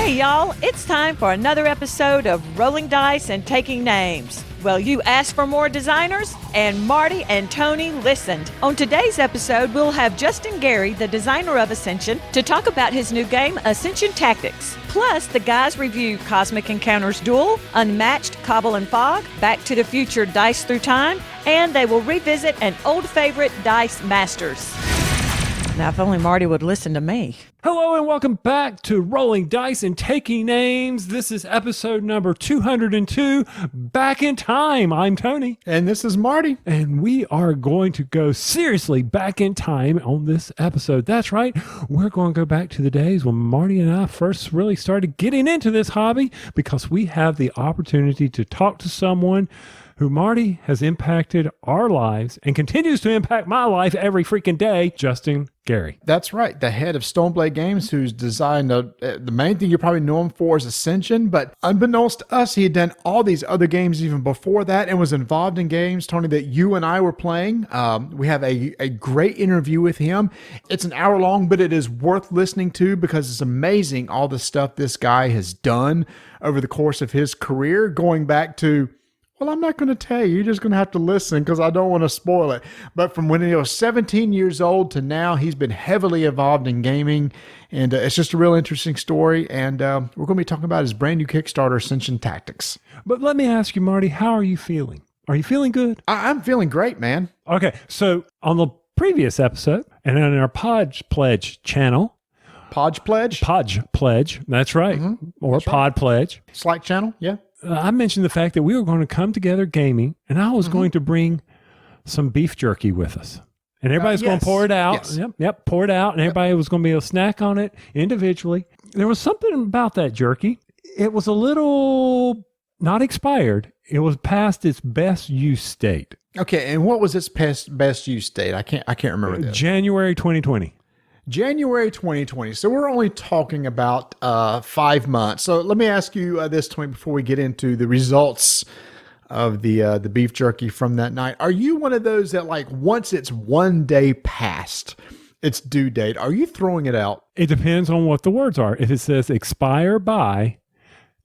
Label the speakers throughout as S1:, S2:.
S1: Hey y'all, it's time for another episode of Rolling Dice and Taking Names. Well, you asked for more designers, and Marty and Tony listened. On today's episode, we'll have Justin Gary, the designer of Ascension, to talk about his new game, Ascension Tactics. Plus, the guys review Cosmic Encounters Duel, Unmatched Cobble Fog, Back to the Future Dice Through Time, and they will revisit an old favorite, Dice Masters. Now, if only Marty would listen to me.
S2: Hello and welcome back to Rolling Dice and Taking Names. This is episode number 202, Back in Time. I'm Tony.
S3: And this is Marty.
S2: And we are going to go seriously back in time on this episode. That's right. We're going to go back to the days when Marty and I first really started getting into this hobby, because we have the opportunity to talk to someone who, Marty, has impacted our lives and continues to impact my life every freaking day, Justin Gary.
S3: That's right. The head of Stoneblade Games, who's designed the main thing you probably know him for is Ascension, but unbeknownst to us, he had done all these other games even before that and was involved in games, Tony, that you and I were playing. We have a great interview with him. It's an hour long, but it is worth listening to because it's amazing all the stuff this guy has done over the course of his career, going back to, well, I'm not going to tell you. You're just going to have to listen because I don't want to spoil it. But from when he was 17 years old to now, he's been heavily involved in gaming. And it's just a real interesting story. And we're going to be talking about his brand new Kickstarter, Ascension Tactics.
S2: But let me ask you, Marty, how are you feeling? Are you feeling good?
S3: I'm feeling great, man.
S2: Okay, so on the previous episode and on our Podge Pledge channel.
S3: Podge Pledge?
S2: Podge Pledge, that's right. Mm-hmm. Or that's Pod right. Pledge.
S3: Slack channel, yeah.
S2: I mentioned the fact that we were going to come together gaming, and I was going to bring some beef jerky with us. And everybody's going to pour it out.
S3: Yes.
S2: Yep, pour it out, and everybody was going to be able to snack on it individually. There was something about that jerky. It was a little not expired. It was past its best use state.
S3: Okay, and what was its best use date? I can't remember this.
S2: January 2020.
S3: January 2020. So we're only talking about 5 months. So let me ask you this, Tony, before we get into the results of the beef jerky from that night. Are you one of those that, like, once it's 1 day past its due date, are you throwing it out?
S2: It depends on what the words are. If it says expire by,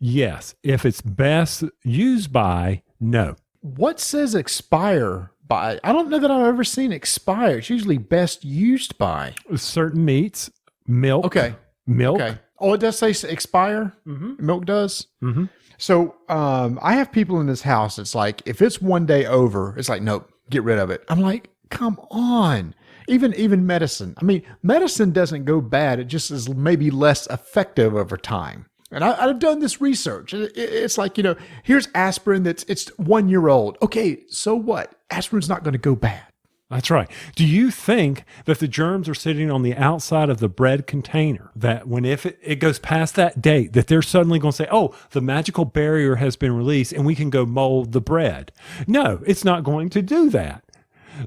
S2: yes. If it's best used by, no.
S3: What says expire by? I don't know that I've ever seen expire. It's usually best used by.
S2: Certain meats, milk.
S3: Okay.
S2: Milk.
S3: Okay. Oh, it does say expire?
S2: Mm-hmm.
S3: Milk does?
S2: Mm-hmm.
S3: So I have people in this house. It's like, if it's 1 day over, it's like, nope, get rid of it. I'm like, come on. Even medicine. I mean, medicine doesn't go bad. It just is maybe less effective over time. And I've done this research. It's like, here's aspirin it's 1 year old. Okay, so what? Aspirin's not going to go bad.
S2: That's right. Do you think that the germs are sitting on the outside of the bread container, that when if it goes past that date, that they're suddenly going to say, oh, the magical barrier has been released and we can go mold the bread? No, it's not going to do that.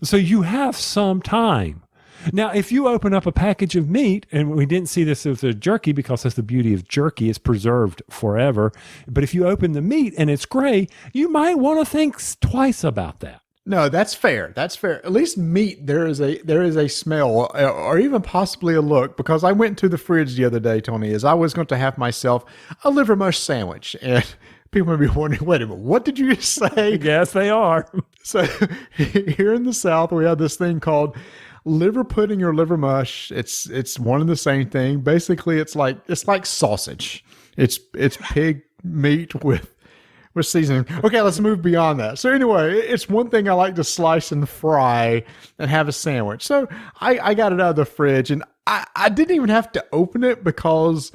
S2: So you have some time. Now, if you open up a package of meat, and we didn't see this with the jerky because that's the beauty of jerky, it's preserved forever. But if you open the meat and it's gray, you might want to think twice about that.
S3: No, that's fair. That's fair. At least meat, there is a smell or even possibly a look, because I went to the fridge the other day, Tony, as I was going to have myself a liver mush sandwich. And people may be wondering, wait a minute, what did you just say?
S2: Yes, they are.
S3: So here in the South, we have this thing called liver pudding or liver mush. It's one and the same thing. Basically, it's like sausage. It's pig meat with seasoning. Okay, let's move beyond that. So anyway, it's one thing I like to slice and fry and have a sandwich. So I got it out of the fridge, and I didn't even have to open it because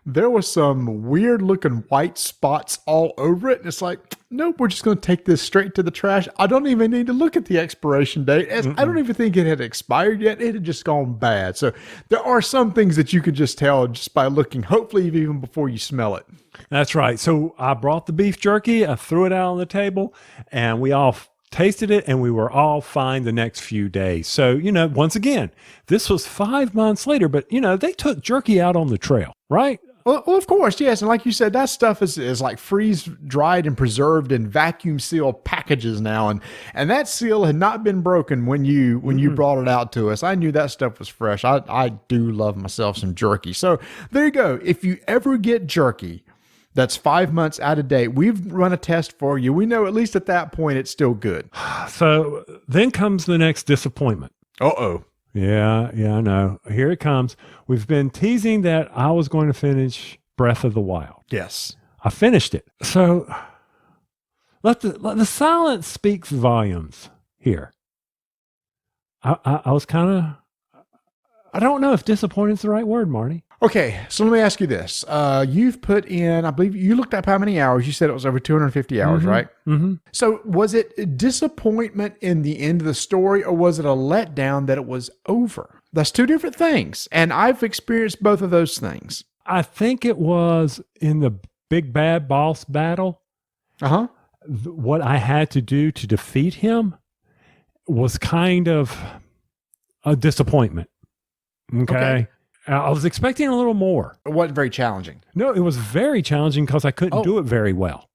S3: there was some weird looking white spots all over it. And it's like, nope, we're just going to take this straight to the trash. I don't even need to look at the expiration date. I don't even think it had expired yet. It had just gone bad. So there are some things that you could just tell just by looking, hopefully even before you smell it.
S2: That's right. So I brought the beef jerky, I threw it out on the table, and we all tasted it, and we were all fine the next few days. So, once again, this was 5 months later, but, they took jerky out on the trail, right?
S3: Well, of course, yes. And like you said, that stuff is like freeze dried and preserved in vacuum sealed packages now. And that seal had not been broken when you brought it out to us. I knew that stuff was fresh. I do love myself some jerky. So there you go. If you ever get jerky that's 5 months out of date, we've run a test for you. We know at least at that point it's still good.
S2: So then comes the next disappointment.
S3: Uh-oh.
S2: Yeah, I know. Here it comes. We've been teasing that I was going to finish Breath of the Wild.
S3: Yes.
S2: I finished it. So let the silence speaks volumes here. I was kind of, I don't know if disappointed is the right word, Marty.
S3: Okay, so let me ask you this. You've put in, I believe you looked up how many hours. You said it was over 250 hours, right?
S2: Mm-hmm.
S3: So was it disappointment in the end of the story, or was it a letdown that it was over? That's two different things. And I've experienced both of those things.
S2: I think it was in the big bad boss battle.
S3: Uh-huh.
S2: What I had to do to defeat him was kind of a disappointment. Okay. I was expecting a little more.
S3: It wasn't very challenging.
S2: No, it was very challenging because I couldn't do it very well.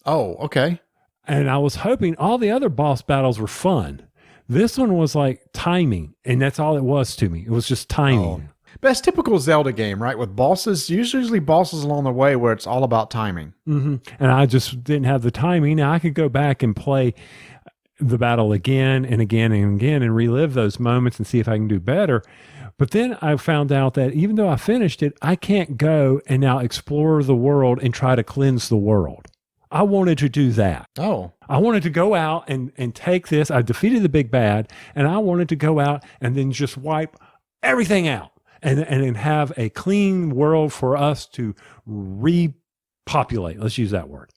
S3: Oh, okay.
S2: And I was hoping all the other boss battles were fun. This one was like timing, and that's all it was to me. It was just timing.
S3: But that's typical Zelda game, right? With bosses, usually bosses along the way where it's all about timing.
S2: Mm-hmm. And I just didn't have the timing. Now I could go back and play the battle again and again and again and relive those moments and see if I can do better. But then I found out that even though I finished it, I can't go and now explore the world and try to cleanse the world. I wanted to do that.
S3: Oh.
S2: I wanted to go out and take this. I defeated the big bad, and I wanted to go out and then just wipe everything out and then have a clean world for us to repopulate. Let's use that word.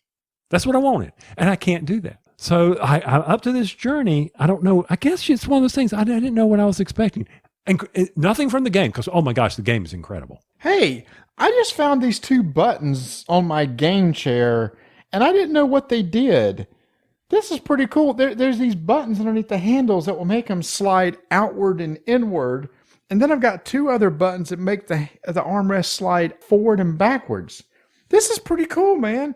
S2: That's what I wanted. And I can't do that. So I up to this journey, I don't know. I guess it's one of those things. I didn't know what I was expecting. And nothing from the game, because, oh my gosh, the game is incredible.
S3: Hey, I just found these two buttons on my game chair, and I didn't know what they did. This is pretty cool. There's these buttons underneath the handles that will make them slide outward and inward. And then I've got two other buttons that make the armrest slide forward and backwards. This is pretty cool, man.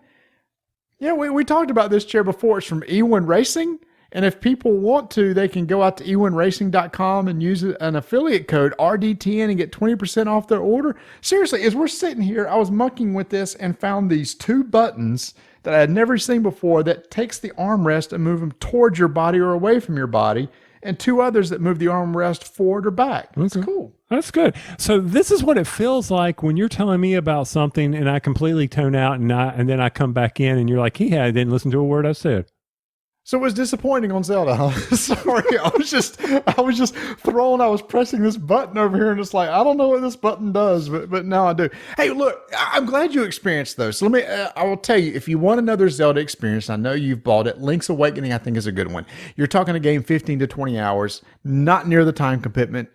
S3: Yeah, we talked about this chair before. It's from E1 Racing. And if people want to, they can go out to e1racing.com and use an affiliate code RDTN and get 20% off their order. Seriously, as we're sitting here, I was mucking with this and found these two buttons that I had never seen before that takes the armrest and move them towards your body or away from your body, and two others that move the armrest forward or back. That's cool.
S2: That's good. So this is what it feels like when you're telling me about something and I completely tone out and then I come back in and you're like, I didn't listen to a word I said.
S3: So it was disappointing on Zelda. Sorry, I was just thrown. I was pressing this button over here, and it's like, I don't know what this button does, but now I do. Hey, look, I'm glad you experienced those. So I will tell you, if you want another Zelda experience, I know you've bought it. Link's Awakening, I think, is a good one. You're talking a game 15 to 20 hours, not near the time commitment,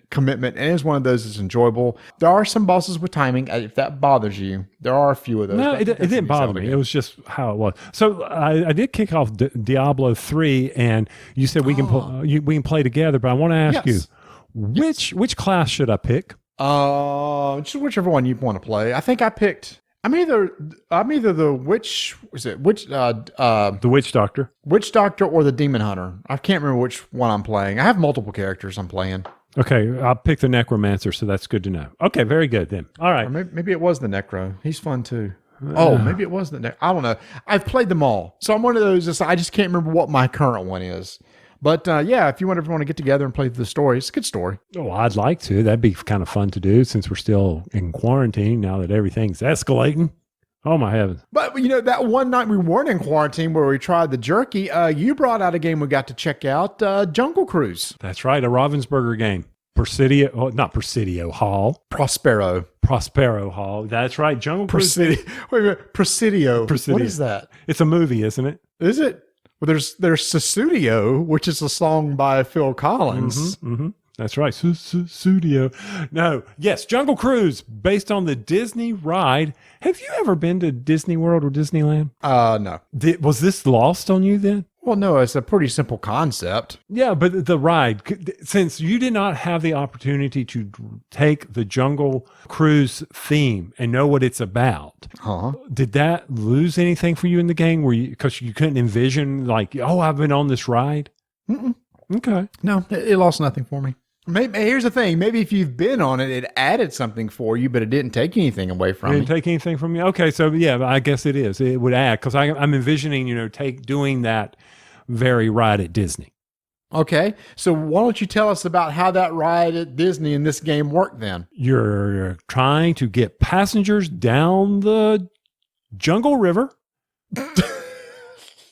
S3: and it's one of those that's enjoyable. There are some bosses with timing. If that bothers you, there are a few of those.
S2: No, it didn't bother me. It was just how it was. So I did kick off Diablo 3, and you said we can play together, but I want to ask you, which class should I pick?
S3: Just whichever one you want to play. I think I picked. I'm either the
S2: the Witch Doctor
S3: or the Demon Hunter. I can't remember which one I'm playing. I have multiple characters I'm playing.
S2: Okay, I'll pick the Necromancer, so that's good to know. Okay, very good then. All right.
S3: Or maybe it was the Necro. He's fun too. Maybe it was the Necro. I don't know. I've played them all. So I'm one of those, I just can't remember what my current one is. But if you ever want to get together and play the story, it's a good story.
S2: Oh, I'd like to. That'd be kind of fun to do since we're still in quarantine now that everything's escalating. Oh, my heavens.
S3: But, that one night we weren't in quarantine where we tried the jerky, you brought out a game we got to check out, Jungle Cruise.
S2: That's right, a Ravensburger game. Not Presidio Hall. Prospero Hall. That's right, Jungle Cruise.
S3: Wait a minute, Presidio. What is that?
S2: It's a movie, isn't it?
S3: Is it? Well, there's Sussudio, which is a song by Phil Collins.
S2: Mm-hmm, mm-hmm. That's right, Sussudio. No, yes, Jungle Cruise, based on the Disney ride. Have you ever been to Disney World or Disneyland?
S3: No.
S2: Was this lost on you then?
S3: Well, no, it's a pretty simple concept.
S2: Yeah, but the ride, since you did not have the opportunity to take the Jungle Cruise theme and know what it's about, did that lose anything for you in the game? Because you couldn't envision like, oh, I've been on this ride?
S3: Mm-mm.
S2: Okay.
S3: No, it lost nothing for me. Maybe, here's the thing. Maybe if you've been on it, it added something for you, but it didn't take anything away from you.
S2: Didn't take anything from you? Okay, so yeah, I guess it is. It would add, because I'm envisioning, doing that very ride at Disney.
S3: Okay, so why don't you tell us about how that ride at Disney in this game worked then?
S2: You're trying to get passengers down the Jungle River.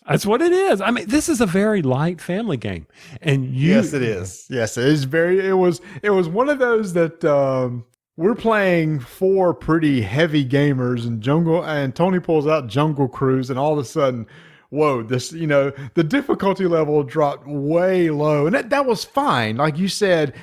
S2: That's what it is. I mean, this is a very light family game, and
S3: yes, it is. Yes, it is very. It was one of those that we're playing 4 pretty heavy gamers, and Tony pulls out Jungle Cruise, and all of a sudden, whoa! This the difficulty level dropped way low, and that was fine. Like you said,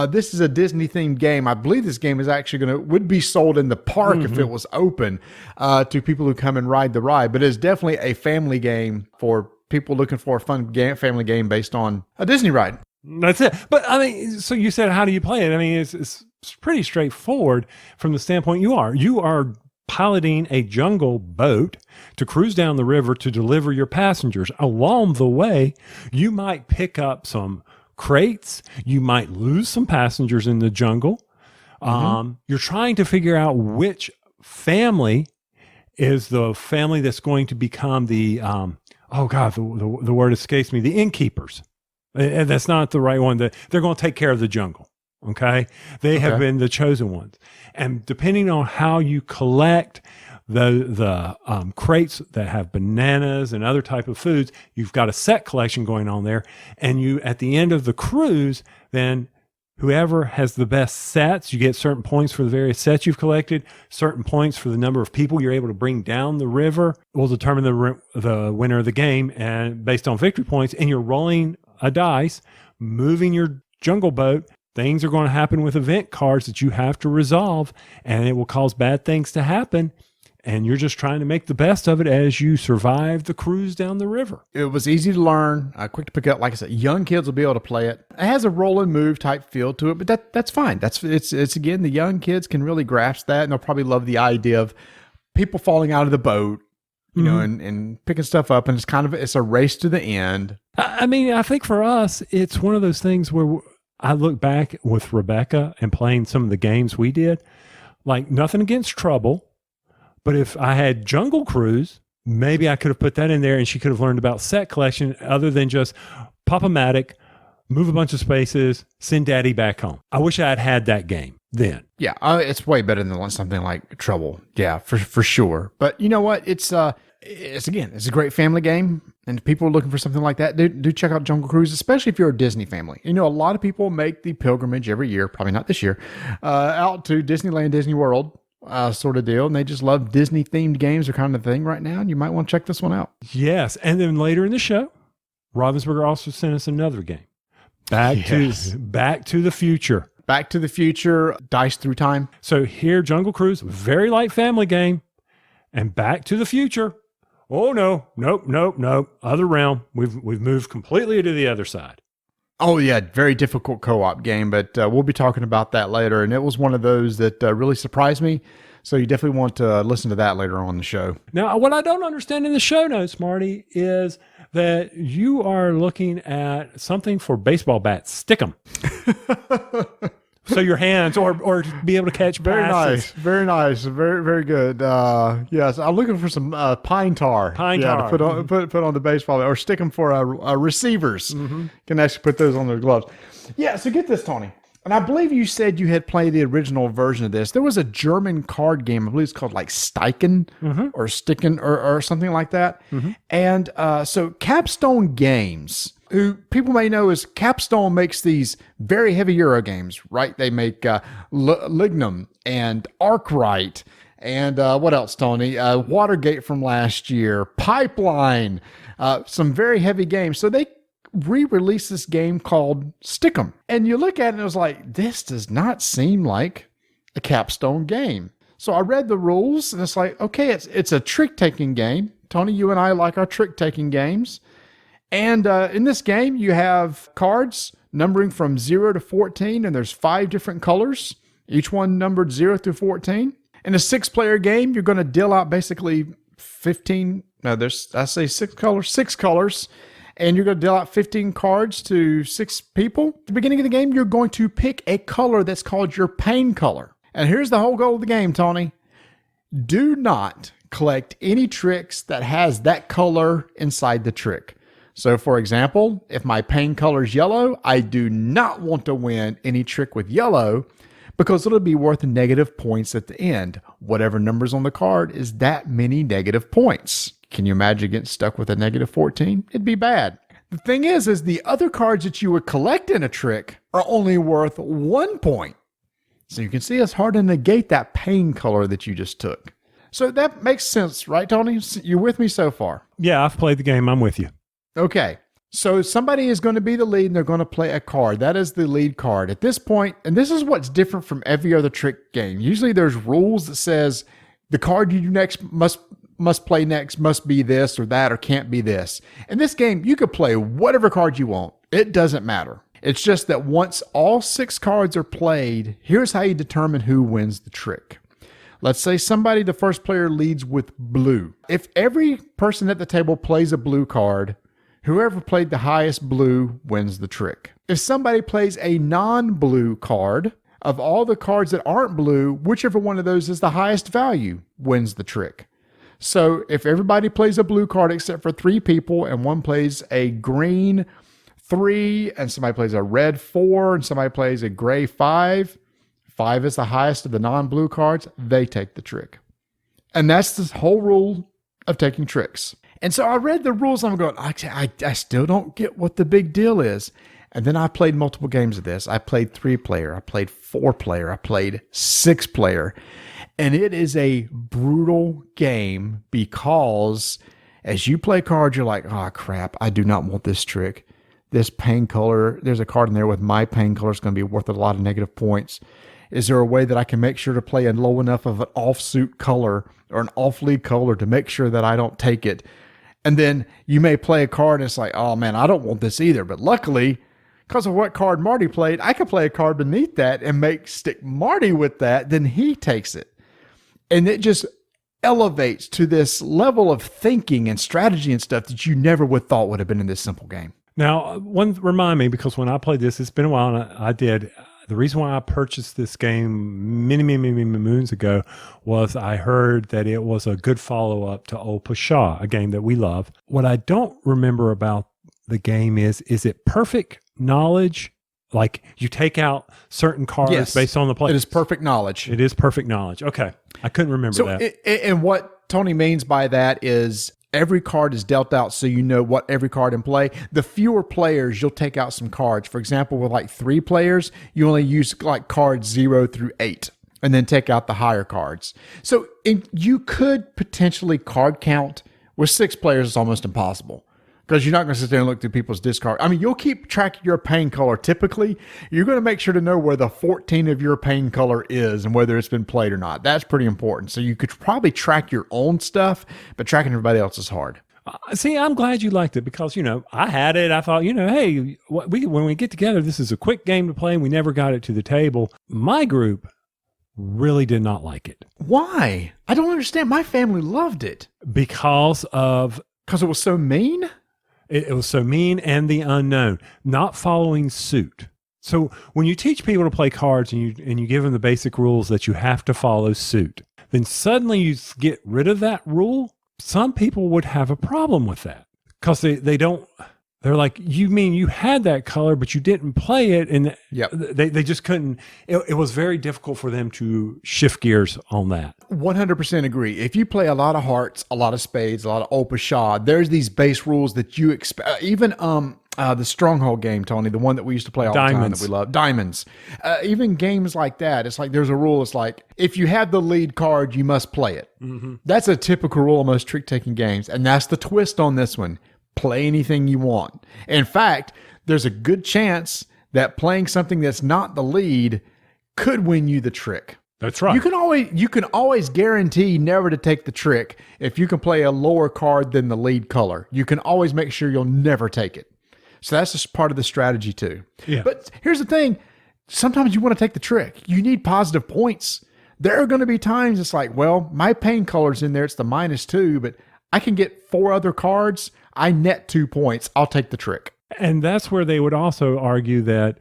S3: this is a Disney themed game. I believe this game is actually would be sold in the park if it was open to people who come and ride the ride. But it's definitely a family game for people looking for a fun family game based on a Disney ride.
S2: That's it. But I mean, so you said, how do you play it? I mean, it's pretty straightforward from the standpoint you are piloting a jungle boat to cruise down the river to deliver your passengers. Along the way, you might pick up some crates. You might lose some passengers in the jungle. You're trying to figure out which family is the family that's going to become the, the word escapes me, the innkeepers. And that's not the right one. They're going to take care of the jungle. Okay. They have been the chosen ones. And depending on how you collect the crates that have bananas and other type of foods, you've got a set collection going on there. And you, at the end of the cruise, then whoever has the best sets, you get certain points for the various sets you've collected, certain points for the number of people you're able to bring down the river will determine the winner of the game, and based on victory points. And you're rolling a dice, moving your jungle boat. Things are going to happen with event cards that you have to resolve, and it will cause bad things to happen. And you're just trying to make the best of it as you survive the cruise down the river.
S3: It was easy to learn, quick to pick up. Like I said, young kids will be able to play it. It has a roll and move type feel to it, but that's fine. It's again, the young kids can really grasp that, and they'll probably love the idea of people falling out of the boat, you know, and picking stuff up. And it's a race to the end.
S2: I mean, I think for us, it's one of those things where I look back with Rebecca and playing some of the games we did, like nothing against Trouble. But if I had Jungle Cruise, maybe I could have put that in there and she could have learned about set collection other than just Pop-O-Matic, move a bunch of spaces, send daddy back home. I wish I had that game then.
S3: Yeah, it's way better than something like Trouble. Yeah, for sure. But you know what? It's a great family game. And people are looking for something like that, do check out Jungle Cruise, especially if you're a Disney family. You know, a lot of people make the pilgrimage every year, probably not this year, out to Disneyland, Disney World. Sort of deal, and they just love Disney themed games are kind of the thing right now, and you might want to check this one out.
S2: Yes, and then later in the show, Ravensburger also sent us another game, Back to the Future.
S3: Back to the Future, Dice Through Time.
S2: So here, Jungle Cruise, very light family game, and Back to the Future. Oh no, nope. Other realm. We've moved completely to the other side.
S3: Oh, yeah. Very difficult co-op game, but we'll be talking about that later. And it was one of those that really surprised me. So you definitely want to listen to that later on in the show.
S2: Now, what I don't understand in the show notes, Marty, is that you are looking at something for baseball bats. Stick 'em. So your hands, or to be able to catch passes.
S3: Very nice. Very, very good. Yes, I'm looking for some pine tar.
S2: To
S3: put on the baseball, or stick them for receivers. Can actually put those on their gloves. Yeah. So get this, Tony. And I believe you said you had played the original version of this. There was a German card game. I believe it's called like Steichen or Sticken or something like that. And so Capstone Games, who people may know as Capstone, makes these very heavy Euro games, right? They make Lignum and Arkwright and what else, Tony? Watergate from last year, Pipeline, some very heavy games. So they re-released this game called Stick'em. And you look at it and it was like, this does not seem like a Capstone game. So I read the rules and it's like, okay, it's a trick-taking game. Tony, you and I like our trick-taking games. And in this game, you have cards numbering from 0 to 14, and there's 5 different colors, each one numbered 0 through 14. In a 6-player game, you're going to deal out basically 15, no, I say 6 colors, and you're going to deal out 15 cards to 6 people. At the beginning of the game, you're going to pick a color that's called your pain color. And here's the whole goal of the game, Tony. Do not collect any tricks that has that color inside the trick. So, for example, if my pain color is yellow, I do not want to win any trick with yellow because it'll be worth negative points at the end. Whatever number's on the card is that many negative points. Can you imagine getting stuck with a negative 14? It'd be bad. The thing is the other cards that you would collect in a trick are only worth 1 point. So you can see it's hard to negate that pain color that you just took. So that makes sense, right, Tony? You're with me so far?
S2: Yeah, I've played the game. I'm with you.
S3: Okay. So somebody is going to be the lead and they're going to play a card. That is the lead card. At this point, and this is what's different from every other trick game. Usually there's rules that says the card you do next must play next must be this or that or can't be this. In this game, you could play whatever card you want. It doesn't matter. It's just that once all 6 cards are played, here's how you determine who wins the trick. Let's say the first player leads with blue. If every person at the table plays a blue card, whoever played the highest blue wins the trick. If somebody plays a non-blue card, of all the cards that aren't blue, whichever one of those is the highest value wins the trick. So if everybody plays a blue card except for 3 people and one plays a green 3 and somebody plays a red 4 and somebody plays a gray 5, 5 is the highest of the non-blue cards, they take the trick. And that's the whole rule of taking tricks. And so I read the rules and I'm going, I still don't get what the big deal is. And then I played multiple games of this. I played 3-player, I played 4-player, I played 6-player. And it is a brutal game because as you play cards, you're like, oh crap, I do not want this trick. This pain color, there's a card in there with my pain color. It's going to be worth a lot of negative points. Is there a way that I can make sure to play a low enough of an offsuit color or an off-lead color to make sure that I don't take it? And then you may play a card and it's like, oh man, I don't want this either. But luckily, because of what card Marty played, I could play a card beneath that and stick Marty with that. Then he takes it. And it just elevates to this level of thinking and strategy and stuff that you never would thought would have been in this simple game.
S2: Now, remind me, because when I played this, it's been a while, and I did. The reason why I purchased this game many moons ago was I heard that it was a good follow-up to Old Pasha, a game that we love. What I don't remember about the game is it perfect knowledge? Like you take out certain cards based on the play?
S3: It is perfect knowledge.
S2: It is perfect knowledge. Okay. I couldn't remember that.
S3: And what Tony means by that is every card is dealt out so you know what every card in play. The fewer players, you'll take out some cards. For example, with like 3 players, you only use like cards 0 through 8 and then take out the higher cards. So you could potentially card count. With 6 players, it's almost impossible because you're not going to sit there and look through people's discard. I mean, you'll keep track of your pain color. Typically, you're going to make sure to know where the 14 of your pain color is and whether it's been played or not. That's pretty important. So you could probably track your own stuff, but tracking everybody else is hard.
S2: See, I'm glad you liked it because, I had it. I thought, hey, when we get together, this is a quick game to play and we never got it to the table. My group really did not like it.
S3: Why? I don't understand. My family loved it.
S2: Because
S3: it was so mean?
S2: It was so mean and the unknown, not following suit. So when you teach people to play cards and you give them the basic rules that you have to follow suit, then suddenly you get rid of that rule. Some people would have a problem with that because they don't. They're like, you mean you had that color, but you didn't play it. And they just couldn't. It was very difficult for them to shift gears on that. 100%
S3: agree. If you play a lot of hearts, a lot of spades, a lot of Old Pasha, there's these base rules that you expect. Even the Stronghold game, Tony, the one that we used to play all the time that we love. Diamonds. Even games like that, it's like there's a rule. It's like, if you have the lead card, you must play it. Mm-hmm. That's a typical rule of most trick-taking games. And that's the twist on this one. Play anything you want. In fact, there's a good chance that playing something that's not the lead could win you the trick.
S2: That's right.
S3: You can always guarantee never to take the trick if you can play a lower card than the lead color. You can always make sure you'll never take it. So that's just part of the strategy too.
S2: Yeah.
S3: But here's the thing. Sometimes you want to take the trick. You need positive points. There are going to be times it's like, well, my pain color's in there. It's the -2, but I can get 4 other cards. I net 2 points. I'll take the trick.
S2: And that's where they would also argue that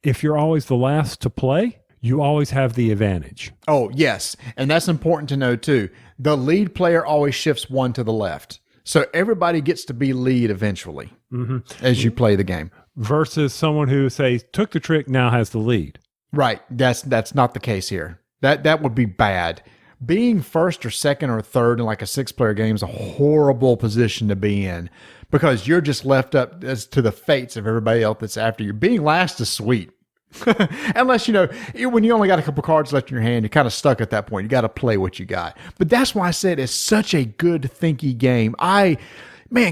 S2: if you're always the last to play, you always have the advantage.
S3: Oh, yes. And that's important to know too. The lead player always shifts 1 to the left. So everybody gets to be lead eventually as you play the game.
S2: Versus someone who, say, took the trick, now has the lead.
S3: Right. That's not the case here. That would be bad. Being first or second or third in like a 6-player game is a horrible position to be in because you're just left up as to the fates of everybody else that's after you. Being last is sweet. Unless, when you only got a couple cards left in your hand, you're kind of stuck at that point. You got to play what you got. But that's why I said it's such a good thinky game.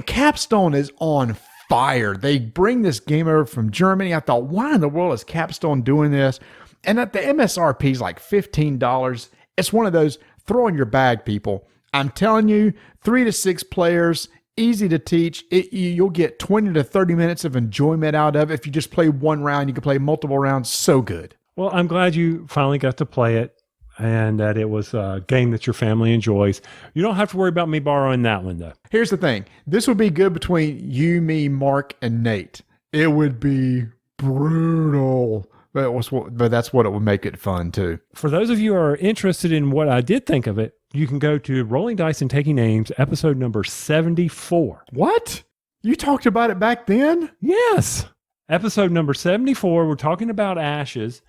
S3: Capstone is on fire. They bring this game over from Germany. I thought, why in the world is Capstone doing this? And at the MSRP is like $15. It's one of those throw in your bag, people. I'm telling you, 3 to 6 players, easy to teach. You'll get 20 to 30 minutes of enjoyment out of it. If you just play one round, you can play multiple rounds. So good.
S2: Well, I'm glad you finally got to play it and that it was a game that your family enjoys. You don't have to worry about me borrowing that one, though.
S3: Here's the thing. This would be good between you, me, Mark, and Nate. It would be brutal. But that's what it would make it fun, too.
S2: For those of you who are interested in what I did think of it, you can go to Rolling Dice and Taking Names, episode number 74.
S3: What? You talked about it back then?
S2: Yes. Episode number 74, we're talking about Ashes.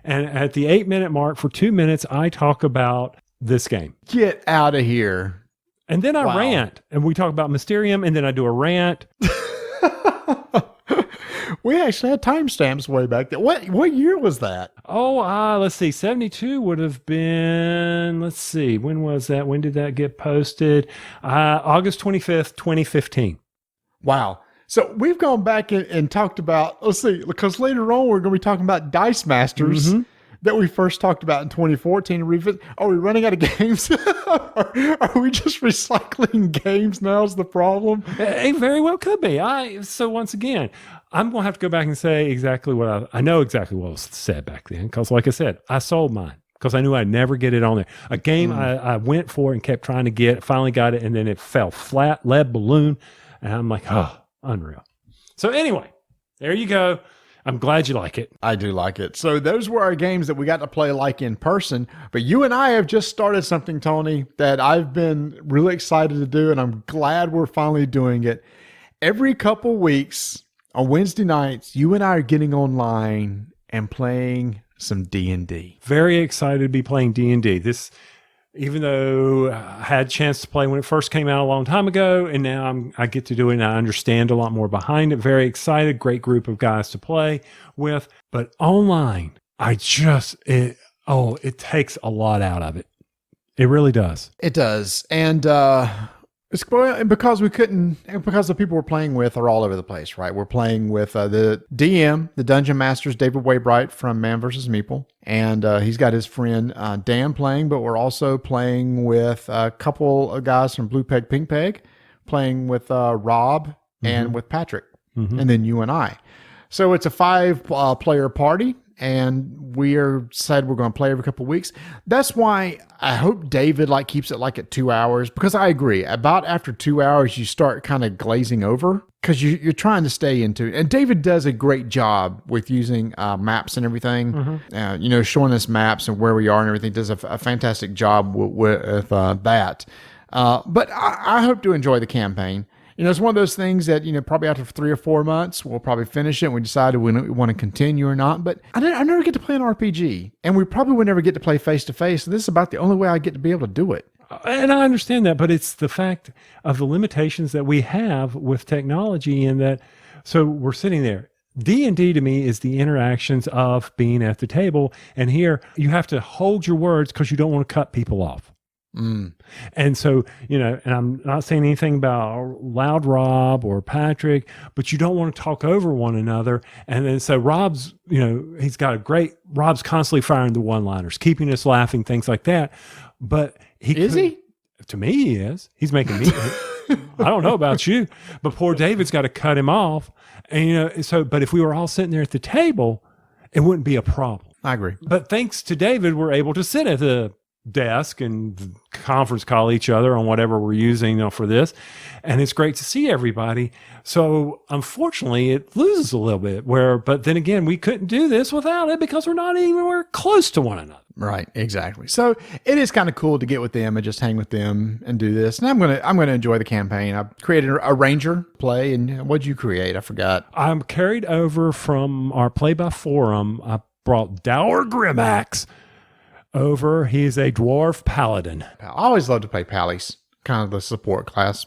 S2: And at the 8-minute mark, for 2 minutes, I talk about this game.
S3: Get out of here.
S2: And then I rant. And we talk about Mysterium, and then I do a rant.
S3: We actually had timestamps way back then. What year was that?
S2: Oh, let's see. 72 would have been, let's see. When was that? When did that get posted? August 25th, 2015.
S3: Wow. So we've gone back and talked about, let's see, because later on we're going to be talking about Dice Masters that we first talked about in 2014. Are we running out of games? Are we just recycling games now is the problem?
S2: It very well could be. So once again, I'm going to have to go back and say exactly what I know exactly what was said back then. Because like I said, I sold mine because I knew I'd never get it on there. A game I went for and kept trying to get, finally got it, and then it fell flat, lead balloon. And I'm like, oh, unreal. So anyway, there you go. I'm glad you like it.
S3: I do like it. So those were our games that we got to play like in person. But you and I have just started something, Tony, that I've been really excited to do, and I'm glad we're finally doing it. Every couple weeks on Wednesday nights, you and I are getting online and playing some D&D.
S2: Very excited to be playing D&D. This, even though I had a chance to play when it first came out a long time ago, and now I get to do it and I understand a lot more behind it. Very excited. Great group of guys to play with. But online, it takes a lot out of it. It really does.
S3: It does. And it's because the people we're playing with are all over the place, right? We're playing with the DM, the Dungeon Masters, David Waybright from Man vs. Meeple. And he's got his friend Dan playing, but we're also playing with a couple of guys from Blue Peg, Pink Peg, playing with Rob and with Patrick, and then you and I. So it's a 5-player party, and we said we're going to play every couple of weeks. That's why I hope David keeps it at 2 hours, because I agree. About after 2 hours, you start kind of glazing over because you're trying to stay into it. And David does a great job with using maps and everything, showing us maps and where we are and everything. Does a fantastic job with that. But I hope to enjoy the campaign. It's one of those things that, probably after 3 or 4 months, we'll probably finish it and we decide we want to continue or not. But I never get to play an RPG, and we probably would never get to play face-to-face. So this is about the only way I get to be able to do it.
S2: And I understand that, but it's the fact of the limitations that we have with technology in that. So we're sitting there. D&D to me is the interactions of being at the table. And here you have to hold your words because you don't want to cut people off. And so, and I'm not saying anything about Loud Rob or Patrick, but you don't want to talk over one another. And then so Rob's, Rob's constantly firing the one-liners, keeping us laughing, things like that. But he? To me, he is. He's making me. I don't know about you, but poor David's got to cut him off. And, but if we were all sitting there at the table, it wouldn't be a problem.
S3: I agree.
S2: But thanks to David, we're able to sit at the desk and conference call each other on whatever we're using for this. And it's great to see everybody. So unfortunately, it loses a little bit but then again, we couldn't do this without it because we're not anywhere close to one another.
S3: Right, exactly. So it is kind of cool to get with them and just hang with them and do this. And I'm gonna enjoy the campaign. I created a ranger play, and what'd you create? I forgot.
S2: I'm carried over from our play by forum. I brought Dour Grimax over. He's a dwarf paladin.
S3: I always love to play pallies, kind of the support class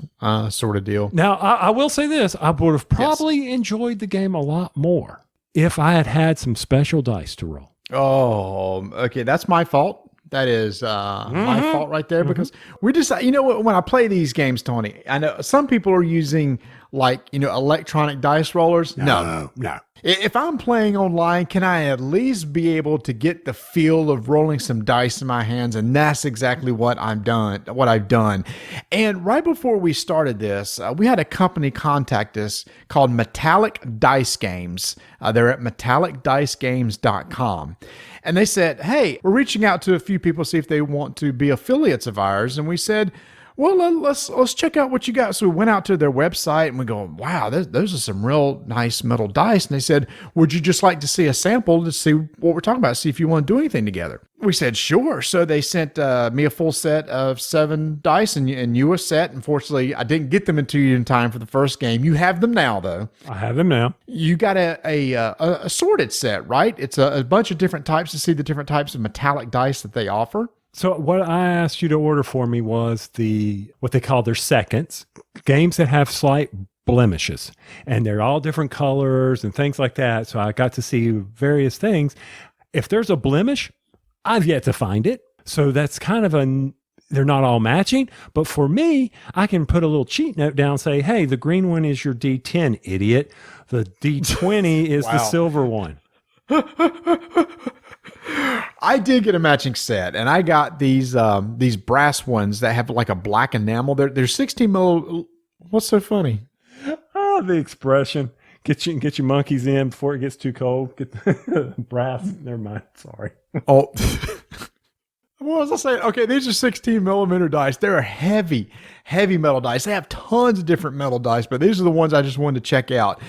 S3: sort of deal.
S2: Now, I will say this. I would have probably enjoyed the game a lot more if I had some special dice to roll.
S3: Oh, okay. That's my fault. That is my fault right there because we just, when I play these games, Tony, I know some people are using electronic dice rollers. No. If I'm playing online, can I at least be able to get the feel of rolling some dice in my hands? And that's exactly what I've done. And right before we started this, we had a company contact us called Metallic Dice Games. They're at metallicdicegames.com. And they said, hey, we're reaching out to a few people to see if they want to be affiliates of ours. And we said, well, let's check out what you got. So we went out to their website and we go, wow, those are some real nice metal dice. And they said, would you just like to see a sample to see what we're talking about, see if you want to do anything together? We said, sure. So they sent me a full set of 7 dice and you a set. Unfortunately, I didn't get them into you in time for the first game. You have them now, though.
S2: I have them now.
S3: You got a sorted set, right? It's a bunch of different types to see the different types of metallic dice that they offer.
S2: So what I asked you to order for me was what they call their seconds, games that have slight blemishes, and they're all different colors and things like that. So I got to see various things. If there's a blemish, I've yet to find it. So that's kind of they're not all matching. But for me, I can put a little cheat note down, say, hey, the green one is your D10, idiot. The D20 is the silver one.
S3: I did get a matching set, and I got these brass ones that have like a black enamel. They're 16 mil. What's so funny?
S2: Oh, the expression. Get your monkeys in before it gets too cold. Get the brass. Never mind. Sorry.
S3: Oh, what was I saying? Okay, these are 16 millimeter dice. They're heavy metal dice. They have tons of different metal dice, but these are the ones I just wanted to check out.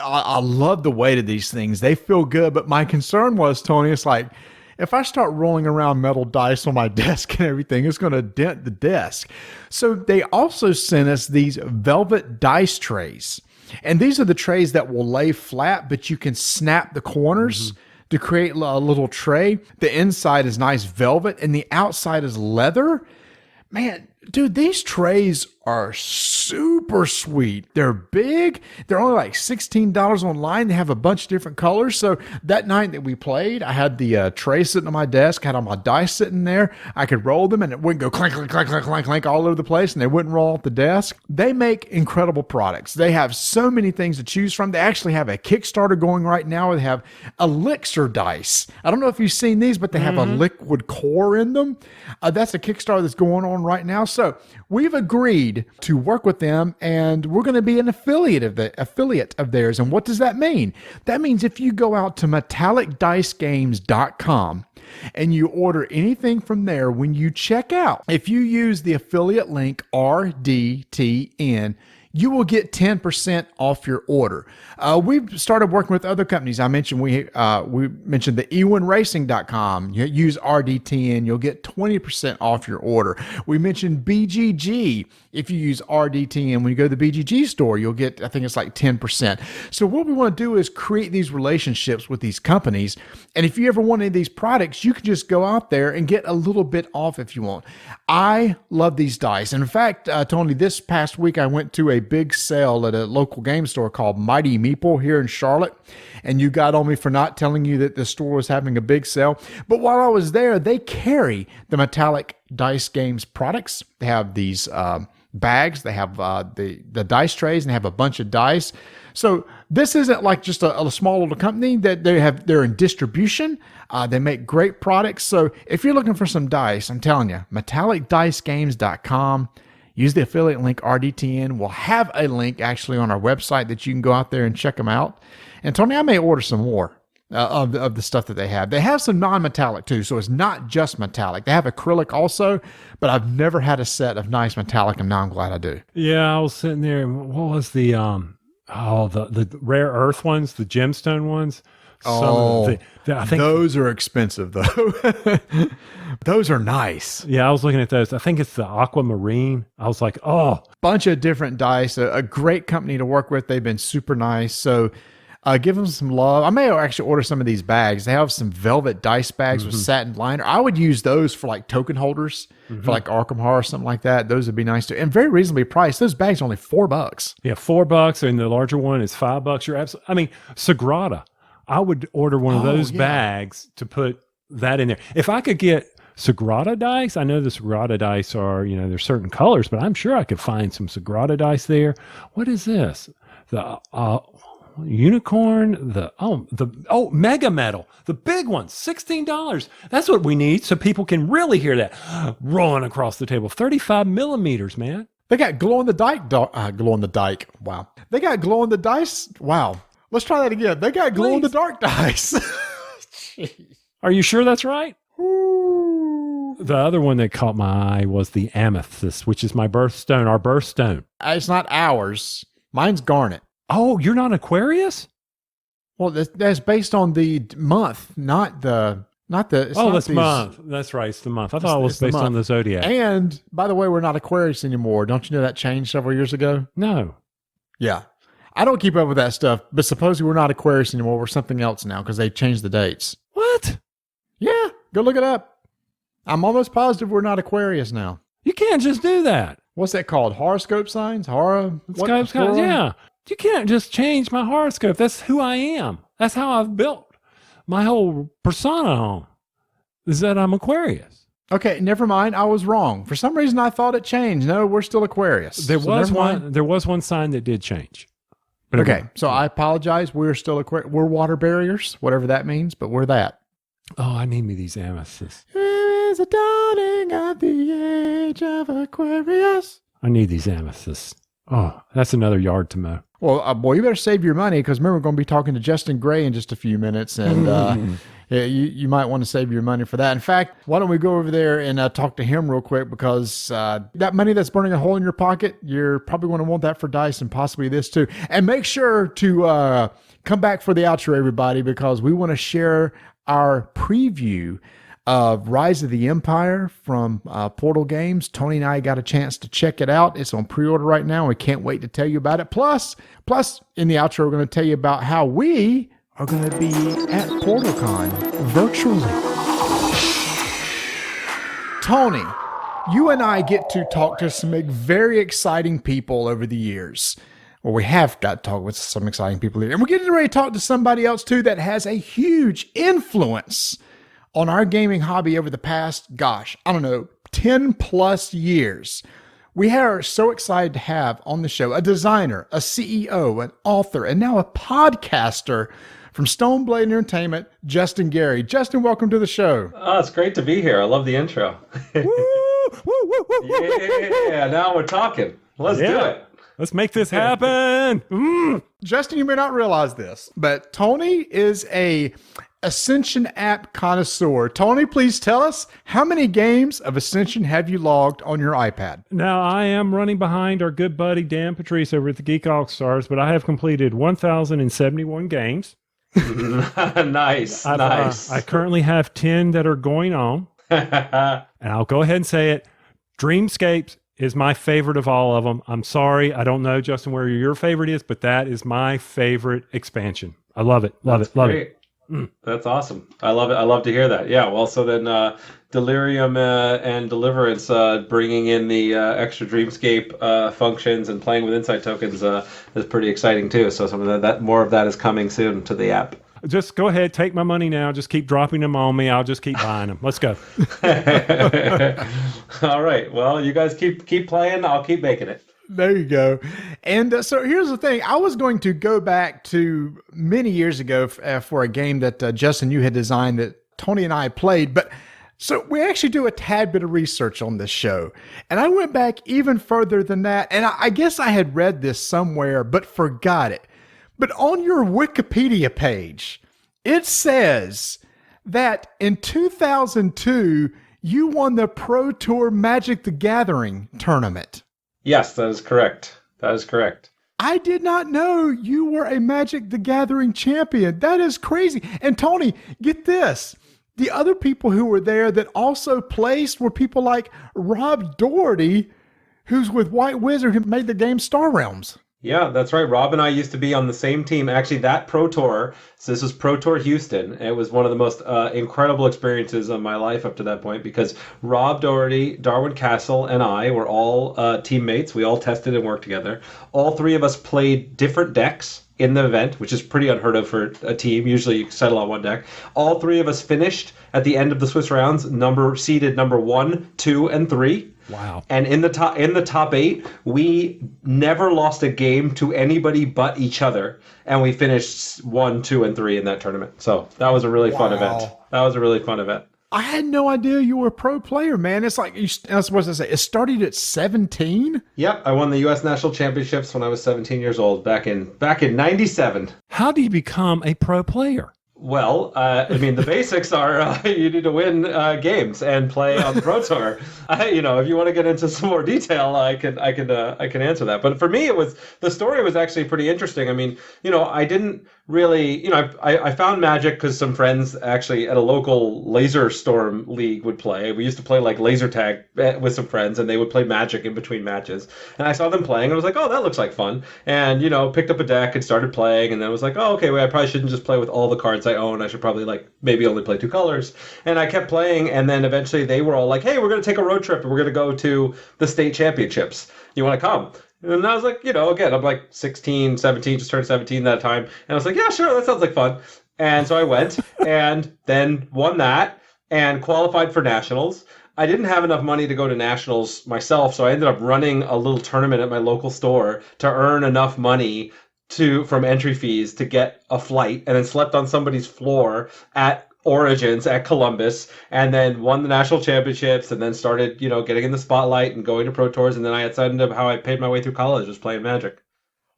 S3: I love the weight of these things. They feel good, but my concern was, Tony, it's like, if I start rolling around metal dice on my desk and everything, it's going to dent the desk. So they also sent us these velvet dice trays. And these are the trays that will lay flat, but you can snap the corners to create a little tray. The inside is nice velvet and the outside is leather. Man, dude, these trays are super sweet. They're big. They're only like $16 online. They have a bunch of different colors. So that night that we played, I had the tray sitting on my desk, had all my dice sitting there. I could roll them and it wouldn't go clank, clank, clank, clank, clank, clank all over the place, and they wouldn't roll off the desk. They make incredible products. They have so many things to choose from. They actually have a Kickstarter going right now where they have elixir dice. I don't know if you've seen these, but they have a liquid core in them. That's a Kickstarter that's going on right now. So we've agreed to work with them, and we're going to be an affiliate of theirs. And what does that mean? That means if you go out to metallicdicegames.com and you order anything from there, when you check out, if you use the affiliate link RDTN, you will get 10% off your order. We've started working with other companies. I mentioned we mentioned the eWinRacing.com. You use RDTN, you'll get 20% off your order. We mentioned BGG. If you use RDTN, when you go to the BGG store, you'll get, I think it's like 10%. So what we want to do is create these relationships with these companies. And if you ever want any of these products, you can just go out there and get a little bit off if you want. I love these dice. And in fact, Tony, this past week I went to a big sale at a local game store called Mighty Meeple here in Charlotte. And you got on me for not telling you that the store was having a big sale. But while I was there, they carry the Metallic Dice Games products. They have these bags. They have the dice trays, and they have a bunch of dice. So this isn't like just a small little company that they're in distribution. They make great products. So if you're looking for some dice, I'm telling you, metallicdicegames.com. Use the affiliate link RDTN. We'll have a link actually on our website that you can go out there and check them out. And Tony, I may order some more of the stuff that they have. They have some non-metallic too, so it's not just metallic. They have acrylic also, but I've never had a set of nice metallic, and now I'm glad I do.
S2: Yeah, I was sitting there. What was the rare earth ones, the gemstone ones?
S3: I think those are expensive though. Those are nice.
S2: Yeah, I was looking at those. I think it's the aquamarine. I was like, oh.
S3: Bunch of different dice. A great company to work with. They've been super nice. So give them some love. I may actually order some of these bags. They have some velvet dice bags with satin liner. I would use those for like token holders for like Arkham Horror or something like that. Those would be nice too. And very reasonably priced. Those bags are only $4.
S2: Yeah, $4, and the larger one is $5. You're absolutely. I mean, Sagrada. I would order one of those bags to put that in there. If I could get Sagrada dice, I know the Sagrada dice are, there's certain colors, but I'm sure I could find some Sagrada dice there. What is this? The unicorn, mega metal, the big ones, $16. That's what we need so people can really hear that rolling across the table. 35 millimeters, man.
S3: They got glow in the dike. Wow. They got glow in the dice. Wow. Let's try that again. They got glow in the dark dice.
S2: Are you sure that's right?
S3: Ooh.
S2: The other one that caught my eye was the amethyst, which is my birthstone, our birthstone.
S3: It's not ours. Mine's garnet.
S2: Oh, you're not Aquarius?
S3: Well, that's based on the month, not the.
S2: That's month. That's right. It's the month. I thought it was based on the zodiac.
S3: And by the way, we're not Aquarius anymore. Don't you know that changed several years ago?
S2: No.
S3: Yeah. I don't keep up with that stuff, but supposedly we're not Aquarius anymore. We're something else now because they changed the dates.
S2: What?
S3: Yeah. Go look it up. I'm almost positive we're not Aquarius now.
S2: You can't just do that.
S3: What's that called? Horoscope signs?
S2: Yeah. You can't just change my horoscope. That's who I am. That's how I've built my whole persona on, is that I'm Aquarius.
S3: Okay, never mind. I was wrong. For some reason, I thought it changed. No, we're still Aquarius.
S2: There was one sign that did change.
S3: But okay, so I apologize. We're still Aquarius. We're water barriers, whatever that means, but we're that.
S2: Oh, I need me these amethysts.
S3: There is a dawning of the age of Aquarius.
S2: I need these amethysts. Oh, that's another yard to mow.
S3: Well, boy, you better save your money because remember, we're going to be talking to Justin Gray in just a few minutes, and you might want to save your money for that. In fact, why don't we go over there and talk to him real quick because that money that's burning a hole in your pocket, you're probably going to want that for dice and possibly this too. And make sure to come back for the outro, everybody, because we want to share our preview of Rise of the Empire from Portal Games. Tony and I got a chance to check it out. It's on pre-order right now. We can't wait to tell you about it. Plus, in the outro, we're going to tell you about how we are going to be at PortalCon virtually. Tony, you and I get to talk to some very exciting people over the years. Well, we have got to talk with some exciting people here. And we're getting ready to talk to somebody else, too, that has a huge influence on our gaming hobby over the past, 10 plus years. We are so excited to have on the show a designer, a CEO, an author, and now a podcaster from Stoneblade Entertainment, Justin Gary. Justin, welcome to the show.
S4: Oh, it's great to be here. I love the intro. Yeah, now we're talking. Let's do it.
S2: Let's make this happen.
S3: Justin, you may not realize this, but Tony is a Ascension app connoisseur. Tony, please tell us, how many games of Ascension have you logged on your iPad?
S2: Now, I am running behind our good buddy Dan Patrice over at the Geek All Stars, but I have completed 1,071 games.
S4: Nice.
S2: I currently have 10 that are going on. And I'll go ahead and say it. Dreamscapes is my favorite of all of them. I'm sorry. I don't know, Justin, where your favorite is, but that is my favorite expansion. I love it. Love it.
S4: That's awesome. I love it. I love to hear that. Yeah. Well, so then Delirium and Deliverance bringing in the extra Dreamscape functions and playing with insight tokens is pretty exciting too. So some of that more of that is coming soon to the app.
S2: Just go ahead, take my money now. Just keep dropping them on me. I'll just keep buying them. Let's go.
S4: All right. Well, you guys keep playing. I'll keep making it.
S3: There you go. And so here's the thing. I was going to go back to many years ago for a game that Justin, you had designed that Tony and I played. But so we actually do a tad bit of research on this show. And I went back even further than that. And I guess I had read this somewhere, but forgot it. But on your Wikipedia page, it says that in 2002, you won the Pro Tour Magic the Gathering tournament.
S4: Yes, that is correct. That is correct.
S3: I did not know you were a Magic the Gathering champion. That is crazy. And Tony, get this. The other people who were there that also placed were people like Rob Doherty, who's with White Wizard, who made the game Star Realms.
S4: Yeah, that's right. Rob and I used to be on the same team. Actually, that Pro Tour, so this was Pro Tour Houston. It was one of the most incredible experiences of my life up to that point because Rob Doherty, Darwin Castle, and I were all teammates. We all tested and worked together. All three of us played different decks in the event, which is pretty unheard of for a team. Usually you settle on one deck. All three of us finished at the end of the Swiss rounds, seeded number 1, 2, and 3.
S2: Wow.
S4: And in the top 8, we never lost a game to anybody but each other. And we finished 1, 2, and 3 in that tournament. So that was a really fun event. That was a really fun event.
S3: I had no idea you were a pro player, man. It's like, I was supposed to say, it started at 17?
S4: Yep, I won the U.S. National Championships when I was 17 years old, back in 97.
S2: How do you become a pro player?
S4: Well, I mean, the basics are you need to win games and play on the Pro Tour. If you want to get into some more detail, I can answer that. But for me, the story was actually pretty interesting. I mean, I didn't really, I found Magic because some friends actually at a local Laser Storm league would play. We used to play like laser tag with some friends, and they would play Magic in between matches. And I saw them playing, and I was like, oh, that looks like fun. And picked up a deck and started playing, and then I was like, oh, okay, well, I probably shouldn't just play with all the cards I own. I should probably maybe only play 2 colors. And I kept playing, and then eventually they were all like, hey, we're going to take a road trip and we're going to go to the state championships. You want to come? And I was like, again, I'm like 16, 17, just turned 17 that time. And I was like, yeah, sure, that sounds like fun. And so I went and then won that and qualified for nationals. I didn't have enough money to go to nationals myself, so I ended up running a little tournament at my local store to earn enough money from entry fees to get a flight, and then slept on somebody's floor at Origins at Columbus, and then won the national championships, and then started, getting in the spotlight and going to pro tours. And then I had ended up how I paid my way through college, was playing Magic.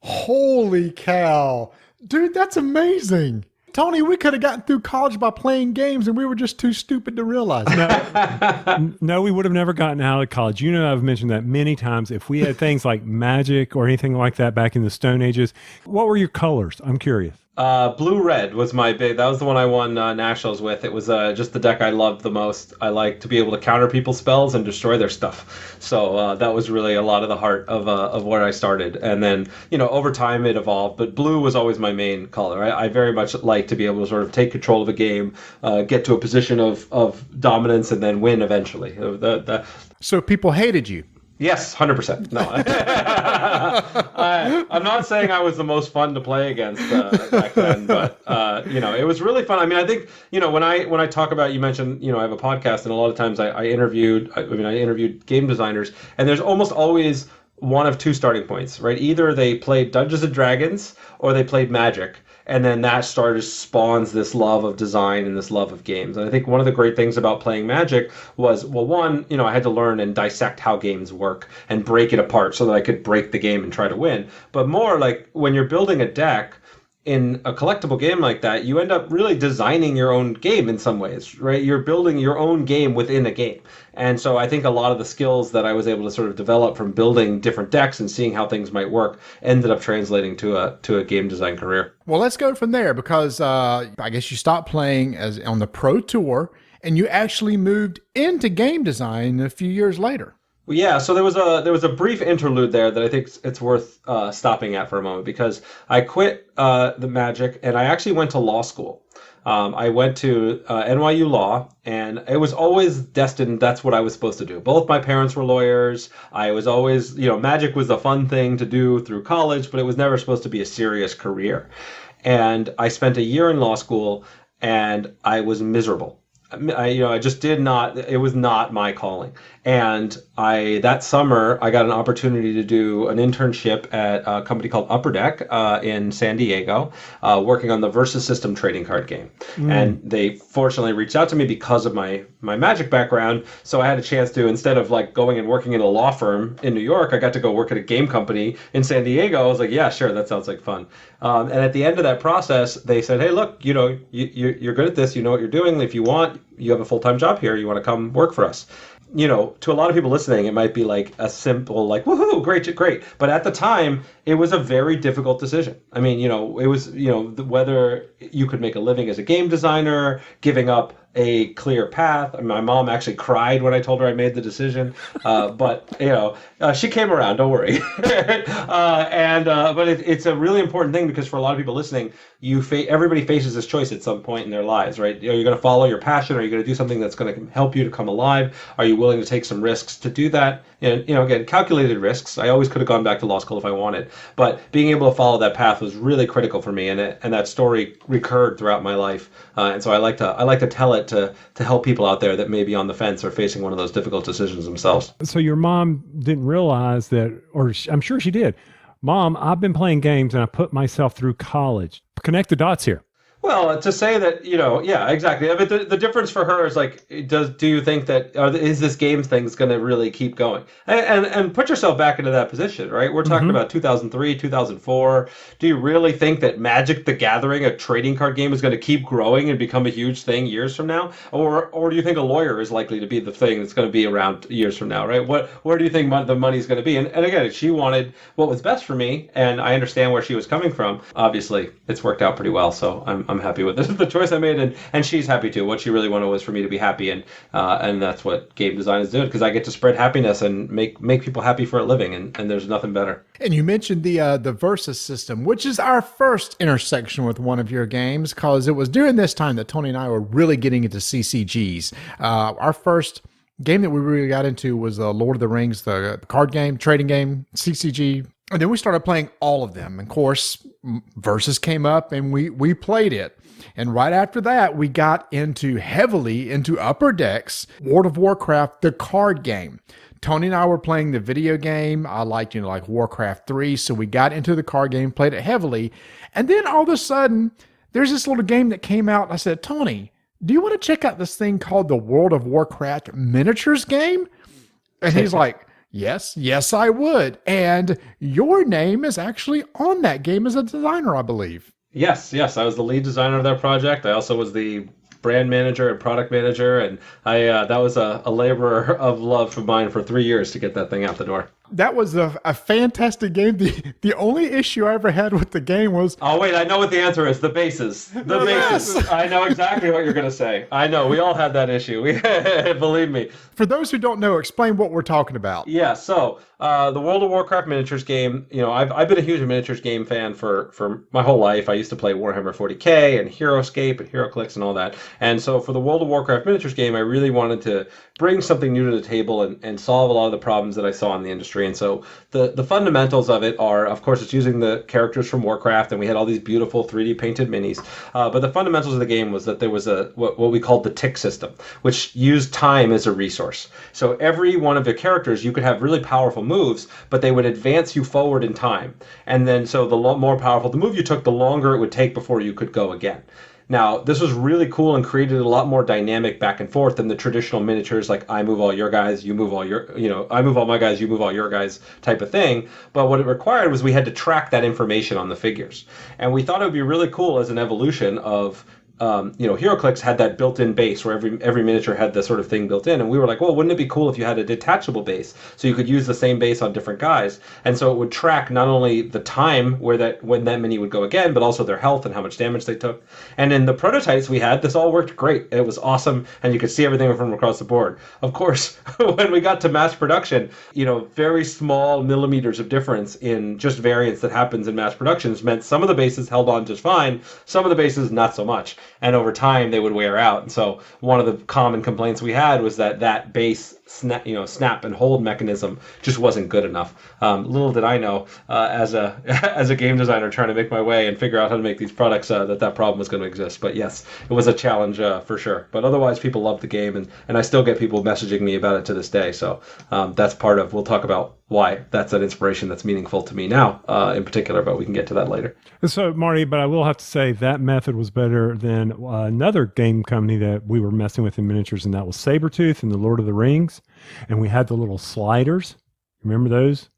S3: Holy cow. Dude, that's amazing. Tony, we could have gotten through college by playing games, and we were just too stupid to realize that.
S2: No, we would have never gotten out of college. I've mentioned that many times. If we had things like Magic or anything like that back in the Stone Ages, what were your colors? I'm curious.
S4: Blue Red was my big. That was the one I won nationals with. It was just the deck I loved the most. I like to be able to counter people's spells and destroy their stuff. So that was really a lot of the heart of where I started. And then over time it evolved. But blue was always my main color. I very much like to be able to sort of take control of a game, get to a position of dominance, and then win eventually.
S3: So people hated you.
S4: Yes, 100%. No, I'm not saying I was the most fun to play against back then, but it was really fun. I mean, I think when I talk about, you mentioned I have a podcast, and a lot of times I interviewed game designers, and there's almost always one of 2 starting points, right? Either they played Dungeons and Dragons or they played Magic. And then that spawns this love of design and this love of games. And I think one of the great things about playing Magic was, well, one, I had to learn and dissect how games work and break it apart so that I could break the game and try to win. But more like when you're building a deck in a collectible game like that, you end up really designing your own game in some ways, right? You're building your own game within a game. And so I think a lot of the skills that I was able to sort of develop from building different decks and seeing how things might work ended up translating to a game design career.
S3: Well, let's go from there, because I guess you stopped playing on the Pro Tour and you actually moved into game design a few years later.
S4: Well, yeah, so there was a brief interlude there that I think it's worth stopping at for a moment because I quit the Magic and I actually went to law school. I went to NYU Law, and it was always destined that's what I was supposed to do. Both my parents were lawyers. I was always, Magic was a fun thing to do through college, but it was never supposed to be a serious career. And I spent a year in law school, and I was miserable. I just did not. It was not my calling. And that summer I got an opportunity to do an internship at a company called Upper Deck in San Diego, working on the Versus System trading card game. And they fortunately reached out to me because of my Magic background. So I had a chance to, instead of like going and working in a law firm in New York, I got to go work at a game company in San Diego. I was like, yeah, sure, that sounds like fun. And at the end of that process, they said, hey, look, you're good at this. You know what you're doing. If you want, you have a full-time job here. You want to come work for us. To a lot of people listening, it might be like a simple, like, woohoo, great, great. But at the time, it was a very difficult decision. I mean, it was, whether you could make a living as a game designer, giving up a clear path. I mean, my mom actually cried when I told her I made the decision, but she came around. Don't worry. But it's a really important thing because for a lot of people listening, everybody faces this choice at some point in their lives, right? Are you going to follow your passion? Are you going to do something that's going to help you to come alive? Are you willing to take some risks to do that? And again, calculated risks. I always could have gone back to law school if I wanted, but being able to follow that path was really critical for me, and that story recurred throughout my life. And so I like to tell it to help people out there that may be on the fence or facing one of those difficult decisions themselves.
S2: So your mom didn't realize that, or I'm sure she did. Mom, I've been playing games and I put myself through college. Connect the dots here.
S4: Well, to say that, yeah, exactly. I mean, the difference for her is like, do you think that, is this game thing's going to really keep going? And put yourself back into that position, right? We're talking about 2003, 2004. Do you really think that Magic the Gathering, a trading card game, is going to keep growing and become a huge thing years from now? Or do you think a lawyer is likely to be the thing that's going to be around years from now, right? Where do you think the money's going to be? And again, she wanted what was best for me, and I understand where she was coming from. Obviously, it's worked out pretty well, so I'm happy with the choice I made, and she's happy too. What she really wanted was for me to be happy, and that's what game design is doing, because I get to spread happiness and make people happy for a living, and there's nothing better.
S3: And you mentioned the Versus system, which is our first intersection with one of your games, because it was during this time that Tony and I were really getting into CCGs. Our first game that we really got into was Lord of the Rings, the card game, trading game, CCG. And then we started playing all of them. And of course, Versus came up and we played it. And right after that, we got heavily into Upper Deck's World of Warcraft, the card game. Tony and I were playing the video game. I liked, like Warcraft 3. So we got into the card game, played it heavily. And then all of a sudden, there's this little game that came out. And I said, Tony, do you want to check out this thing called the World of Warcraft miniatures game? And he's like, yes, I would. And your name is actually on that game as a designer, I believe.
S4: Yes. I was the lead designer of that project. I also was the brand manager and product manager, and that was a labor of love of mine for 3 years to get that thing out the door.
S3: That was a fantastic game. The only issue I ever had with the game was...
S4: Oh, wait, I know what the answer is. The bases. The bases. I know exactly what you're going to say. I know. We all had that issue. Believe me.
S3: For those who don't know, explain what we're talking about.
S4: Yeah, so the World of Warcraft miniatures game, I've been a huge miniatures game fan for my whole life. I used to play Warhammer 40K and HeroScape and HeroClix and all that. And so for the World of Warcraft miniatures game, I really wanted to bring something new to the table and solve a lot of the problems that I saw in the industry. And so the fundamentals of it are, of course, it's using the characters from Warcraft, and we had all these beautiful 3D painted minis. But the fundamentals of the game was that there was what we called the tick system, which used time as a resource. So every one of the characters, you could have really powerful moves, but they would advance you forward in time. And then so the more powerful the move you took, the longer it would take before you could go again. Now, this was really cool and created a lot more dynamic back and forth than the traditional miniatures, like I move all your guys, you move all your, I move all my guys, you move all your guys type of thing. But what it required was we had to track that information on the figures. And we thought it would be really cool as an evolution of HeroClix had that built-in base where every miniature had this sort of thing built in, and we were like, well, wouldn't it be cool if you had a detachable base so you could use the same base on different guys, and so it would track not only the time when that mini would go again, but also their health and how much damage they took. And in the prototypes we had, this all worked great. It was awesome, and you could see everything from across the board. Of course, when we got to mass production, very small millimeters of difference in just variance that happens in mass productions meant some of the bases held on just fine, some of the bases not so much. And over time, they would wear out. And so one of the common complaints we had was that base snap and hold mechanism just wasn't good enough. Little did I know, as a game designer trying to make my way and figure out how to make these products, that problem was going to exist. But yes, it was a challenge for sure. But otherwise, people loved the game, and I still get people messaging me about it to this day. So that's part of. We'll talk about why that's an inspiration that's meaningful to me now, in particular. But we can get to that later.
S2: So, Marty, but I will have to say that method was better than another game company that we were messing with in miniatures, and that was Sabretooth and the Lord of the Rings. And we had the little sliders. Remember those?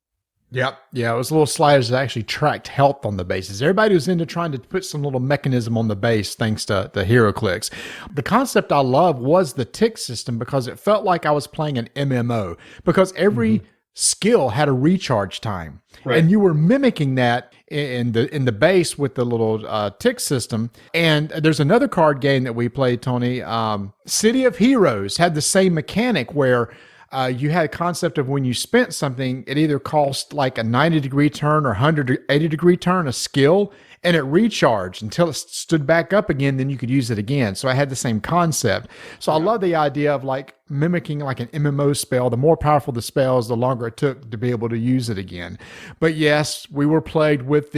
S3: Yep. Yeah, it was little sliders that actually tracked health on the bases. Everybody was into trying to put some little mechanism on the base thanks to the HeroClix. The concept I love was the tick system because it felt like I was playing an MMO because every skill had a recharge time. Right. And you were mimicking that in the base with the little tick system. And there's another card game that we played, Tony. City of Heroes had the same mechanic where you had a concept of when you spent something, it either cost like a 90-degree turn or 180-degree turn, a skill, and it recharged until it stood back up again, then you could use it again. So I had the same concept. So I love the idea of like mimicking like an MMO spell. The more powerful the spells, the longer it took to be able to use it again. But yes, we were plagued with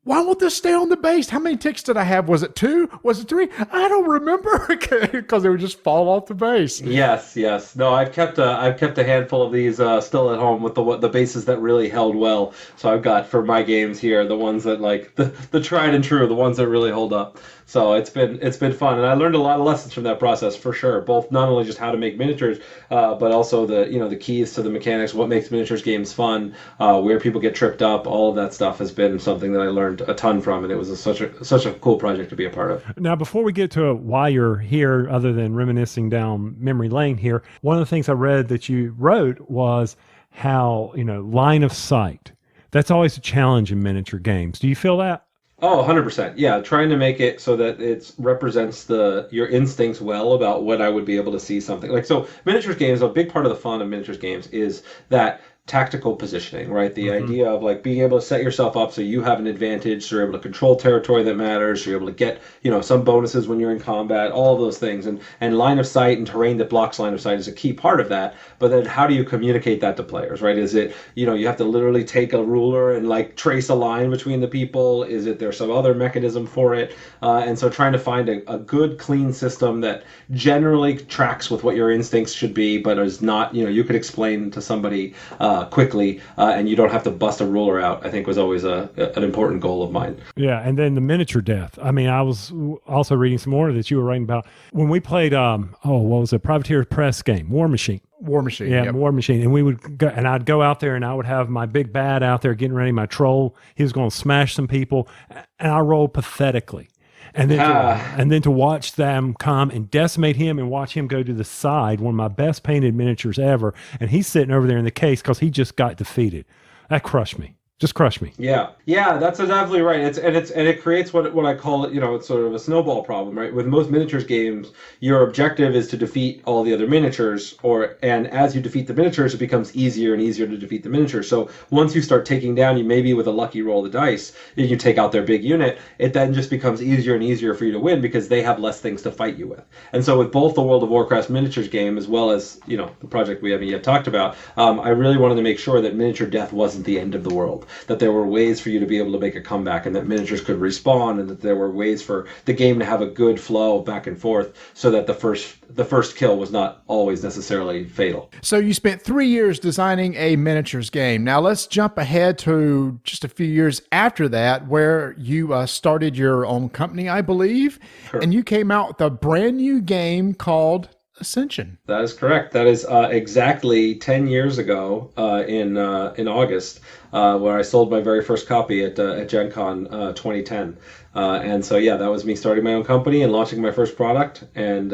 S3: why won't this stay on the base? How many ticks did I have? Was it 2? Was it 3? I don't remember because they would just fall off the base.
S4: Yes. No, I've kept a handful of these still at home with the bases that really held well. So I've got for my games here the ones that like the tried and true, the ones that really hold up. So it's been fun, and I learned a lot of lessons from that process for sure. Both not only just how to make miniatures, but also the keys to the mechanics, what makes miniatures games fun, where people get tripped up. All of that stuff has been something that I learned a ton from, and it was such a cool project to be a part of.
S2: Now, before we get to why you're here, other than reminiscing down memory lane here, one of the things I read that you wrote was how line of sight. That's always a challenge in miniature games. Do you feel that?
S4: Oh, 100%. Yeah, trying to make it so that it represents your instincts well about when I would be able to see something. Like, so miniatures games, a big part of the fun of miniatures games is that tactical positioning, right? The idea of like being able to set yourself up so you have an advantage, so you're able to control territory that matters, so you're able to get, some bonuses when you're in combat, all of those things. And line of sight and terrain that blocks line of sight is a key part of that. But then how do you communicate that to players, right? Is it, you have to literally take a ruler and like trace a line between the people? Is it there's some other mechanism for it? And so trying to find a good, clean system that generally tracks with what your instincts should be, but is not, you could explain to somebody quickly, and you don't have to bust a ruler out, I think was always an important goal of mine.
S2: Yeah, and then the miniature death. I mean, I was also reading some more that you were writing about when we played, what was it, Privateer Press game, War Machine. Yeah, yep. War Machine. And we would go, and I'd go out there and I would have my big bad out there getting ready, my troll. He was going to smash some people, and I rolled pathetically. And then to watch them come and decimate him and watch him go to the side, one of my best painted miniatures ever, and he's sitting over there in the case because he just got defeated. That crushed me. Just crush me.
S4: Yeah, that's exactly right. It creates what I call it. It's sort of a snowball problem, right? With most miniatures games, your objective is to defeat all the other miniatures, and as you defeat the miniatures, it becomes easier and easier to defeat the miniatures. So once you start taking down, you maybe with a lucky roll of the dice, and you take out their big unit, it then just becomes easier and easier for you to win because they have less things to fight you with. And so with both the World of Warcraft miniatures game as well as the project we haven't yet talked about, I really wanted to make sure that miniature death wasn't the end of the world. That there were ways for you to be able to make a comeback, and that miniatures could respawn, and that there were ways for the game to have a good flow back and forth, so that the first kill was not always necessarily fatal.
S3: So you spent 3 years designing a miniatures game. Now let's jump ahead to just a few years after that, where you started your own company, I believe, sure. And you came out with a brand new game called Ascension.
S4: That is correct. That is exactly 10 years ago in August, where I sold my very first copy at Gen Con 2010. And so, yeah, that was me starting my own company and launching my first product. And,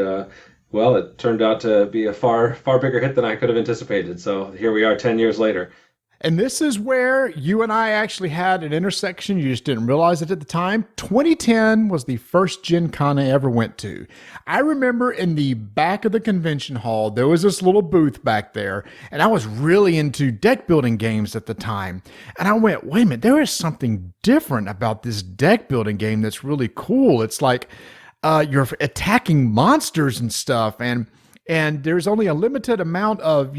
S4: well, it turned out to be a far, far bigger hit than I could have anticipated. So here we are 10 years later.
S3: And this is where you and I actually had an intersection. You just didn't realize it at the time. 2010 was the first Gen Con I ever went to. I remember in the back of the convention hall, there was this little booth back there, and I was really into deck building games at the time. And I went, wait a minute, there is something different about this deck building game that's really cool. It's like you're attacking monsters and stuff, and there's only a limited amount of,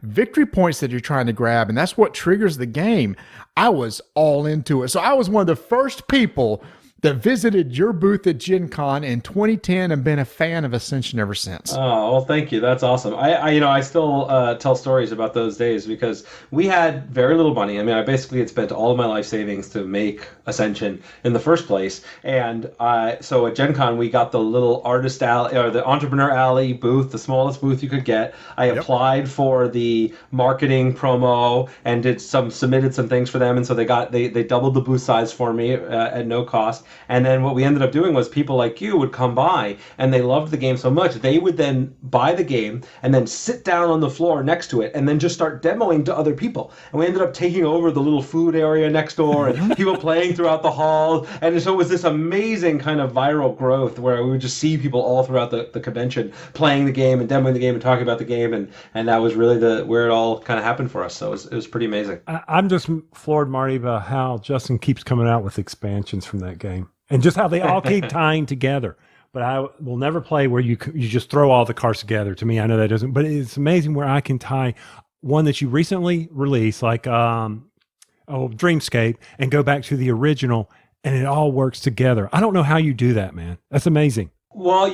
S3: victory points that you're trying to grab, and that's what triggers the game. I was all into it. So I was one of the first people that visited your booth at Gen Con in 2010 and been a fan of Ascension ever since.
S4: Oh, well, thank you. That's awesome. I still tell stories about those days because we had very little money. I mean, I basically had spent all of my life savings to make Ascension in the first place. And so at Gen Con, we got the little artist alley or the entrepreneur alley booth, the smallest booth you could get. I applied for the marketing promo and submitted some things for them. And so they doubled the booth size for me at no cost. And then what we ended up doing was people like you would come by and they loved the game so much, they would then buy the game and then sit down on the floor next to it and then just start demoing to other people. And we ended up taking over the little food area next door and people playing throughout the hall. And so it was this amazing kind of viral growth where we would just see people all throughout the convention playing the game and demoing the game and talking about the game. And that was really where it all kind of happened for us. So it was pretty amazing.
S2: I'm just floored, Marty, about how Justin keeps coming out with expansions from that game. And just how they all keep tying together. But I will never play where you just throw all the cards together. To me, I know that doesn't. But it's amazing where I can tie one that you recently released, like Dreamscape, and go back to the original, and it all works together. I don't know how you do that, man. That's amazing.
S4: Well,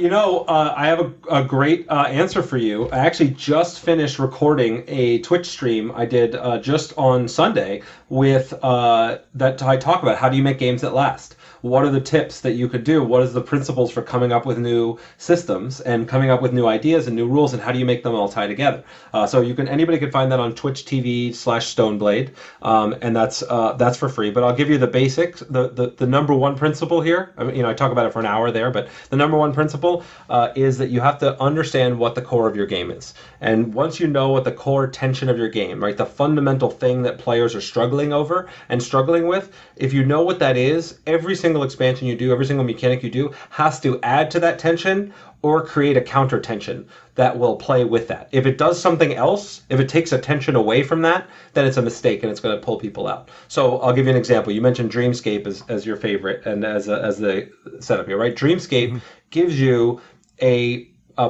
S4: I have a great answer for you. I actually just finished recording a Twitch stream I did just on Sunday with that I talk about how do you make games that last. What are the tips that you could do? What is the principles for coming up with new systems and coming up with new ideas and new rules, and how do you make them all tie together? So anybody can find that on Twitch TV/Stoneblade, and that's for free. But I'll give you the basics. The number one principle here. I mean, I talk about it for an hour there, but the number one principle is that you have to understand what the core of your game is. And once you know what the core tension of your game, right, the fundamental thing that players are struggling over and struggling with, if you know what that is, every single expansion you do, every single mechanic you do has to add to that tension or create a counter tension that will play with that. If it does something else, if it takes a tension away from that, then it's a mistake and it's going to pull people out. So I'll give you an example. You mentioned Dreamscape as your favorite and as the setup here, right? Dreamscape gives you a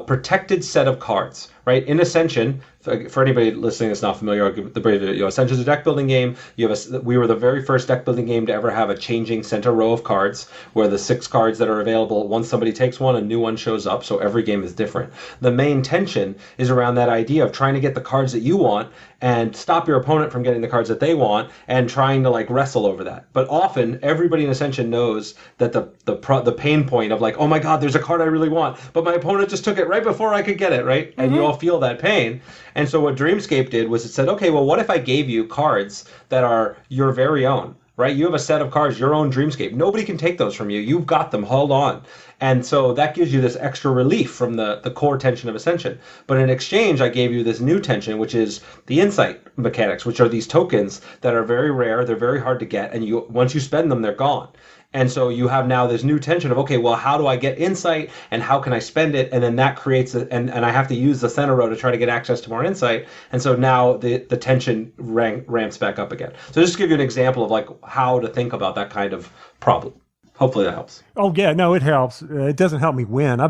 S4: protected set of cards, right? In Ascension, for anybody listening that's not familiar, I'll give the brief. Ascension is a deck building game. We were the very first deck building game to ever have a changing center row of cards, where the 6 cards that are available, once somebody takes one, a new one shows up. So every game is different. The main tension is around that idea of trying to get the cards that you want and stop your opponent from getting the cards that they want, and trying to wrestle over that. But often everybody in Ascension knows that the pain point of oh my God, there's a card I really want, but my opponent just took it right before I could get it, right? And you all feel that pain. And so what Dreamscape did was it said, okay, well, what if I gave you cards that are your very own, right? You have a set of cards, your own Dreamscape. Nobody can take those from you. You've got them. Hold on. And so that gives you this extra relief from the core tension of Ascension. But in exchange, I gave you this new tension, which is the insight mechanics, which are these tokens that are very rare. They're very hard to get. And once you spend them, they're gone. And so you have now this new tension of, okay, well, how do I get insight and how can I spend it? And then that creates, and I have to use the center row to try to get access to more insight. And so now the tension ramps back up again. So just to give you an example of how to think about that kind of problem. Hopefully that helps.
S2: Oh yeah, no, it helps. It doesn't help me win. I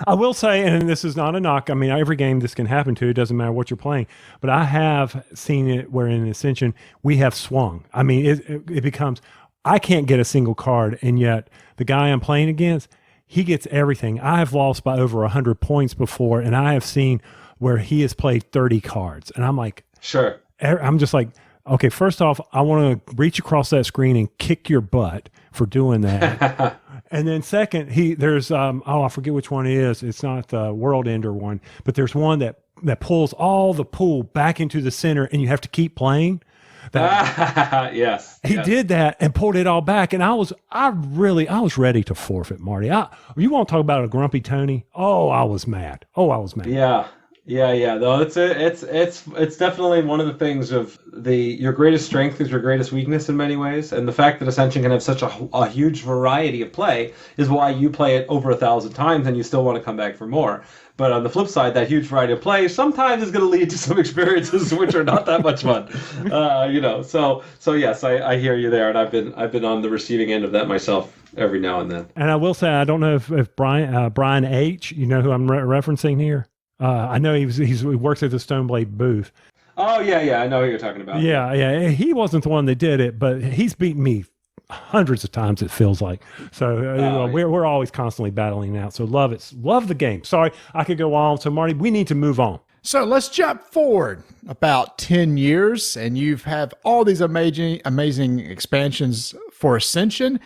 S2: will say, and this is not a knock. I mean, every game this can happen to. It doesn't matter what you're playing. But I have seen it where in Ascension we have swung. I mean, it becomes, I can't get a single card, and yet the guy I'm playing against, he gets everything. I have lost by over 100 points before, and I have seen where he has played 30 cards, and I'm like,
S4: sure.
S2: I'm just like, okay, first off, I want to reach across that screen and kick your butt for doing that. And then second, there's I forget which one it is. It's not the World Ender one, but there's one that pulls all the pool back into the center, and you have to keep playing.
S4: Yes.
S2: He did that and pulled it all back, and I was ready to forfeit, Marty. You want to talk about a grumpy Tony? Oh, I was mad.
S4: Yeah. No, it's definitely one of the things of your greatest strength is your greatest weakness in many ways, and the fact that Ascension can have such a huge variety of play is why you play it over 1,000 times and you still want to come back for more. But on the flip side, that huge variety of play sometimes is going to lead to some experiences which are not that much fun. So yes, I hear you there, and I've been on the receiving end of that myself every now and then.
S2: And I will say, I don't know if Brian H, you know who I'm referencing here. I know he works at the Stoneblade booth.
S4: Oh yeah, I know who you're talking about.
S2: Yeah. He wasn't the one that did it, but he's beaten me hundreds of times, it feels like. So we're always constantly battling out. So love the game. Sorry, I could go on. So Marty, we need to move on.
S3: So let's jump forward about 10 years, and you've have all these amazing expansions for Ascension.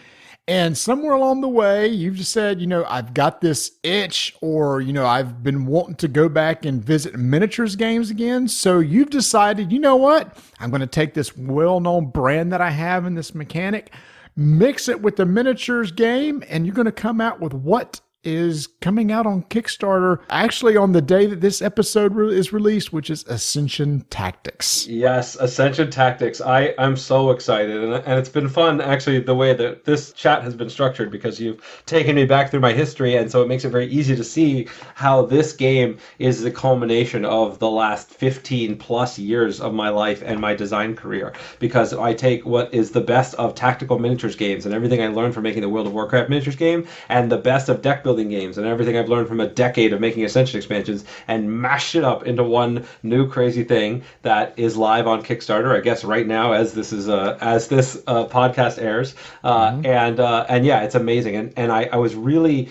S3: And somewhere along the way, you've just said, I've got this itch, or, I've been wanting to go back and visit miniatures games again. So you've decided, you know what? I'm going to take this well-known brand that I have in this mechanic, mix it with the miniatures game, and you're going to come out with what is coming out on Kickstarter actually on the day that this episode is released, which is Ascension Tactics.
S4: Yes, Ascension Tactics. I'm so excited, and it's been fun actually the way that this chat has been structured, because you've taken me back through my history, and so it makes it very easy to see how this game is the culmination of the last 15 plus years of my life and my design career, because I take what is the best of tactical miniatures games and everything I learned from making the World of Warcraft miniatures game, and the best of deck building games and everything I've learned from a decade of making Ascension expansions, and mash it up into one new crazy thing that is live on Kickstarter, I guess right now as this is as this podcast airs, and yeah, it's amazing, and I was really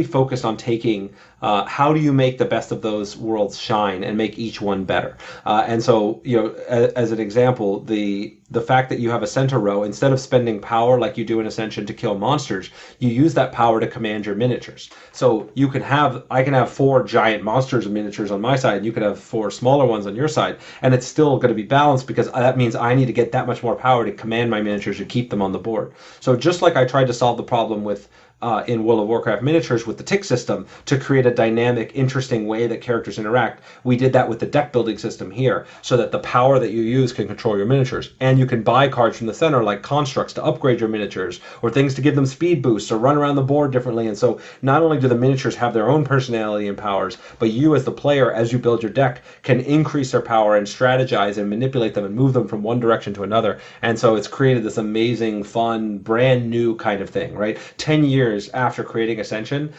S4: focused on taking how do you make the best of those worlds shine and make each one better. And so, as an example, the fact that you have a center row, instead of spending power like you do in Ascension to kill monsters, you use that power to command your miniatures. So I can have 4 giant monsters and miniatures on my side, and you can have 4 smaller ones on your side, and it's still going to be balanced, because that means I need to get that much more power to command my miniatures to keep them on the board. So just like I tried to solve the problem with in World of Warcraft miniatures with the tick system to create a dynamic, interesting way that characters interact, we did that with the deck building system here, so that the power that you use can control your miniatures. And you can buy cards from the center, like constructs to upgrade your miniatures, or things to give them speed boosts or run around the board differently. And so not only do the miniatures have their own personality and powers, but you as the player, as you build your deck, can increase their power and strategize and manipulate them and move them from one direction to another. And so it's created this amazing, fun, brand new kind of thing, right? 10 years after creating Ascension,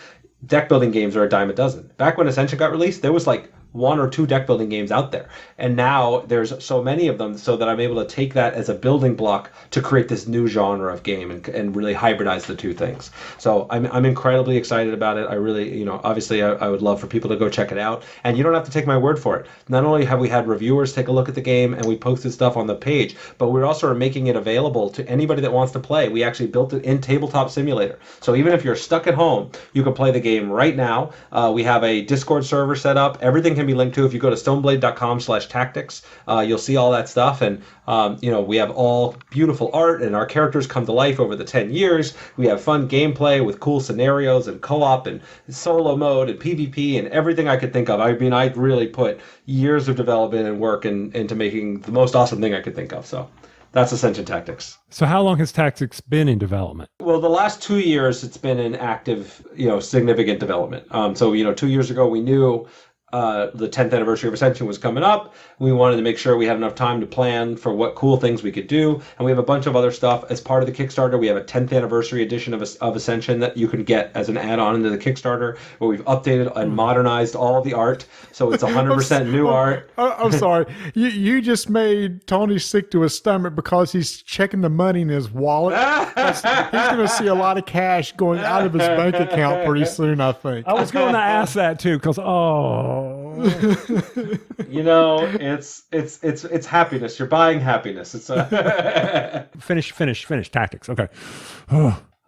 S4: deck building games are a dime a dozen. Back when Ascension got released, there was like 1 or 2 deck building games out there, and now there's so many of them, so that I'm able to take that as a building block to create this new genre of game and really hybridize the two things. So I'm incredibly excited about it. I really, obviously I would love for people to go check it out, and you don't have to take my word for it. Not only have we had reviewers take a look at the game and we posted stuff on the page, but we're also making it available to anybody that wants to play. We actually built it in Tabletop Simulator, so even if you're stuck at home, you can play the game right now. We have a Discord server set up. Everything can be linked to. If you go to stoneblade.com/tactics, you'll see all that stuff. And, we have all beautiful art, and our characters come to life over the 10 years. We have fun gameplay with cool scenarios and co-op and solo mode and PvP and everything I could think of. I mean, I really put years of development and work into making the most awesome thing I could think of. So that's Ascension Tactics.
S2: So how long has Tactics been in development?
S4: Well, the last 2 years, it's been in active, significant development. So 2 years ago, we knew the 10th anniversary of Ascension was coming up. We wanted to make sure we had enough time to plan for what cool things we could do. And we have a bunch of other stuff as part of the Kickstarter. We have a 10th anniversary edition of Ascension that you can get as an add-on into the Kickstarter, where we've updated and modernized all the art. So it's 100% new art.
S3: I'm sorry. You just made Tony sick to his stomach because he's checking the money in his wallet. He's going to see a lot of cash going out of his bank account pretty soon, I think.
S2: I was going to ask that too, because,
S4: it's happiness. You're buying happiness. It's
S2: Finish Tactics. Okay.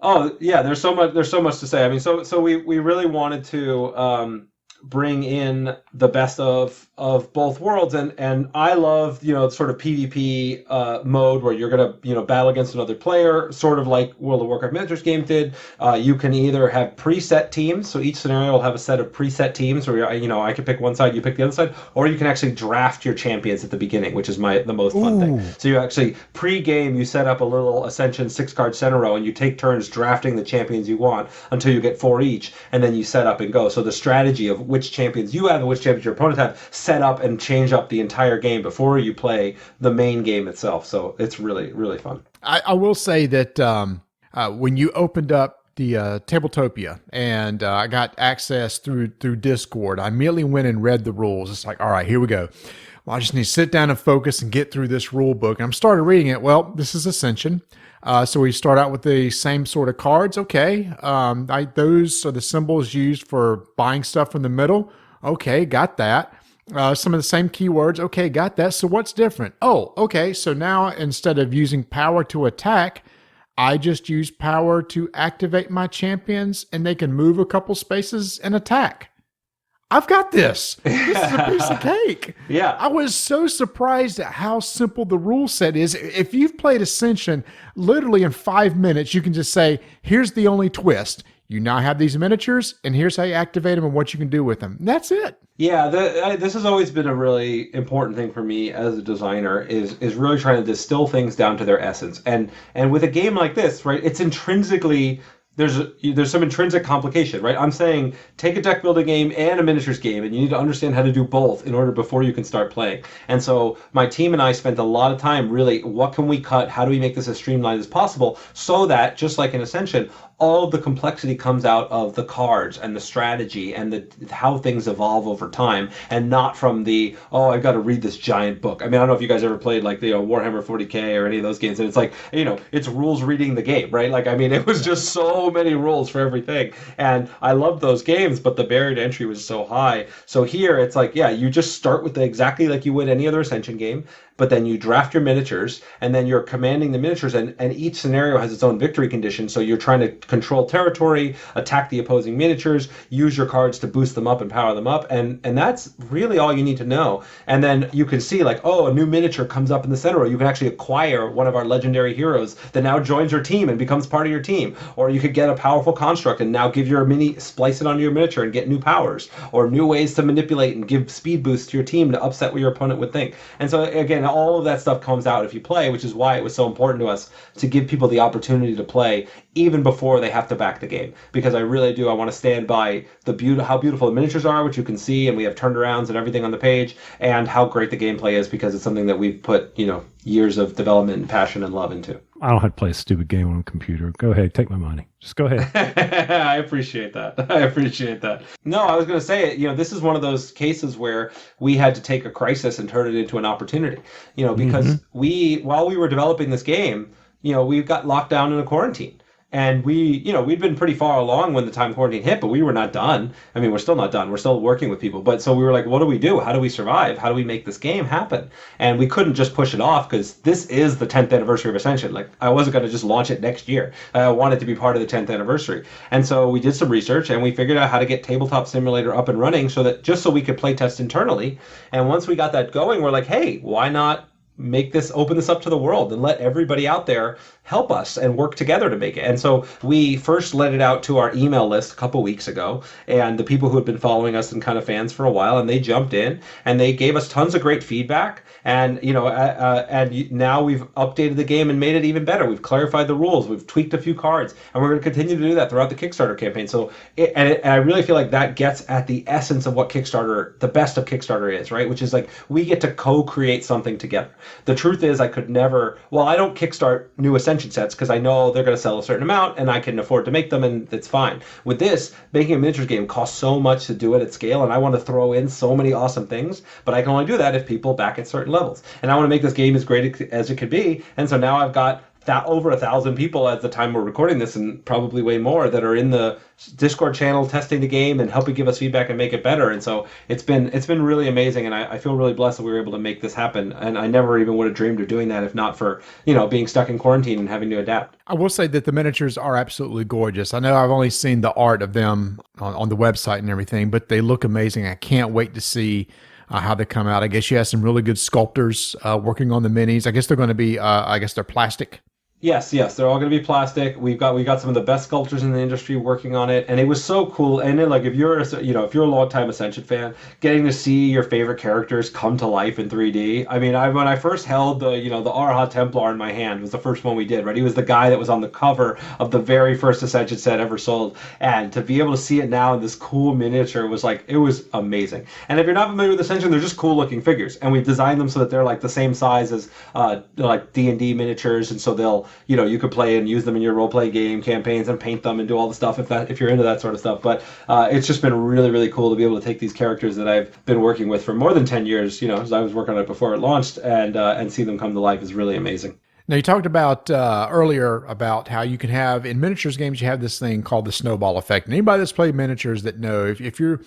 S4: Oh yeah, there's so much. There's so much to say. I mean, so we really wanted to bring in the best of both worlds, and I love sort of PvP mode where you're gonna battle against another player, sort of like World of Warcraft Miniatures game did. You can either have preset teams, so each scenario will have a set of preset teams where I can pick one side, you pick the other side, or you can actually draft your champions at the beginning, which is the most fun thing. So you actually pre-game you set up a little Ascension 6-card center row, and you take turns drafting the champions you want until you get 4 each, and then you set up and go. So the strategy of which champions you have and which champions your opponent have set up and change up the entire game before you play the main game itself. So it's really, really fun.
S3: I will say that when you opened up the Tabletopia and I got access through Discord, I immediately went and read the rules. It's like, all right, here we go. Well, I just need to sit down and focus and get through this rule book. And I started reading it. Well, this is Ascension. So we start out with the same sort of cards. Okay. Those are the symbols used for buying stuff from the middle. Okay, got that. Some of the same keywords. Okay, got that. So what's different? Oh, okay. So now instead of using power to attack, I just use power to activate my champions and they can move a couple spaces and attack. I've got this. This is a piece of cake.
S4: Yeah.
S3: I was so surprised at how simple the rule set is. If you've played Ascension, literally in 5 minutes, you can just say, here's the only twist. You now have these miniatures, and here's how you activate them and what you can do with them. That's it.
S4: Yeah, this has always been a really important thing for me as a designer is really trying to distill things down to their essence. And with a game like this, right, it's intrinsically there's some intrinsic complication, right? I'm saying take a deck building game and a miniatures game, and you need to understand how to do both in order before you can start playing. And so my team and I spent a lot of time really, what can we cut? How do we make this as streamlined as possible so that, just like in Ascension, all of the complexity comes out of the cards and the strategy and how things evolve over time, and not from I've got to read this giant book. I mean, I don't know if you guys ever played like Warhammer 40K or any of those games, and it's like, it's rules reading the game, right? Like, I mean, it was just so many rules for everything, and I loved those games, but the barrier to entry was so high. So here it's like, yeah, you just start with exactly like you would any other Ascension game, but then you draft your miniatures, and then you're commanding the miniatures, and each scenario has its own victory condition. So you're trying to control territory, attack the opposing miniatures, use your cards to boost them up and power them up, and that's really all you need to know. And then you can see like, a new miniature comes up in the center, or you can actually acquire one of our legendary heroes that now joins your team and becomes part of your team. Or you could get a powerful construct and now give your splice it onto your miniature and get new powers, or new ways to manipulate and give speed boosts to your team to upset what your opponent would think. And so again, all of that stuff comes out if you play, which is why it was so important to us to give people the opportunity to play even before they have to back the game. Because I really do, I want to stand by how beautiful the miniatures are, which you can see, and we have turnarounds and everything on the page, and how great the gameplay is, because it's something that we've put, years of development and passion and love into.
S2: I don't have to play a stupid game on a computer. Go ahead, take my money. Just go ahead.
S4: I appreciate that. No, I was going to say, this is one of those cases where we had to take a crisis and turn it into an opportunity, because while we were developing this game, we got locked down in a quarantine. And we'd been pretty far along when the time quarantine hit, but we were not done. I mean, we're still not done. We're still working with people. But so we were like, what do we do? How do we survive? How do we make this game happen? And we couldn't just push it off, because this is the 10th anniversary of Ascension. Like, I wasn't going to just launch it next year. I wanted to be part of the 10th anniversary. And so we did some research, and we figured out how to get Tabletop Simulator up and running so we could play test internally. And once we got that going, we're like, hey, why not open this up to the world and let everybody out there help us and work together to make it. And so we first let it out to our email list a couple weeks ago, and the people who had been following us and kind of fans for a while, and they jumped in and they gave us tons of great feedback. And now we've updated the game and made it even better. We've clarified the rules, we've tweaked a few cards, and we're going to continue to do that throughout the Kickstarter campaign. So I really feel like that gets at the essence of what the best of Kickstarter is, right? Which is like, we get to co-create something together. The truth is, I don't kickstart new Ascension sets because I know they're going to sell a certain amount and I can afford to make them, and it's fine. With this, making a miniatures game costs so much to do it at scale, and I want to throw in so many awesome things, but I can only do that if people back at certain levels. And I want to make this game as great as it could be, and so now I've got over 1,000 people at the time we're recording this, and probably way more, that are in the Discord channel testing the game and helping give us feedback and make it better. And so it's been really amazing, and I feel really blessed that we were able to make this happen. And I never even would have dreamed of doing that if not for, being stuck in quarantine and having to adapt.
S3: I will say that the miniatures are absolutely gorgeous. I know I've only seen the art of them on the website and everything, but they look amazing. I can't wait to see how they come out. I guess you have some really good sculptors working on the minis. I guess they're going to be, they're plastic.
S4: Yes, they're all going to be plastic. We got some of the best sculptors in the industry working on it, and it was so cool. And then, like, if you're a long-time Ascension fan, getting to see your favorite characters come to life in 3D. I mean, when I first held the Arha Templar in my hand, was the first one we did, right? He was the guy that was on the cover of the very first Ascension set ever sold, and to be able to see it now in this cool miniature it was amazing. And if you're not familiar with Ascension, they're just cool-looking figures, and we designed them so that they're like the same size as like D&D miniatures, and so you could play and use them in your role-play game campaigns and paint them and do all the stuff if you're into that sort of stuff. But it's just been really, really cool to be able to take these characters that I've been working with for more than 10 years, as I was working on it before it launched, and see them come to life is really amazing.
S3: Now, you talked about earlier about how you can have, in miniatures games, you have this thing called the snowball effect. And anybody that's played miniatures that know, if you're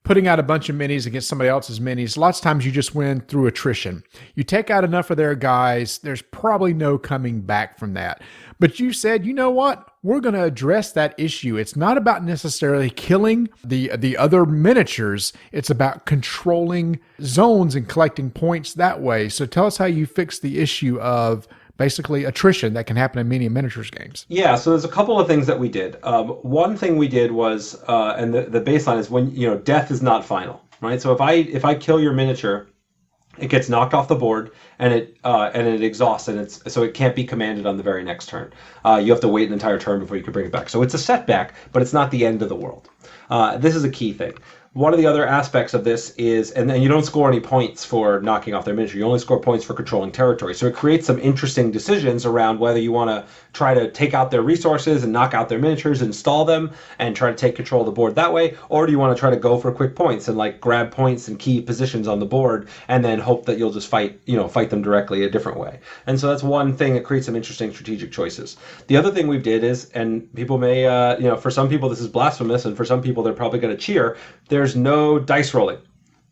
S3: putting out a bunch of minis against somebody else's minis, lots of times you just win through attrition. You take out enough of their guys, there's probably no coming back from that. But you said, you know what? We're going to address that issue. It's not about necessarily killing the other miniatures. It's about controlling zones and collecting points that way. So tell us how you fix the issue of basically attrition that can happen in many miniatures games.
S4: Yeah, so there's a couple of things that we did. One thing we did was, and the baseline is when, death is not final, right? So if I kill your miniature, it gets knocked off the board and it exhausts, and so it can't be commanded on the very next turn. You have to wait an entire turn before you can bring it back. So it's a setback, but it's not the end of the world. This is a key thing. One of the other aspects of this is, and then you don't score any points for knocking off their miniature. You only score points for controlling territory. So it creates some interesting decisions around whether you want to try to take out their resources and knock out their miniatures, install them, and try to take control of the board that way, or do you want to try to go for quick points and like grab points and key positions on the board, and then hope that you'll just fight them directly a different way. And so that's one thing that creates some interesting strategic choices. The other thing we did is, and people may, for some people this is blasphemous, and for some people they're probably going to cheer. There's no dice rolling.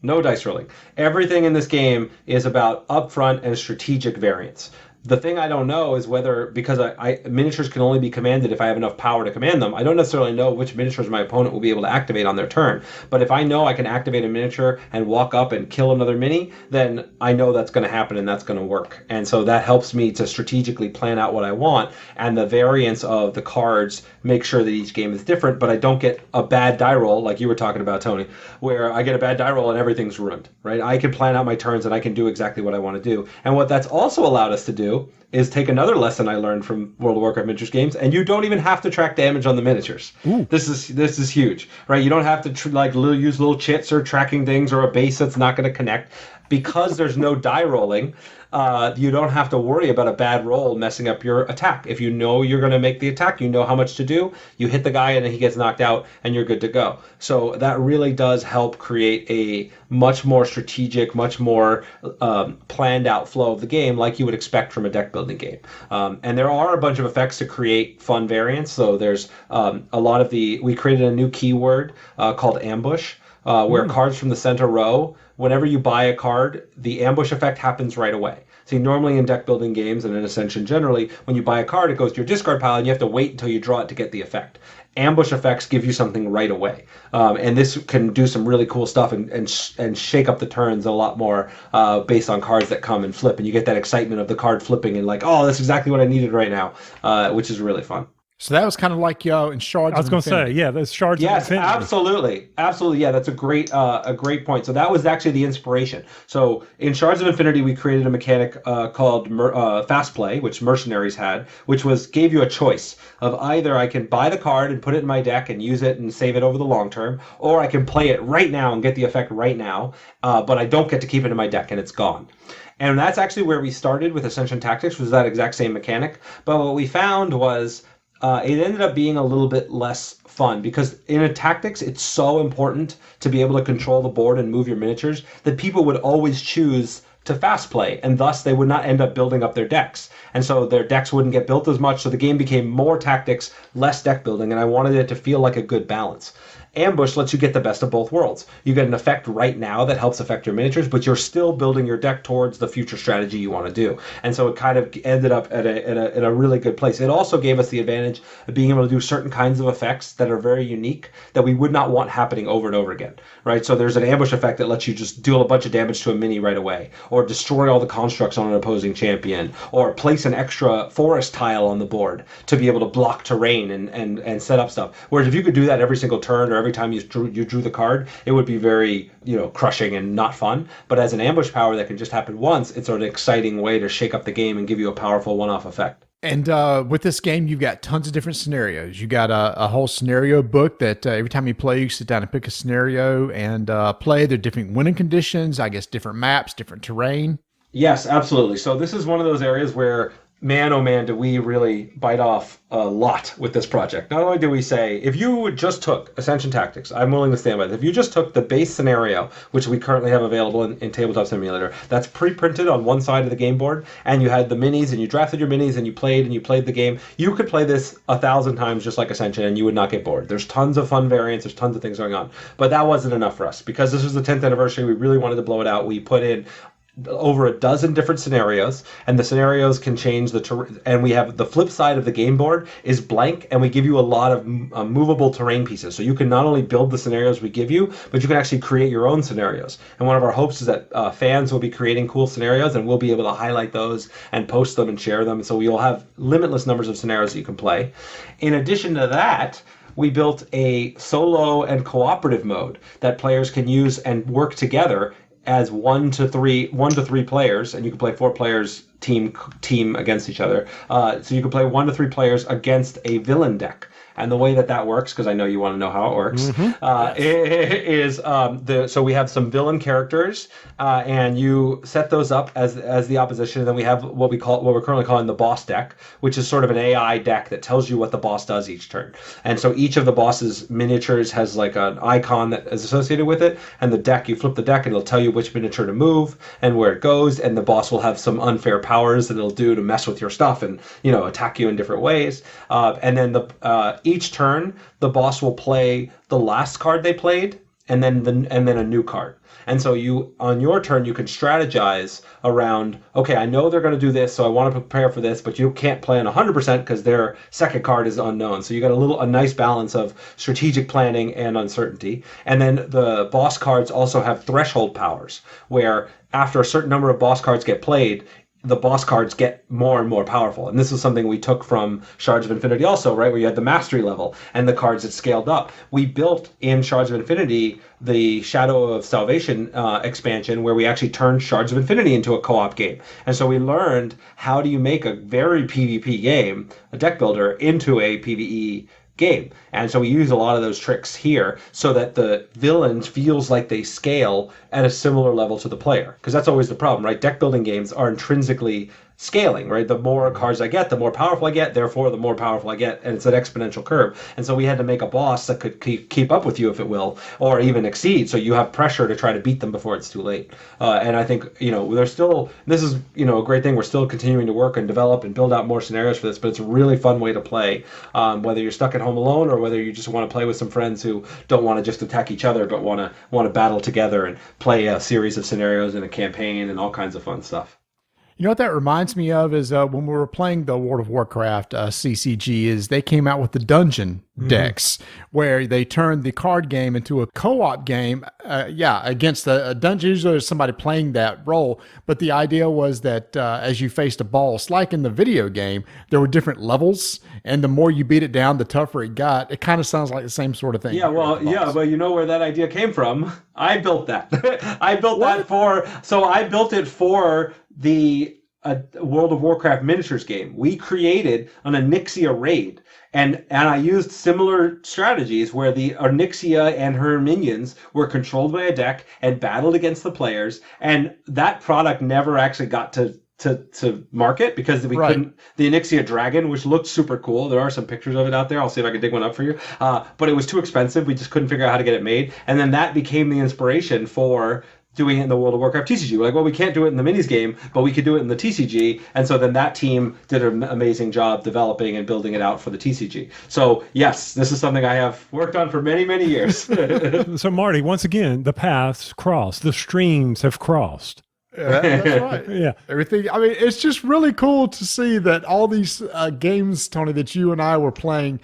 S4: No dice rolling. Everything in this game is about upfront and strategic variance. The thing I don't know is whether, because miniatures can only be commanded if I have enough power to command them, I don't necessarily know which miniatures my opponent will be able to activate on their turn. But if I know I can activate a miniature and walk up and kill another mini, then I know that's going to happen and that's going to work. And so that helps me to strategically plan out what I want. And the variance of the cards make sure that each game is different, but I don't get a bad die roll, like you were talking about, Tony, where I get a bad die roll and everything's ruined, right? I can plan out my turns and I can do exactly what I want to do. And what that's also allowed us to do is take another lesson I learned from World of Warcraft miniatures games, and you don't even have to track damage on the miniatures. Ooh. This is huge, right? You don't have to use little chits or tracking things or a base that's not going to connect. Because there's no die rolling, you don't have to worry about a bad roll messing up your attack. If you know you're going to make the attack, you know how much to do, you hit the guy and then he gets knocked out and you're good to go. So that really does help create a much more strategic, much more planned out flow of the game like you would expect from a deck building game. And there are a bunch of effects to create fun variants. So there's we created a new keyword called ambush, where cards from the center row, whenever you buy a card, the ambush effect happens right away. See, normally in deck building games and in Ascension generally, when you buy a card, it goes to your discard pile and you have to wait until you draw it to get the effect. Ambush effects give you something right away. And this can do some really cool stuff and shake up the turns a lot more based on cards that come and flip. And you get that excitement of the card flipping and like, oh, that's exactly what I needed right now, which is really fun.
S3: So that was kind of like in Shards.
S2: I was going to say, yeah, those Shards of Infinity.
S4: Yes, absolutely. Yeah, that's a great point. So that was actually the inspiration. So in Shards of Infinity, we created a mechanic called Fast Play, which Mercenaries had, which gave you a choice of either I can buy the card and put it in my deck and use it and save it over the long term, or I can play it right now and get the effect right now, but I don't get to keep it in my deck and it's gone. And that's actually where we started with Ascension Tactics, was that exact same mechanic. But what we found was it ended up being a little bit less fun because in a tactics, it's so important to be able to control the board and move your miniatures that people would always choose to fast play, and thus they would not end up building up their decks. And so their decks wouldn't get built as much, so the game became more tactics, less deck building, and I wanted it to feel like a good balance. Ambush lets you get the best of both worlds. You get an effect right now that helps affect your miniatures, but you're still building your deck towards the future strategy you want to do. And so it kind of ended up at a really good place. It also gave us the advantage of being able to do certain kinds of effects that are very unique that we would not want happening over and over again, right? So there's an ambush effect that lets you just deal a bunch of damage to a mini right away, or destroy all the constructs on an opposing champion, or place an extra forest tile on the board to be able to block terrain and set up stuff. Whereas if you could do that every single turn or every time you drew the card, it would be very, crushing and not fun. But as an ambush power that can just happen once, it's an exciting way to shake up the game and give you a powerful one-off effect.
S3: And with this game, you've got tons of different scenarios. You got a whole scenario book that every time you play, you sit down and pick a scenario and play. There are different winning conditions, I guess, different maps, different terrain.
S4: Yes, absolutely. So this is one of those areas where, man, oh man, do we really bite off a lot with this project. Not only do we say, if you just took Ascension Tactics, I'm willing to stand by this. If you just took the base scenario, which we currently have available in Tabletop Simulator, that's pre-printed on one side of the game board, and you had the minis, and you drafted your minis, and you played the game, you could play this 1,000 times just like Ascension, and you would not get bored. There's tons of fun variants, there's tons of things going on. But that wasn't enough for us. Because this was the 10th anniversary, we really wanted to blow it out. We put in over a dozen different scenarios, and the scenarios can change and we have the flip side of the game board is blank, and we give you a lot of movable terrain pieces, so you can not only build the scenarios we give you, but you can actually create your own scenarios. And one of our hopes is that fans will be creating cool scenarios, and we'll be able to highlight those and post them and share them, so you'll have limitless numbers of scenarios that you can play. In addition to that, we built a solo and cooperative mode that players can use and work together as one to three players, and you can play 4 players team against each other. So you can play 1 to 3 players against a villain deck. And the way that works, because I know you want to know how it works, is so we have some villain characters, and you set those up as the opposition. And then we have what we're currently calling the boss deck, which is sort of an AI deck that tells you what the boss does each turn. And so each of the boss's miniatures has like an icon that is associated with it, and the deck, you flip the deck, and it'll tell you which miniature to move and where it goes. And the boss will have some unfair powers that it'll do to mess with your stuff and attack you in different ways. And then each turn, the boss will play the last card they played, and then a new card. And so on your turn, you can strategize around, okay, I know they're going to do this, so I want to prepare for this, but you can't plan 100% because their second card is unknown. So you got a nice balance of strategic planning and uncertainty. And then the boss cards also have threshold powers, where after a certain number of boss cards get played, the boss cards get more and more powerful. And this is something we took from Shards of Infinity also, right? Where you had the mastery level and the cards that scaled up. We built in Shards of Infinity the Shadow of Salvation expansion, where we actually turned Shards of Infinity into a co-op game. And so we learned how do you make a very PvP game, a deck builder, into a PvE game. And so we use a lot of those tricks here so that the villains feels like they scale at a similar level to the player. Because that's always the problem, right? Deck building games are intrinsically scaling, right? The more cards I get, the more powerful I get, therefore the more powerful I get, and it's an exponential curve. And so we had to make a boss that could keep up with you, if it will, or even exceed, so you have pressure to try to beat them before it's too late. And I think, there's still, this is, a great thing, we're still continuing to work and develop and build out more scenarios for this, but it's a really fun way to play, whether you're stuck at home alone or whether you just want to play with some friends who don't want to just attack each other, but want to battle together and play a series of scenarios and a campaign and all kinds of fun stuff.
S3: You know what that reminds me of is when we were playing the World of Warcraft CCG, is they came out with the dungeon decks, where they turned the card game into a co-op game, against a dungeon. Usually there's somebody playing that role, but the idea was that as you faced a boss, like in the video game, there were different levels, and the more you beat it down, the tougher it got. It kind of sounds like the same sort of thing.
S4: Yeah, well, but you know where that idea came from? I built that. I built it for the World of Warcraft miniatures game. We created an Onyxia raid, and I used similar strategies where the Onyxia and her minions were controlled by a deck and battled against the players, and that product never actually got to to market because we couldn't. The Onyxia Dragon, which looked super cool. There are some pictures of it out there. I'll see if I can dig one up for you. But it was too expensive. We just couldn't figure out how to get it made. And then that became the inspiration for doing it in the World of Warcraft TCG. We're like, well, we can't do it in the minis game, but we could do it in the TCG. And so then that team did an amazing job developing and building it out for the TCG. So yes, this is something I have worked on for many, many years.
S2: So Marty, once again, the paths crossed, the streams have crossed.
S3: Yeah, that's right.
S2: Yeah.
S3: Everything. I mean, it's just really cool to see that all these games, Tony, that you and I were playing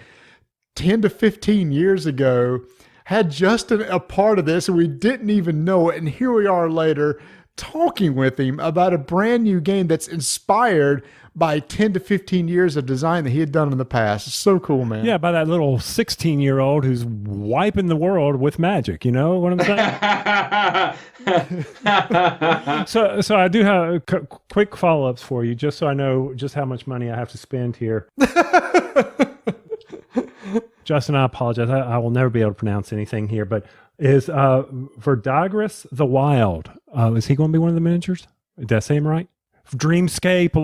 S3: 10 to 15 years ago had Justin a part of this, and we didn't even know it. And here we are later talking with him about a brand new game that's inspired by 10 to 15 years of design that he had done in the past. It's so cool, man.
S2: Yeah, by that little 16-year-old who's wiping the world with magic. You know what I'm saying? So I do have quick follow-ups for you, just so I know just how much money I have to spend here. Justin, I apologize. I will never be able to pronounce anything here, but is Verdagris the Wild? Is he going to be one of the miniatures? Did I say him right? Dreamscape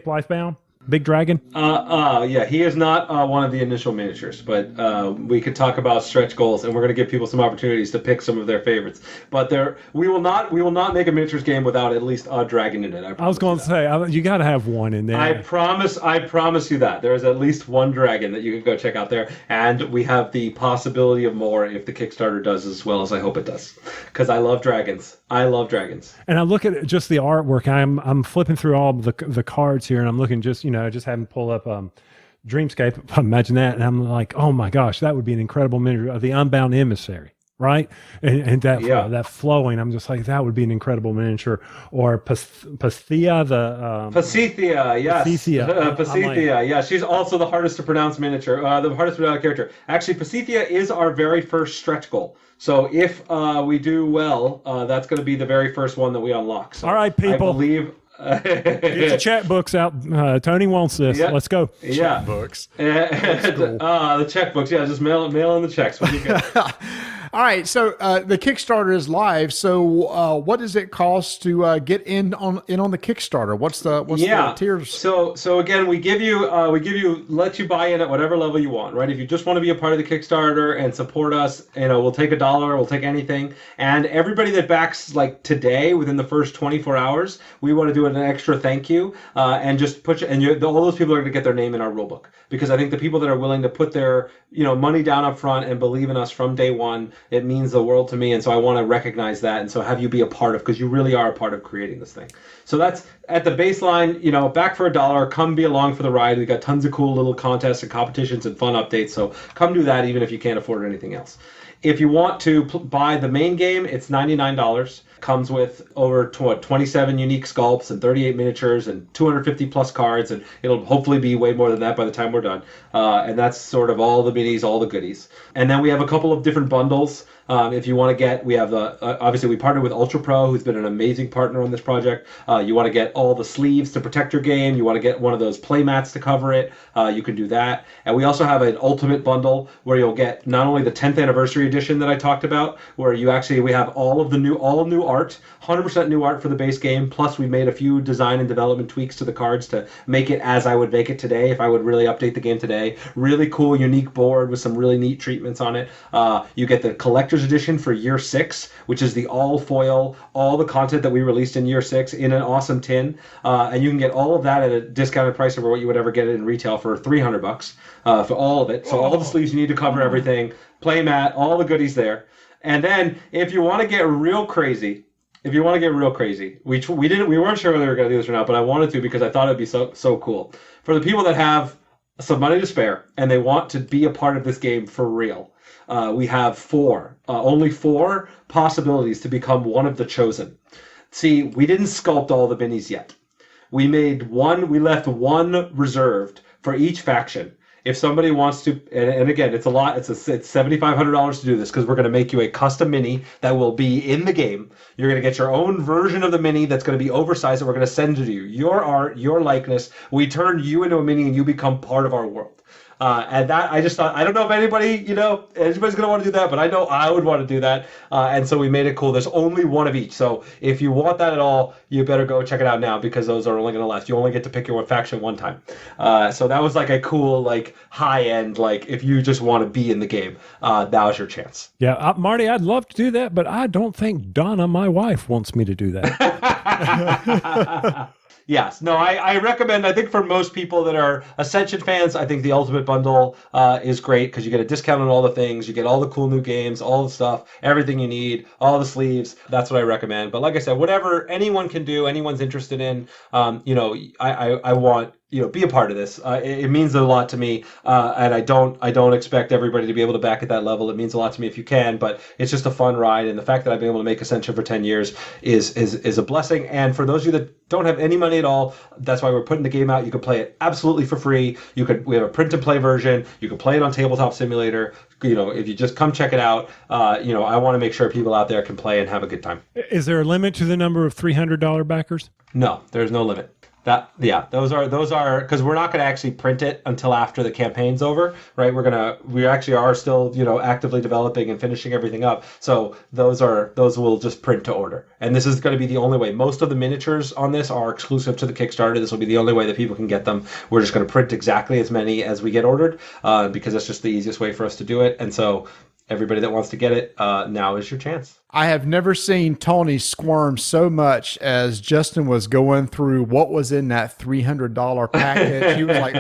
S2: Lifebound? Big Dragon?
S4: Yeah, he is not one of the initial miniatures, but we could talk about stretch goals, and we're going to give people some opportunities to pick some of their favorites. But we will not make a miniatures game without at least a dragon in it.
S2: I was going to say you got to have one in there.
S4: I promise you that there is at least one dragon that you can go check out there, and we have the possibility of more if the Kickstarter does as well as I hope it does, because I love dragons. And
S2: I look at just the artwork. I'm flipping through all the cards here, and I'm looking just having pulled up Dreamscape. Imagine that, and I'm like, oh my gosh, that would be an incredible miniature of the Unbound Emissary, right? And that flowing, I'm just like, that would be an incredible miniature. Or Pasithea,
S4: Pasithea, yes. Pasithea, yeah. She's also the hardest to pronounce miniature, the hardest to pronounce character. Actually, Pasithea is our very first stretch goal. So if we do well, that's going to be the very first one that we unlock. So
S2: all right, people.
S4: I believe.
S2: Get the checkbooks out. Tony wants this.
S4: Yeah.
S2: Let's go.
S4: Yeah.
S3: Checkbooks.
S4: The checkbooks. Yeah, just mail in the checks. What do you got?
S3: All right, so the Kickstarter is live. So what does it cost to get in on the Kickstarter? What's the tiers?
S4: So again, we let you buy in at whatever level you want, right? If you just want to be a part of the Kickstarter and support us, we'll take $1, we'll take anything. And everybody that backs like today within the first 24 hours, we want to do an extra thank you and just all those people are going to get their name in our rulebook, because I think the people that are willing to put their money down up front and believe in us from day one, it means the world to me, and so I want to recognize that, and so have you be a part of, because you really are a part of creating this thing. So that's at the baseline, back for $1, come be along for the ride. We got tons of cool little contests and competitions and fun updates, so come do that even if you can't afford anything else. If you want to buy the main game, it's $99. Comes with over 27 unique sculpts and 38 miniatures and 250 plus cards, and it'll hopefully be way more than that by the time we're done. And that's sort of all the minis, all the goodies. And then we have a couple of different bundles. If you want to get, we have obviously we partnered with Ultra Pro, who's been an amazing partner on this project. You want to get all the sleeves to protect your game. You want to get one of those play mats to cover it. You can do that. And we also have an ultimate bundle where you'll get not only the 10th anniversary edition that I talked about, where we have all new art, 100% new art for the base game. Plus we made a few design and development tweaks to the cards to make it as I would make it today if I would really update the game today. Really cool, unique board with some really neat treatments on it. You get the collector's edition for year 6, which is the all foil, all the content that we released in year 6 in an awesome tin. And you can get all of that at a discounted price over what you would ever get it in retail for $300 for all of it. So all the sleeves you need to cover everything, play mat, all the goodies there. And then if you want to get real crazy, we weren't sure whether we were going to do this or not, but I wanted to because I thought it'd be so cool. For the people that have some money to spare and they want to be a part of this game for real, we have only four possibilities to become one of the chosen. See, we didn't sculpt all the minis yet. We left one reserved for each faction. If somebody wants to, and again, it's a lot. It's $7,500 to do this because we're going to make you a custom mini that will be in the game. You're going to get your own version of the mini that's going to be oversized, and we're going to send it to you. Your art, your likeness. We turn you into a mini, and you become part of our world. And that I just thought, I don't know if anybody's going to want to do that, but I know I would want to do that. And so we made it cool. There's only one of each. So if you want that at all, you better go check it out now, because those are only going to last. You only get to pick your faction one time. So that was like a cool, like high end, like if you just want to be in the game, that was your chance.
S2: Yeah, Marty, I'd love to do that, but I don't think Donna, my wife, wants me to do that.
S4: Yes. No, I recommend, I think for most people that are Ascension fans, I think the Ultimate Bundle is great, because you get a discount on all the things. You get all the cool new games, all the stuff, everything you need, all the sleeves. That's what I recommend. But like I said, whatever anyone can do, anyone's interested in, I want, be a part of this. It means a lot to me, and I don't expect everybody to be able to back at that level. It means a lot to me if you can, but it's just a fun ride, and the fact that I've been able to make Ascension for 10 years is a blessing. And for those of you that don't have any money at all, that's why we're putting the game out. You can play it absolutely for free. We have a print and play version. You can play it on Tabletop Simulator. If you just come check it out, I want to make sure people out there can play and have a good time.
S2: Is there a limit to the number of $300 backers?
S4: No, there's no limit. Those are because we're not going to actually print it until after the campaign's over, right? We actually are still, actively developing and finishing everything up. So those will just print to order. And this is going to be the only way. Most of the miniatures on this are exclusive to the Kickstarter. This will be the only way that people can get them. We're just going to print exactly as many as we get ordered, because that's just the easiest way for us to do it. And so everybody that wants to get it, now is your chance.
S3: I have never seen Tony squirm so much as Justin was going through what was in that $300 package. He was like,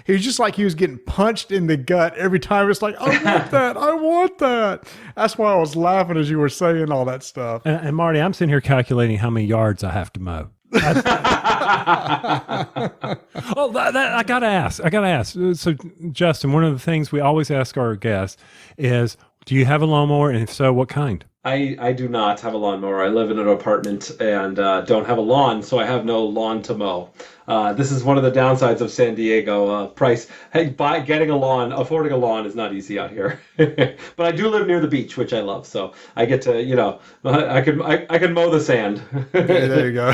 S3: he was just like he was getting punched in the gut every time. It's like, I want that. I want that. That's why I was laughing as you were saying all that stuff.
S2: And Marty, I'm sitting here calculating how many yards I have to mow. I gotta ask. So, Justin, one of the things we always ask our guests is, do you have a lawnmower? And if so, what kind?
S4: I do not have a lawnmower. I live in an apartment and don't have a lawn, so I have no lawn to mow. This is one of the downsides of San Diego. Affording a lawn is not easy out here. But I do live near the beach, which I love. So I get to, I can mow the sand.
S3: There you go.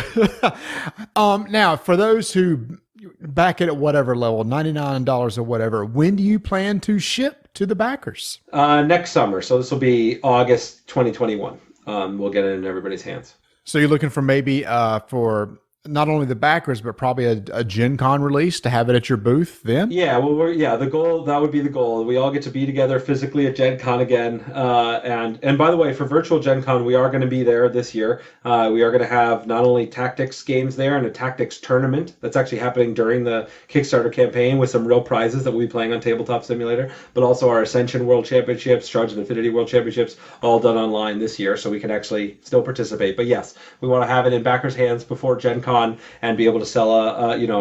S3: Now, for those who back it at whatever level, $99 or whatever, when do you plan to ship to the backers?
S4: Next summer. So this will be August 2021. We'll get it in everybody's hands.
S3: So you're looking for maybe for not only the backers, but probably a Gen Con release to have it at your booth then?
S4: Yeah, well, that would be the goal. We all get to be together physically at Gen Con again. And by the way, for virtual Gen Con, we are going to be there this year. We are going to have not only tactics games there and a tactics tournament that's actually happening during the Kickstarter campaign with some real prizes that we'll be playing on Tabletop Simulator, but also our Ascension World Championships, Charge and Infinity World Championships, all done online this year, so we can actually still participate. But yes, we want to have it in backers' hands before Gen Con and be able to sell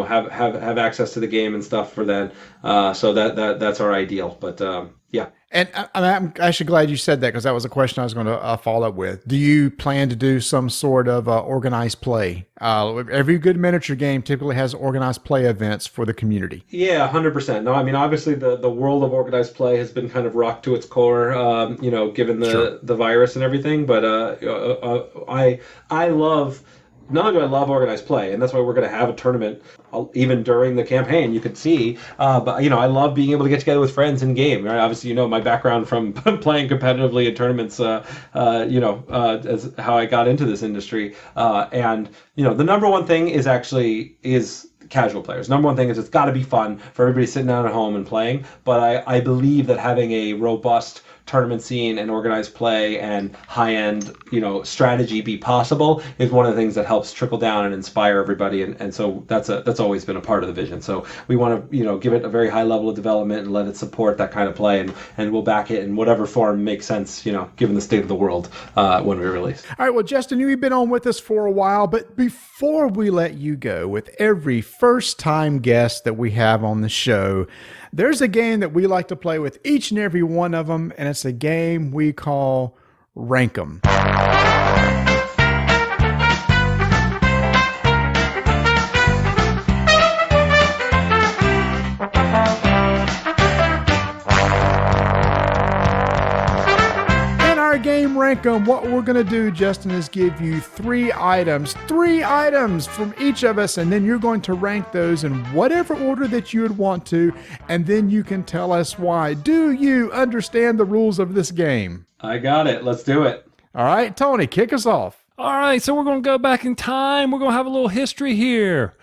S4: have access to the game and stuff for then. So that's our ideal. But yeah. And
S3: I'm actually glad you said that, because that was a question I was going to follow up with. Do you plan to do some sort of organized play? Every good miniature game typically has organized play events for the community.
S4: Yeah, 100%. No, I mean, obviously the world of organized play has been kind of rocked to its core, given the virus and everything. But I love... Not only do I love organized play, and that's why we're going to have a tournament even during the campaign, you could see. But, I love being able to get together with friends in game. Right? Obviously, my background from playing competitively in tournaments, as how I got into this industry. And the number one thing is casual players. Number one thing is it's got to be fun for everybody sitting down at home and playing. But I believe that having a robust tournament scene and organized play and high-end, strategy be possible is one of the things that helps trickle down and inspire everybody. And so that's always been a part of the vision. So we want to, give it a very high level of development and let it support that kind of play. And we'll back it in whatever form makes sense, given the state of the world when we release.
S3: All right. Well, Justin, you've been on with us for a while, but before we let you go, with every first-time guest that we have on the show, there's a game that we like to play with each and every one of them, and it's a game we call Rank 'em. In our game rank them, what we're going to do, Justin, is give you three items from each of us, and then you're going to rank those in whatever order that you would want to, and then you can tell us why. Do you understand the rules of this game?
S4: I got it. Let's do it.
S3: All right, Tony, kick us off.
S2: All right, so we're going to go back in time. We're going to have a little history here.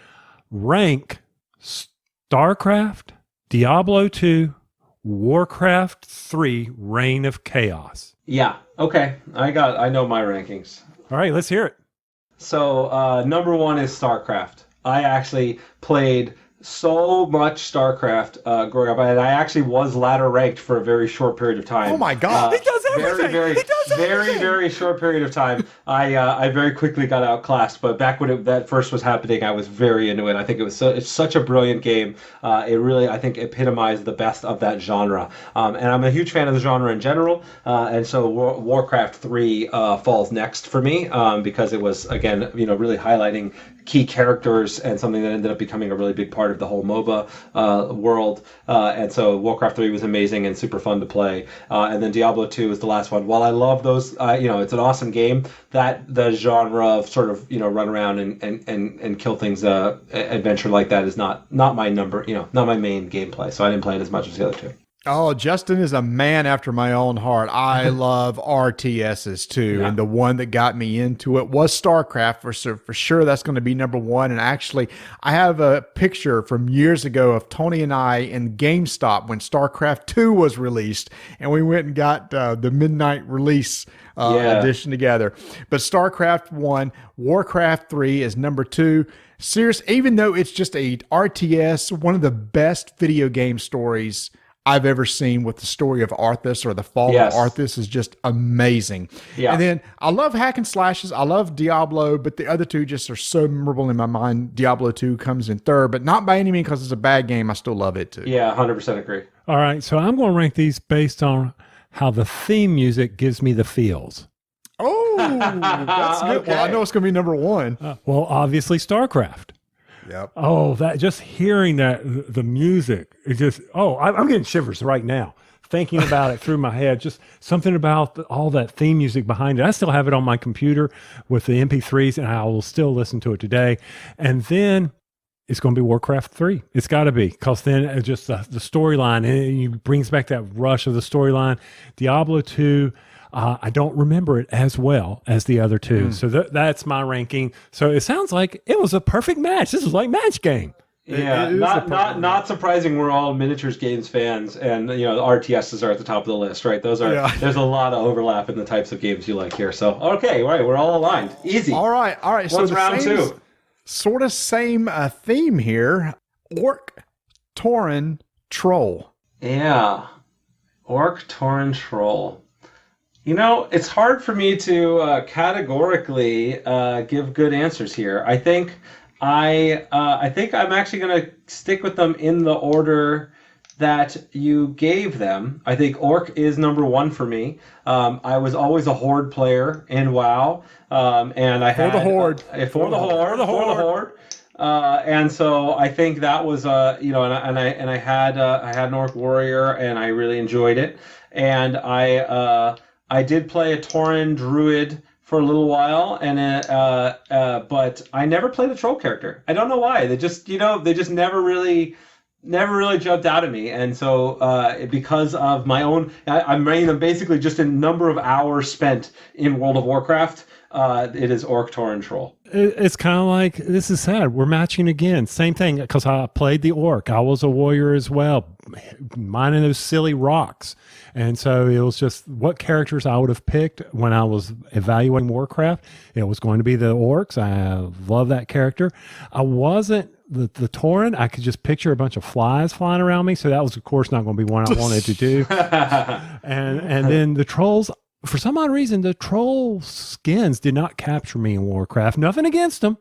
S2: Rank StarCraft, Diablo 2, Warcraft 3, Reign of Chaos.
S4: Yeah. Okay. I know my rankings.
S2: All right, let's hear it.
S4: So number one is StarCraft. I actually played so much StarCraft growing up, and I actually was ladder ranked for a very short period of time.
S3: Oh my God!
S2: He does everything.
S4: Very short period of time. I very quickly got outclassed, but back when that first was happening, I was very into it. I think it's such a brilliant game. It really, I think, epitomized the best of that genre. And I'm a huge fan of the genre in general. And so Warcraft 3 falls next for me because it was, again, really highlighting key characters and something that ended up becoming a really big part of the whole MOBA world. And so Warcraft 3 was amazing and super fun to play. And then Diablo 2 is the last one. While I love those, it's an awesome game, that the genre of sort of, run around and kill things, adventure like that is not my not my main gameplay. So I didn't play it as much as the other two.
S3: Oh, Justin is a man after my own heart. I love RTSs too. Yeah. And the one that got me into it was StarCraft. For sure, that's going to be number one. And actually, I have a picture from years ago of Tony and I in GameStop when StarCraft 2 was released. And we went and got the midnight release edition together. But StarCraft 1, Warcraft 3 is number 2. Seriously, even though it's just a RTS, one of the best video game stories I've ever seen, with the story of Arthas, or the fall of Arthas, is just amazing. Yeah. And then I love hack and slashes. I love Diablo, but the other two just are so memorable in my mind. Diablo 2 comes in third, but not by any means because it's a bad game. I still love it too.
S4: Yeah, 100% agree.
S2: All right, so I'm going to rank these based on how the theme music gives me the feels.
S3: Oh, that's good. Okay. Well, I know it's going to be number one.
S2: Well, obviously StarCraft.
S3: Yep.
S2: Oh, that, just hearing that, the music, it just, I'm getting shivers right now thinking about it through my head. Just something about all that theme music behind it. I still have it on my computer with the MP3s, and I will still listen to it today. And then it's going to be Warcraft 3. It's got to be, because then just the storyline, it brings back that rush of the storyline. Diablo 2, I don't remember it as well as the other two. So that's my ranking. So it sounds like it was a perfect match. This was like match game.
S4: Yeah, not surprising. We're all miniatures games fans, and the RTSs are at the top of the list, right? There's a lot of overlap in the types of games you like here. So okay, right, we're all aligned. Easy.
S3: All right.
S4: What's so round two?
S3: Sort of same theme here. Orc, Tauren, Troll.
S4: Yeah, Orc, Tauren, Troll. It's hard for me to categorically give good answers here. I think I'm actually going to stick with them in the order that you gave them. I think Orc is number one for me. I was always a Horde player in WoW, and I had
S3: the Horde.
S4: For the Horde. And so I think that was and I had an Orc warrior, and I really enjoyed it. And I did play a Tauren druid for a little while, and but I never played a troll character. I don't know why. They just never really jumped out at me. And so because of my own, I'm rating them basically just in number of hours spent in World of Warcraft. It is Orc, Tauren, Troll.
S2: It's kind of like, this is sad, we're matching again. Same thing, because I played the Orc. I was a warrior as well, mining those silly rocks. And so it was just what characters I would have picked when I was evaluating Warcraft. It was going to be the Orcs. I love that character. I wasn't the Tauren. I could just picture a bunch of flies flying around me. So that was, of course, not going to be one I wanted to do. and then the Trolls, for some odd reason, the troll skins did not capture me in Warcraft. Nothing against them.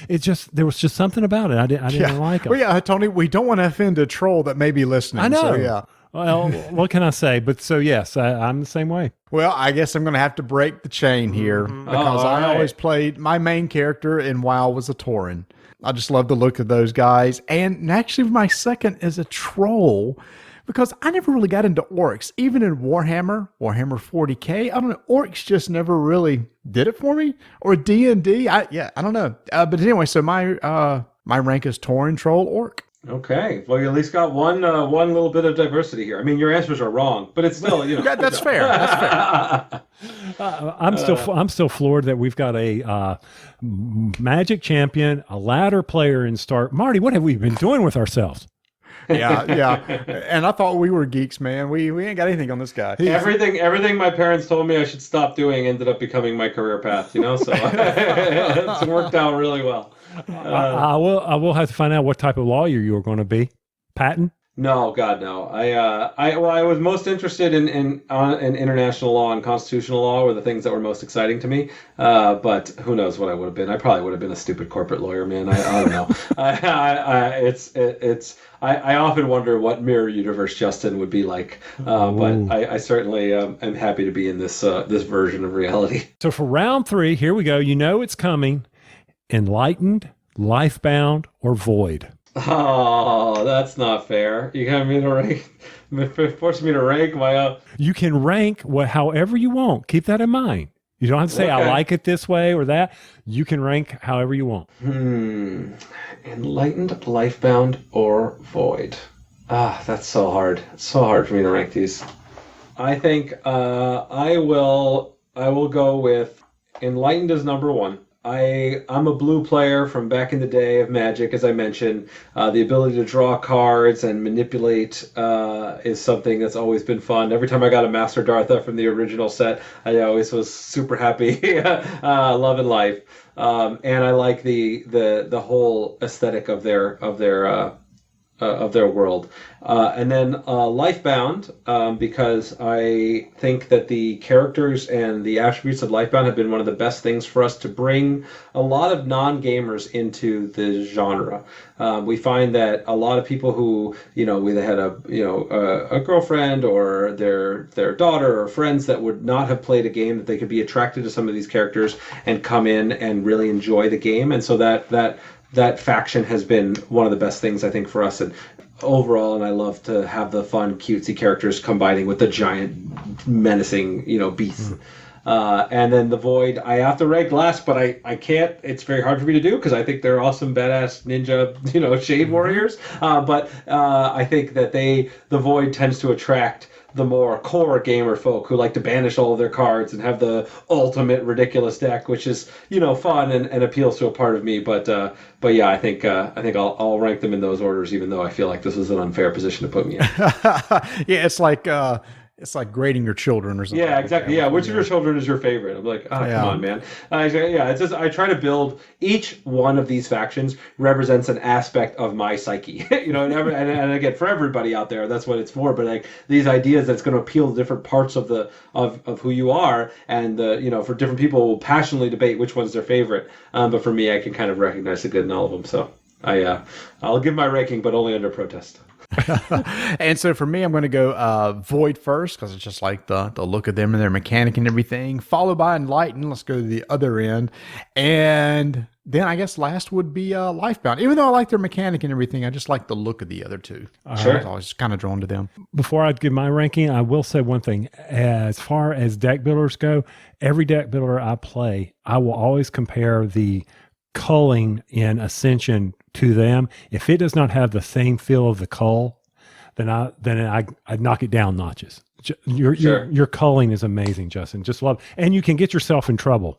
S2: It just, there was just something about it. I didn't like them.
S3: Well, yeah, Tony, we don't want to offend a troll that may be listening.
S2: I know.
S3: So, yeah.
S2: Well, what can I say? But so, yes, I'm the same way.
S3: Well, I guess I'm going to have to break the chain here because I always played, my main character in WoW was a Tauren. I just love the look of those guys. And actually, my second is a troll because I never really got into orcs. Even in Warhammer 40K, I don't know, orcs just never really did it for me. Or D&D, I don't know. But anyway, so my rank is Tauren Troll Orc.
S4: Okay, well, you at least got one little bit of diversity here. I mean, your answers are wrong, but it's still,
S3: That's fair. That's fair.
S2: I'm still floored that we've got a Magic champion, a ladder player in Start. Marty, what have we been doing with ourselves?
S3: Yeah. And I thought we were geeks, man. We ain't got anything on this guy.
S4: Everything my parents told me I should stop doing ended up becoming my career path, so it's worked out really well.
S2: I will have to find out what type of lawyer you are going to be. Patent?
S4: No, God, no. I was most interested in international law and constitutional law were the things that were most exciting to me. But who knows what I would have been? I probably would have been a stupid corporate lawyer, man. I don't know. I often wonder what mirror universe Justin would be like. But I certainly am happy to be in this version of reality.
S2: So for round 3, here we go. You know it's coming. Enlightened, Lifebound, or Void?
S4: Oh, that's not fair. You got me to rank, forcing me to rank my.
S2: You can rank however you want. Keep that in mind. You don't have to say I like it this way or that. You can rank however you want.
S4: Enlightened, Lifebound, or Void? That's so hard. It's so hard for me to rank these. I think I will go with Enlightened as number 1. I'm a blue player from back in the day of Magic, as I mentioned. The ability to draw cards and manipulate is something that's always been fun. Every time I got a Master Dartha from the original set, I always was super happy, loving life. And I like the whole aesthetic of their world. And then Lifebound, because I think that the characters and the attributes of Lifebound have been one of the best things for us to bring a lot of non-gamers into the genre. We find that a lot of people who, either had a girlfriend or their daughter or friends that would not have played a game, that they could be attracted to some of these characters and come in and really enjoy the game. And so that faction has been one of the best things, I think, for us and overall. And I love to have the fun, cutesy characters combining with the giant, menacing, beasts. And then the Void, I have to rank last, but I can't. It's very hard for me to do because I think they're awesome, badass ninja, shade warriors. But I think that the Void tends to attract the more core gamer folk who like to banish all of their cards and have the ultimate ridiculous deck, which is fun and appeals to a part of me. But yeah, I think I'll rank them in those orders, even though I feel like this is an unfair position to put me in.
S3: Yeah, it's like grading your children or something.
S4: Yeah, exactly. Yeah, which of your children is your favorite? I'm like, come on, man. It's just I try to build each one of these factions represents an aspect of my psyche, and again for everybody out there, that's what it's for. But like these ideas that's going to appeal to different parts of who you are, and for different people will passionately debate which one's their favorite. But for me, I can kind of recognize the good in all of them. So I'll give my ranking, but only under protest.
S3: And so for me, I'm going to go Void first because it's just like the look of them and their mechanic and everything, followed by Enlighten. Let's go to the other end. And then I guess last would be Lifebound. Even though I like their mechanic and everything, I just like the look of the other two.
S4: Sure.
S3: I was kind of drawn to them.
S2: Before I give my ranking, I will say one thing. As far as deck builders go, every deck builder I play, I will always compare the culling in Ascension to them. If it does not have the same feel of the cull, then I'd knock it down notches. Your culling is amazing, Justin. Just love, and you can get yourself in trouble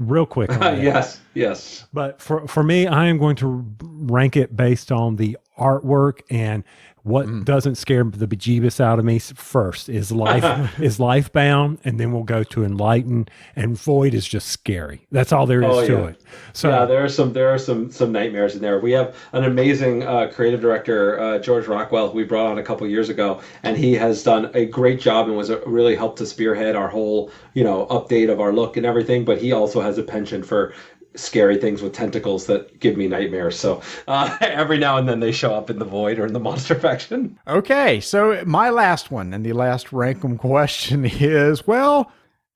S2: real quick.
S4: Yes.
S2: But for me, I am going to rank it based on the artwork and what doesn't scare the bejeebus out of me first is Lifebound, and then we'll go to Enlighten, and Void is just scary. That's all there is to it. So
S4: yeah, there are some nightmares in there. We have an amazing creative director, George Rockwell, who we brought on a couple years ago, and he has done a great job and was really helped to spearhead our whole update of our look and everything. But he also has a penchant for scary things with tentacles that give me nightmares. So every now and then they show up in the Void or in the monster faction.
S3: Okay, so my last one and the last rankum question is, well,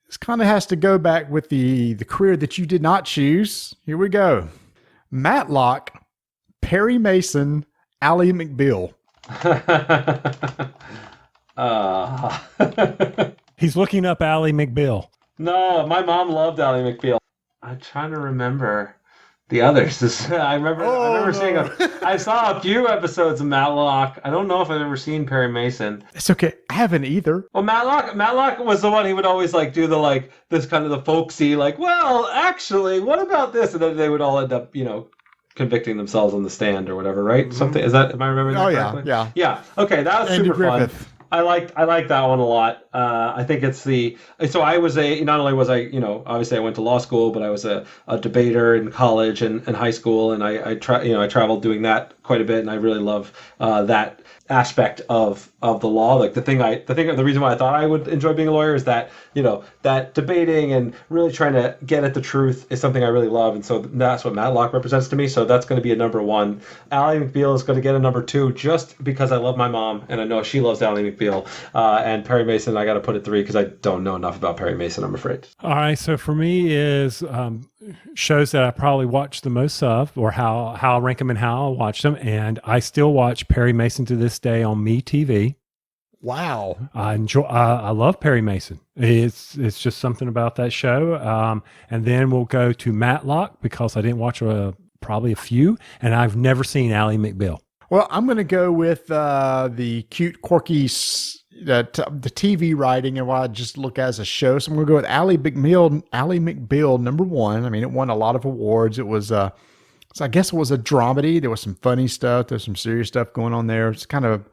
S3: this kind of has to go back with the career that you did not choose. Here we go. Matlock, Perry Mason, Ally McBeal.
S4: uh,
S2: He's looking up Ally McBeal.
S4: no, my mom loved Ally McBeal. I'm trying to remember the others. I remember seeing I saw a few episodes of Matlock. I don't know if I've ever seen Perry Mason.
S3: It's okay. I haven't either.
S4: Well, Matlock was the one he would always like do the like this kind of the folksy like, well, actually, what about this? And then they would all end up, convicting themselves on the stand or whatever, right? Mm-hmm. Something am I remembering that correctly?
S3: Yeah.
S4: Okay, that was
S3: Andy
S4: super
S3: Griffith.
S4: fun. I liked that one a lot. I think it's so I was not only was I, obviously I went to law school, but I was a debater in college and high school, and I traveled doing that quite a bit, and I really love that aspect of the law. Like the reason why I thought I would enjoy being a lawyer is that, that debating and really trying to get at the truth is something I really love. And so that's what Matlock represents to me. So that's going to be a number one. Ally McBeal is going to get a number two just because I love my mom and I know she loves Ally McBeal. And Perry Mason, I got to put it 3 because I don't know enough about Perry Mason, I'm afraid.
S2: All right. So for me is shows that I probably watch the most of, or how I rank them and how I watch them. And I still watch Perry Mason to this day on MeTV.
S3: Wow.
S2: I love Perry Mason. It's just something about that show. And then we'll go to Matlock because I didn't watch probably a few, and I've never seen Ally McBeal.
S3: Well, I'm going to go with the cute, quirky, the TV writing, and what I just look as a show. So I'm going to go with Ally McBeal, number one. I mean, it won a lot of awards. It was so I guess it was a dramedy. There was some funny stuff. There's some serious stuff going on there. It's kind of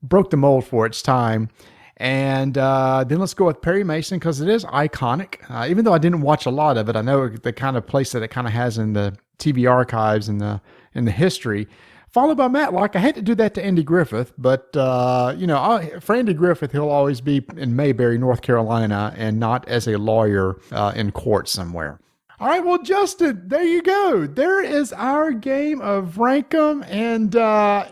S3: broke the mold for its time. And then let's go with Perry Mason because it is iconic. Even though I didn't watch a lot of it, I know the kind of place that it kind of has in the TV archives and in the history. Followed by Matlock. I hate to do that to Andy Griffith, but for Andy Griffith, he'll always be in Mayberry, North Carolina, and not as a lawyer in court somewhere. All right, well, Justin, there you go. There is our game of Rankum, and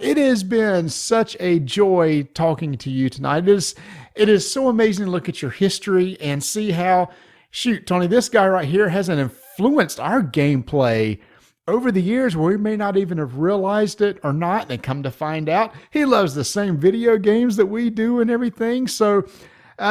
S3: it has been such a joy talking to you tonight. It is so amazing to look at your history and see how, shoot, Tony, this guy right here hasn't influenced our gameplay over the years where we may not even have realized it or not, and come to find out, he loves the same video games that we do and everything. So,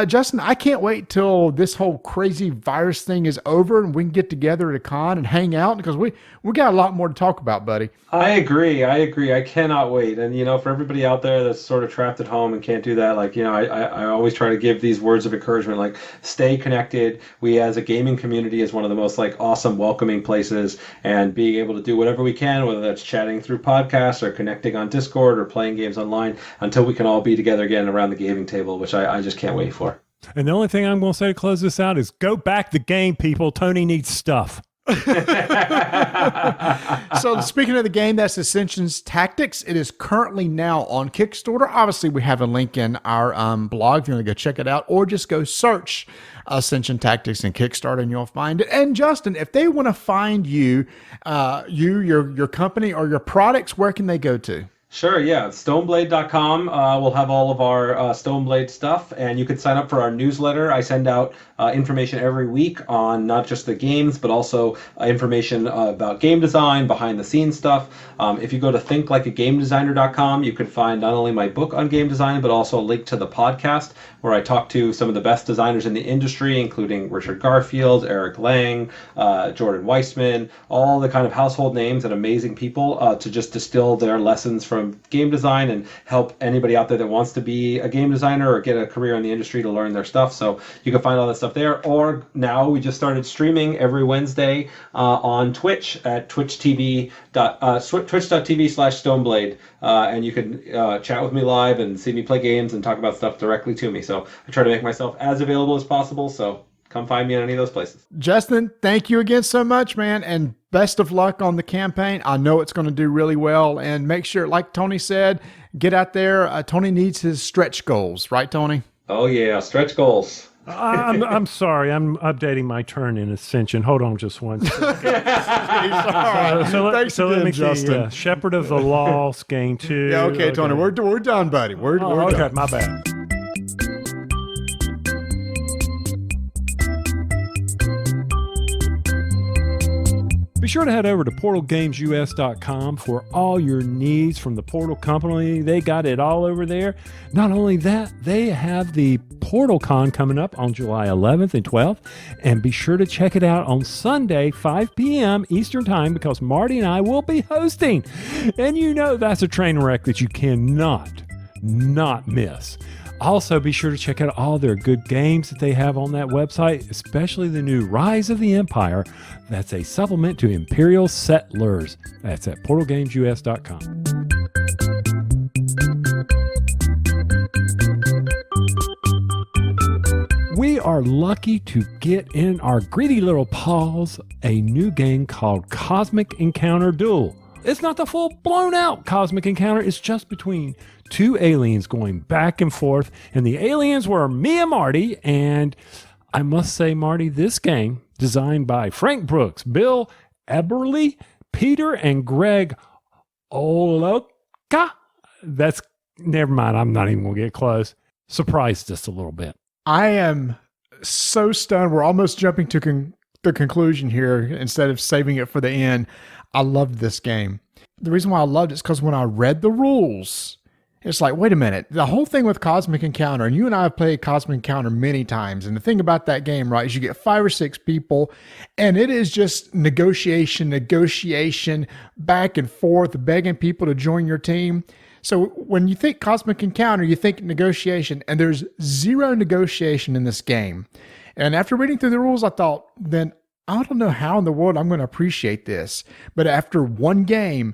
S3: Justin, I can't wait till this whole crazy virus thing is over and we can get together at a con and hang out because we got a lot more to talk about, buddy.
S4: I agree. I cannot wait. And, for everybody out there that's sort of trapped at home and can't do that, I always try to give these words of encouragement, like stay connected. We as a gaming community is one of the most awesome, welcoming places, and being able to do whatever we can, whether that's chatting through podcasts or connecting on Discord or playing games online until we can all be together again around the gaming table, which I just can't wait for.
S2: And the only thing I'm going to say to close this out is go back the game, people. Tony needs stuff.
S3: So speaking of the game, that's Ascension's Tactics. It is currently now on Kickstarter. Obviously, we have a link in our blog if you want to go check it out, or just go search Ascension Tactics in Kickstarter and you'll find it. And Justin, if they want to find you, your company or your products, where can they go to?
S4: Sure, yeah. Stoneblade.com. We'll have all of our Stoneblade stuff, and you can sign up for our newsletter. I send out information every week on not just the games, but also information about game design, behind the scenes stuff. If you go to thinklikeagamedesigner.com, you can find not only my book on game design, but also a link to the podcast where I talk to some of the best designers in the industry, including Richard Garfield, Eric Lang, Jordan Weissman, all the kind of household names and amazing people to just distill their lessons from game design and help anybody out there that wants to be a game designer or get a career in the industry to learn their stuff. So you can find all that stuff there. Or now we just started streaming every Wednesday on Twitch at twitch.tv/Stoneblade. And you can chat with me live and see me play games and talk about stuff directly to me. So I try to make myself as available as possible. So come find me in any of those places.
S3: Justin, thank you again so much, man. And best of luck on the campaign. I know it's going to do really well. And make sure, like Tony said, get out there. Tony needs his stretch goals. Right, Tony?
S4: Oh, yeah. Stretch goals.
S2: I'm sorry. I'm updating my turn in Ascension. Hold on just one second. So let me
S3: Justin.
S2: see. Shepherd of the Lost, Game 2.
S3: Yeah, okay, Tony. We're done, buddy. We're
S2: okay,
S3: done.
S2: my bad. Be sure to head over to portalgamesus.com for all your needs from the Portal Company. They got it all over there. Not only that, they have the PortalCon coming up on July 11th and 12th. And be sure to check it out on Sunday, 5 p.m. Eastern Time, because Marty and I will be hosting. And you know that's a train wreck that you cannot not miss. Also, be sure to check out all their good games that they have on that website, especially the new Rise of the Empire. That's a supplement to Imperial Settlers. That's at portalgamesus.com. We are lucky to get in our greedy little paws a new game called Cosmic Encounter Duel. It's not the full blown out Cosmic Encounter. It's just between two aliens going back and forth. And the aliens were me and Marty. And I must say, Marty, this game, designed by Frank Brooks, Bill Eberly, Peter, and Greg Oloka. Never mind. I'm not even going to get close. Surprised us a little bit.
S3: I am so stunned. We're almost jumping to the conclusion here instead of saving it for the end. I loved this game. The reason why I loved it is because when I read the rules, it's like, wait a minute. The whole thing with Cosmic Encounter, and you and I have played Cosmic Encounter many times, and the thing about that game, right, is you get 5 or 6 people, and it is just negotiation, back and forth, begging people to join your team. So when you think Cosmic Encounter, you think negotiation, and there's zero negotiation in this game. And after reading through the rules, I thought, then I don't know how in the world I'm going to appreciate this. But after one game,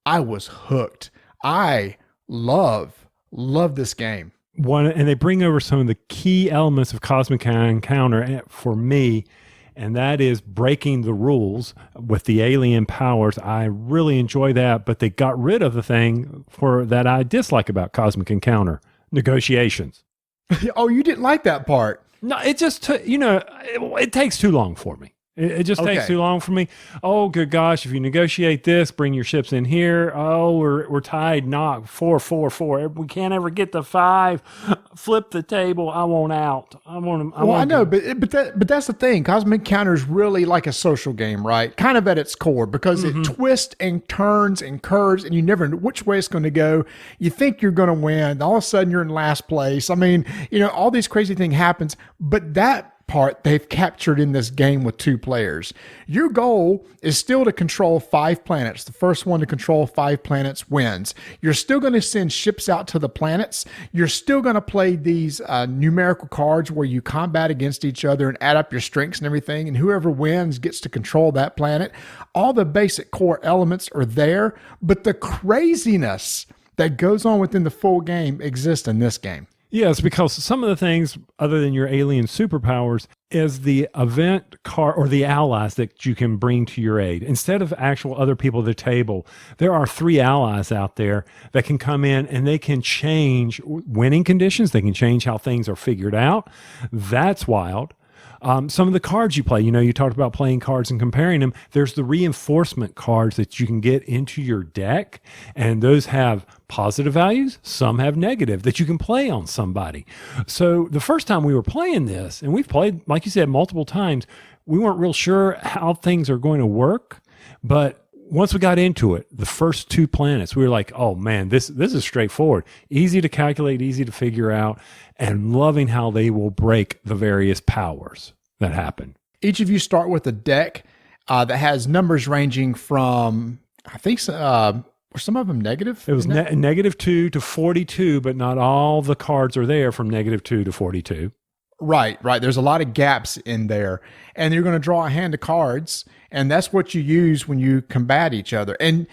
S3: I was hooked. I love this game.
S2: And they bring over some of the key elements of Cosmic Encounter for me, and that is breaking the rules with the alien powers. I really enjoy that, but they got rid of the thing that I dislike about Cosmic Encounter, negotiations.
S3: Oh, you didn't like that part?
S2: No, it just, it takes too long for me. It just takes too long for me. Oh, good gosh, if you negotiate this, bring your ships in here. Oh, we're tied. Knock 4, 4, 4. We can't ever get the 5. Flip the table. I want out. I know,
S3: but that's the thing. Cosmic Encounter is really like a social game, right? Kind of at its core, because it twists and turns and curves, and you never know which way it's going to go. You think you're going to win. All of a sudden, you're in last place. I mean, all these crazy things happens, but that part they've captured in this game with 2 players. Your goal is still to control 5 planets. The first one to control 5 planets wins. You're still going to send ships out to the planets. You're still going to play these numerical cards where you combat against each other and add up your strengths and everything, and whoever wins gets to control that planet. All the basic core elements are there, but the craziness that goes on within the full game exists in this game.
S2: Yes, because some of the things, other than your alien superpowers, is the event card or the allies that you can bring to your aid. Instead of actual other people at the table, there are 3 allies out there that can come in and they can change winning conditions. They can change how things are figured out. That's wild. Some of the cards you play, you talked about playing cards and comparing them. There's the reinforcement cards that you can get into your deck, and those have positive values. Some have negative that you can play on somebody. So the first time we were playing this, and we've played, like you said, multiple times, we weren't real sure how things are going to work. But once we got into it, the first 2 planets, we were like, oh man, this is straightforward. Easy to calculate, easy to figure out, and loving how they will break the various powers that happen.
S3: Each of you start with a deck that has numbers ranging from, I think, were some of them negative?
S2: It was -2 to 42, but not all the cards are there from -2 to 42.
S3: Right. There's a lot of gaps in there. And you're going to draw a hand of cards, and that's what you use when you combat each other. And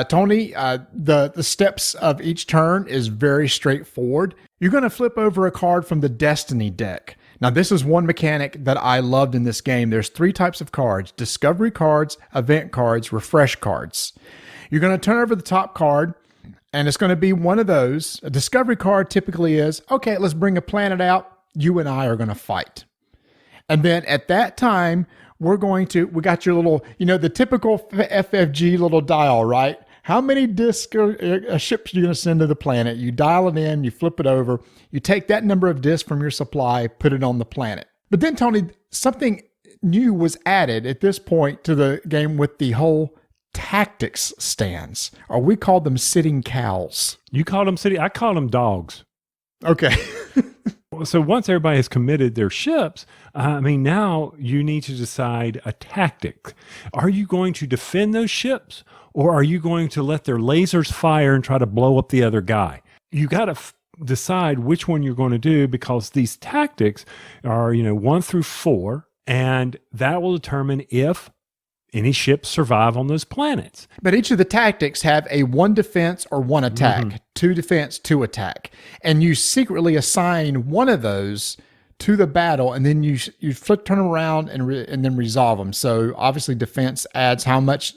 S3: Tony, the steps of each turn is very straightforward. You're going to flip over a card from the Destiny deck. Now, this is one mechanic that I loved in this game. There's 3 types of cards: discovery cards, event cards, refresh cards. You're going to turn over the top card, and it's going to be one of those. A discovery card typically is, okay, let's bring a planet out. You and I are going to fight. And then at that time, we got your little, the typical FFG little dial, right? How many discs or ships are you going to send to the planet? You dial it in, you flip it over, you take that number of discs from your supply, put it on the planet. But then, Tony, something new was added at this point to the game with the whole tactics stands, or we call them sitting cows.
S2: You called them city. I call them dogs.
S3: Okay.
S2: So once everybody has committed their ships, now you need to decide a tactic. Are you going to defend those ships, or are you going to let their lasers fire and try to blow up the other guy? You got to decide which one you're going to do, because these tactics are, 1 through 4, and that will determine if any ships survive on those planets.
S3: But each of the tactics have a 1 defense or 1 attack, 2 defense, 2 attack. And you secretly assign one of those to the battle, and then you turn around and then resolve them. So obviously defense adds how much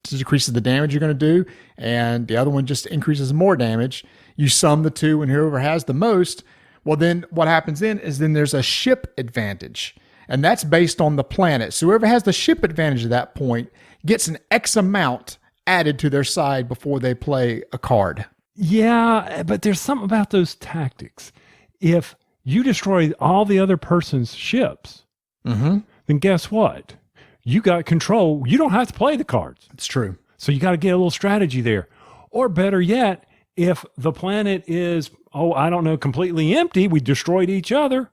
S3: decreases the damage you're going to do, and the other one just increases more damage. You sum the two, and whoever has the most, well, then what happens then is there's a ship advantage. And that's based on the planet. So whoever has the ship advantage at that point gets an X amount added to their side before they play a card.
S2: Yeah, but there's something about those tactics. If you destroy all the other person's ships, then guess what? You got control. You don't have to play the cards.
S3: It's true.
S2: So you got to get a little strategy there. Or better yet, if the planet is, completely empty, we destroyed each other.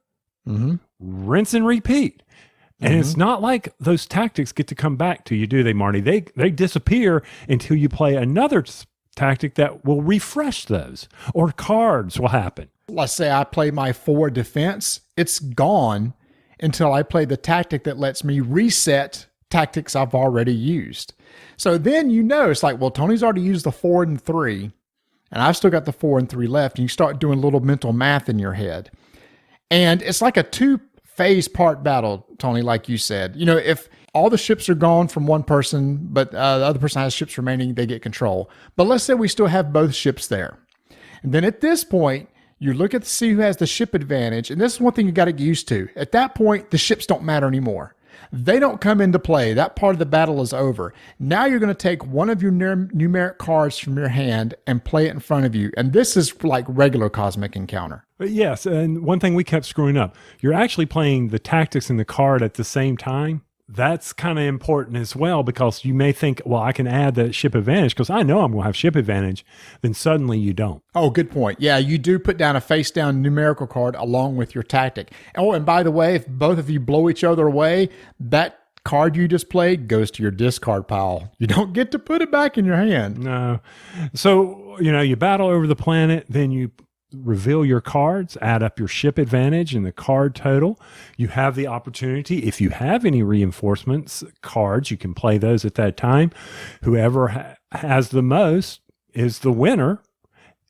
S2: Rinse and repeat. And it's not like those tactics get to come back to you, do they, Marty? They disappear until you play another tactic that will refresh those, or cards will happen.
S3: Let's say I play my 4 defense. It's gone until I play the tactic that lets me reset tactics I've already used. So then it's like, well, Tony's already used the 4 and 3, and I've still got the 4 and 3 left. And you start doing a little mental math in your head. And it's like a 2-phase part battle, Tony, like you said. If all the ships are gone from one person, but the other person has ships remaining, they get control. But let's say we still have both ships there. And then at this point, you look at to see who has the ship advantage. And this is one thing you got to get used to. At that point, the ships don't matter anymore. They don't come into play. That part of the battle is over. Now you're going to take one of your numeric cards from your hand and play it in front of you. And this is like regular Cosmic Encounter.
S2: Yes, and one thing we kept screwing up, you're actually playing the tactics and the card at the same time. That's kind of important as well, because you may think, well, I can add the ship advantage because I know I'm going to have ship advantage. Then suddenly you don't.
S3: Oh, good point. Yeah, you do put down a face down numerical card along with your tactic. Oh, and by the way, if both of you blow each other away, that card you just played goes to your discard pile. You don't get to put it back in your hand.
S2: No. So, you battle over the planet, then you reveal your cards, add up your ship advantage and the card total. You have the opportunity, if you have any reinforcements cards, you can play those at that time. Whoever has the most is the winner.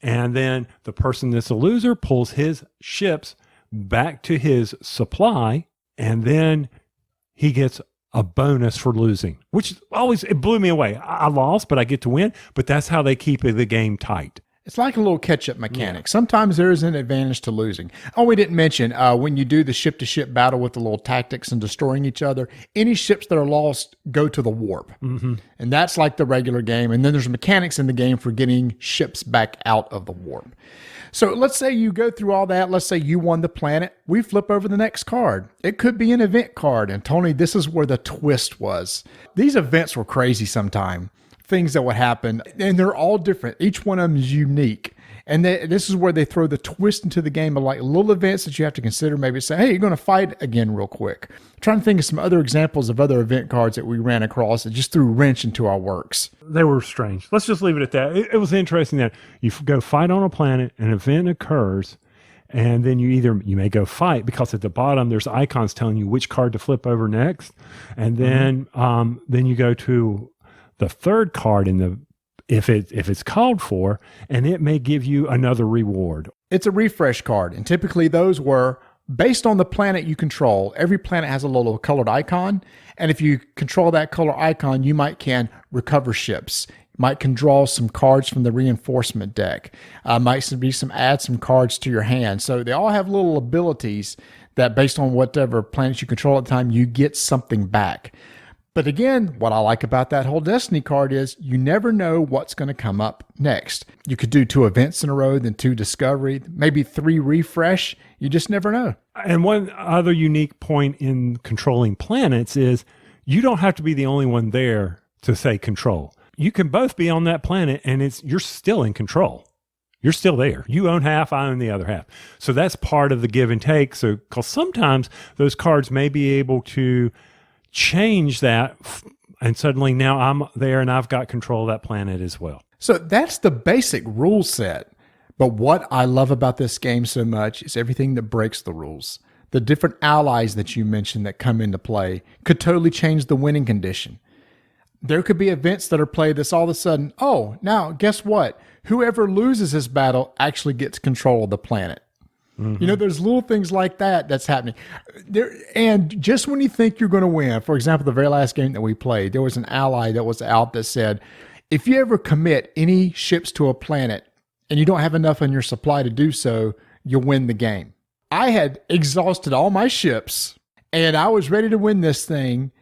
S2: And then the person that's a loser pulls his ships back to his supply, and then he gets a bonus for losing, which it blew me away. I lost, but I get to win. But that's how they keep the game tight.
S3: It's like a little catch-up mechanic. Sometimes there is an advantage to losing. Oh, we didn't mention, when you do the ship-to-ship battle with the little tactics and destroying each other, any ships that are lost go to the warp. And that's like the regular game. And then there's mechanics in the game for getting ships back out of the warp. So let's say you go through all that. Let's say you won the planet. We flip over the next card. It could be an event card. And Tony, this is where the twist was. These events were crazy sometimes. Things that would happen, and they're all different. Each one of them is unique. And this is where they throw the twist into the game of like little events that you have to consider. Maybe say, hey, you're going to fight again real quick. I'm trying to think of some other examples of other event cards that we ran across that just threw a wrench into our works.
S2: They were strange. Let's just leave it at that. It was interesting that you go fight on a planet, an event occurs, and then you may go fight, because at the bottom there's icons telling you which card to flip over next. And then you go to the third card if it's called for, and it may give you another reward.
S3: It's a refresh card, and typically those were based on the planet you control. Every planet has a little colored icon, and if you control that color icon, you can recover ships. Might can draw some cards from the reinforcement deck. Might be add some cards to your hand. So they all have little abilities that, based on whatever planets you control at the time, you get something back. But again, what I like about that whole Destiny card is you never know what's going to come up next. You could do 2 events in a row, then 2 discovery, maybe 3 refresh. You just never know.
S2: And one other unique point in controlling planets is you don't have to be the only one there to say control. You can both be on that planet and you're still in control. You're still there. You own half, I own the other half. So that's part of the give and take. So, because sometimes those cards may be able to change that, and suddenly now I'm there and I've got control of that planet as well.
S3: So that's the basic rule set. But what I love about this game so much is everything that breaks the rules. The different allies that you mentioned that come into play could totally change the winning condition. There could be events that are played that's all of a sudden, oh, now guess what? Whoever loses this battle actually gets control of the planet. You know, there's little things like that that's happening there. And just when you think you're going to win, for example, the very last game that we played, there was an ally that was out that said, if you ever commit any ships to a planet and you don't have enough on your supply to do so, you'll win the game. I had exhausted all my ships and I was ready to win this thing.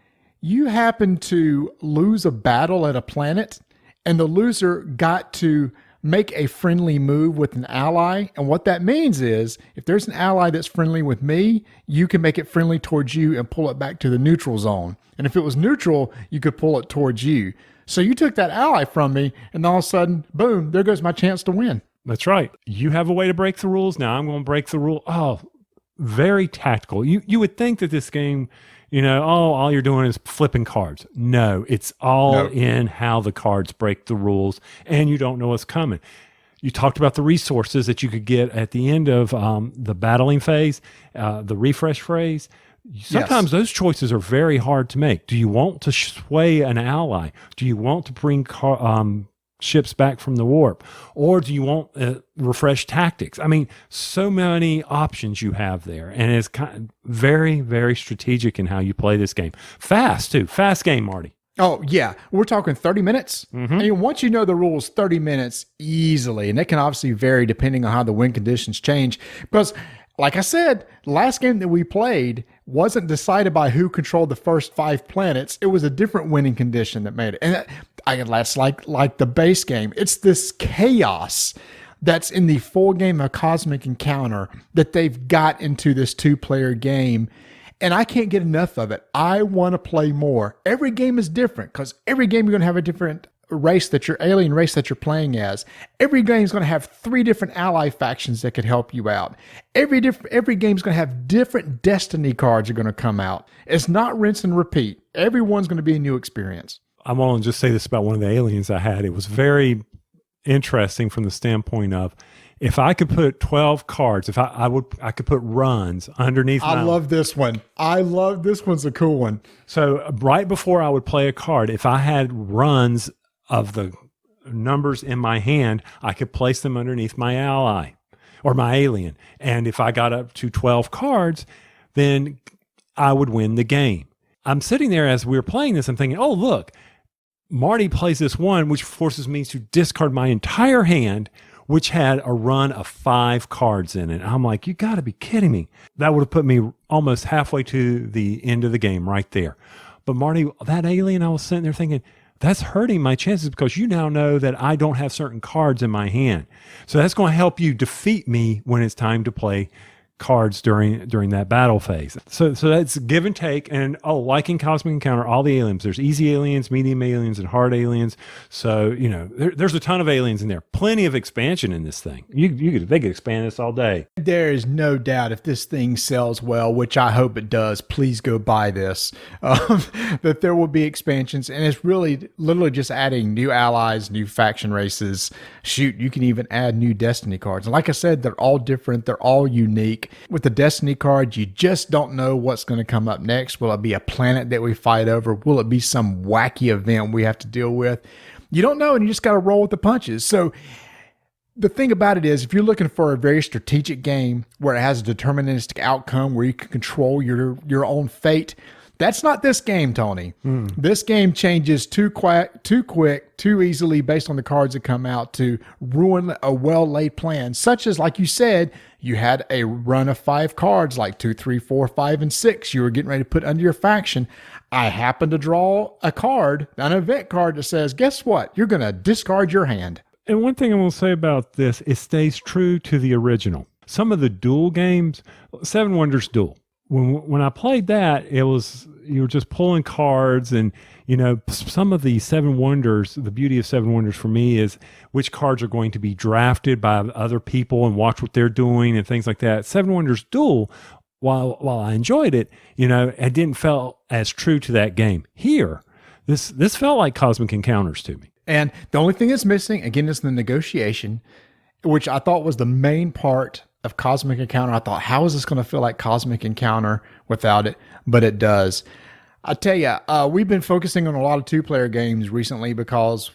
S3: You happen to lose a battle at a planet and the loser got to make a friendly move with an ally. And what that means is if there's an ally that's friendly with me, you can make it friendly towards you and pull it back to the neutral zone. And if it was neutral, you could pull it towards you. So you took that ally from me and all of a sudden, boom, there goes my chance to win.
S2: That's right. You have a way to break the rules. Now I'm going to break the rule. Oh, very tactical. You would think that this game, all you're doing is flipping cards. No, it's all in how the cards break the rules, and you don't know what's coming. You talked about the resources that you could get at the end of the battling phase, the refresh phase. Sometimes those choices are very hard to make. Do you want to sway an ally? Do you want to bring ships back from the warp? Or do you want refresh tactics? I mean, so many options you have there. And it's kind of very, very strategic in how you play this game. Fast, too. Fast game, Marty.
S3: Oh, yeah. We're talking 30 minutes. I mean, once you know the rules, 30 minutes easily. And it can obviously vary depending on how the win conditions change. Because, like I said, the last game that we played wasn't decided by who controlled the first 5 planets. It was a different winning condition that made it. And that's like the base game. It's this chaos that's in the full game of Cosmic Encounter that they've got into this 2-player game. And I can't get enough of it. I want to play more. Every game is different because every game you're going to have a different alien race that you're playing as. Every game is going to have 3 different ally factions that could help you out. Every game is going to have different destiny cards are going to come out. It's not rinse and repeat. Everyone's going to be a new experience.
S2: I want to just say this about one of the aliens I had. It was very interesting from the standpoint of if I could put 12 cards, I could put runs underneath.
S3: I love this one. This one's a cool one.
S2: So right before I would play a card, if I had runs of the numbers in my hand, I could place them underneath my ally or my alien. And if I got up to 12 cards, then I would win the game. I'm sitting there as we were playing this, I'm thinking, oh, look, Marty plays this one, which forces me to discard my entire hand, which had a run of 5 cards in it. I'm like, you got to be kidding me. That would have put me almost halfway to the end of the game right there. But Marty, that alien, I was sitting there thinking, that's hurting my chances because you now know that I don't have certain cards in my hand. So that's going to help you defeat me when it's time to play cards during that battle phase. So that's give and take. And like in Cosmic Encounter, all the aliens, there's easy aliens, medium aliens, and hard aliens. So there's a ton of aliens in there. Plenty of expansion in this thing. They could expand this all day.
S3: There is no doubt if this thing sells well, which I hope it does, please go buy this, that there will be expansions. And it's really literally just adding new allies, new faction races. Shoot, you can even add new Destiny cards. And like I said, they're all different. They're all unique. With the Destiny card, you just don't know what's going to come up next. Will it be a planet that we fight over? Will it be some wacky event we have to deal with? You don't know, and you just got to roll with the punches. So the thing about it is, if you're looking for a very strategic game where it has a deterministic outcome, where you can control your own fate, That's not this game, Tony. This game changes too quick, too easily based on the cards that come out to ruin a well-laid plan, such as, like you said, you had a run of 5 cards, like 2, 3, 4, 5, and 6. You were getting ready to put under your faction. I happen to draw a card, an event card that says, guess what? You're going to discard your hand.
S2: And one thing I will say about this, it stays true to the original. Some of the Duel games, Seven Wonders Duel, when I played that, it was, you were just pulling cards, and some of the Seven Wonders, the beauty of Seven Wonders for me is which cards are going to be drafted by other people and watch what they're doing and things like that. Seven Wonders Duel, while I enjoyed it, it didn't feel as true to that game. Here, this felt like Cosmic Encounters to me.
S3: And the only thing that's missing, again, is the negotiation, which I thought was the main part of Cosmic Encounter. I thought, how is this going to feel like Cosmic Encounter without it? But it does. I tell you, we've been focusing on a lot of 2-player games recently because,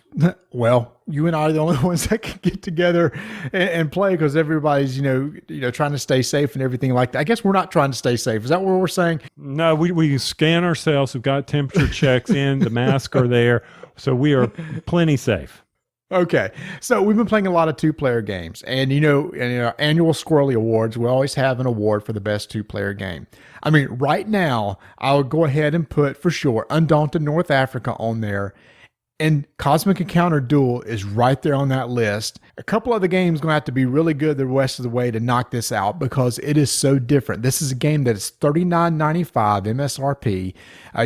S3: well, you and I are the only ones that can get together and play because everybody's, trying to stay safe and everything like that. I guess we're not trying to stay safe. Is that what we're saying?
S2: No, we scan ourselves. We've got temperature checks in. The masks are there. So we are plenty safe.
S3: Okay, so we've been playing a lot of 2-player games, and in our annual Squirrely Awards, we always have an award for the best 2-player game. I mean, right now, I'll go ahead and put, for sure, Undaunted North Africa on there, and Cosmic Encounter Duel is right there on that list. A couple other games going to have to be really good the rest of the way to knock this out because it is so different. This is a game that is $39.95 MSRP.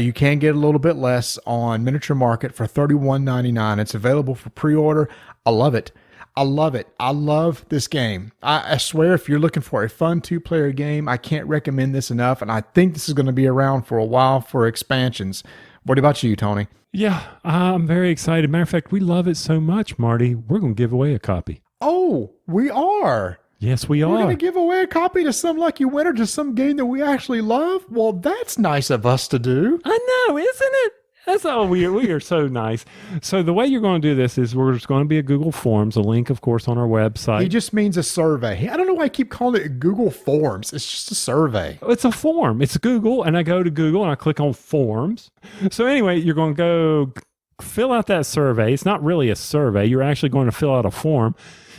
S3: You can get a little bit less on Miniature Market for $31.99. It's available for pre-order. I love it. I love it. I love this game. I swear, if you're looking for a fun 2-player game, I can't recommend this enough, and I think this is going to be around for a while for expansions. What about you, Tony?
S2: Yeah, I'm very excited. Matter of fact, we love it so much, Marty, we're going to give away a copy.
S3: Oh, we are.
S2: Yes, we are.
S3: We're going to give away a copy to some lucky winner to some game that we actually love? Well, that's nice of us to do.
S2: I know, isn't it? That's all we are so nice. So the way you're going to do this is we're just going to be a Google Forms, a link, of course, on our website.
S3: He just means a survey. I don't know why I keep calling it Google Forms. It's just a survey.
S2: It's a form. It's Google, and I go to Google and I click on Forms. So anyway, you're going to go fill out that survey. It's not really a survey. You're actually going to fill out a form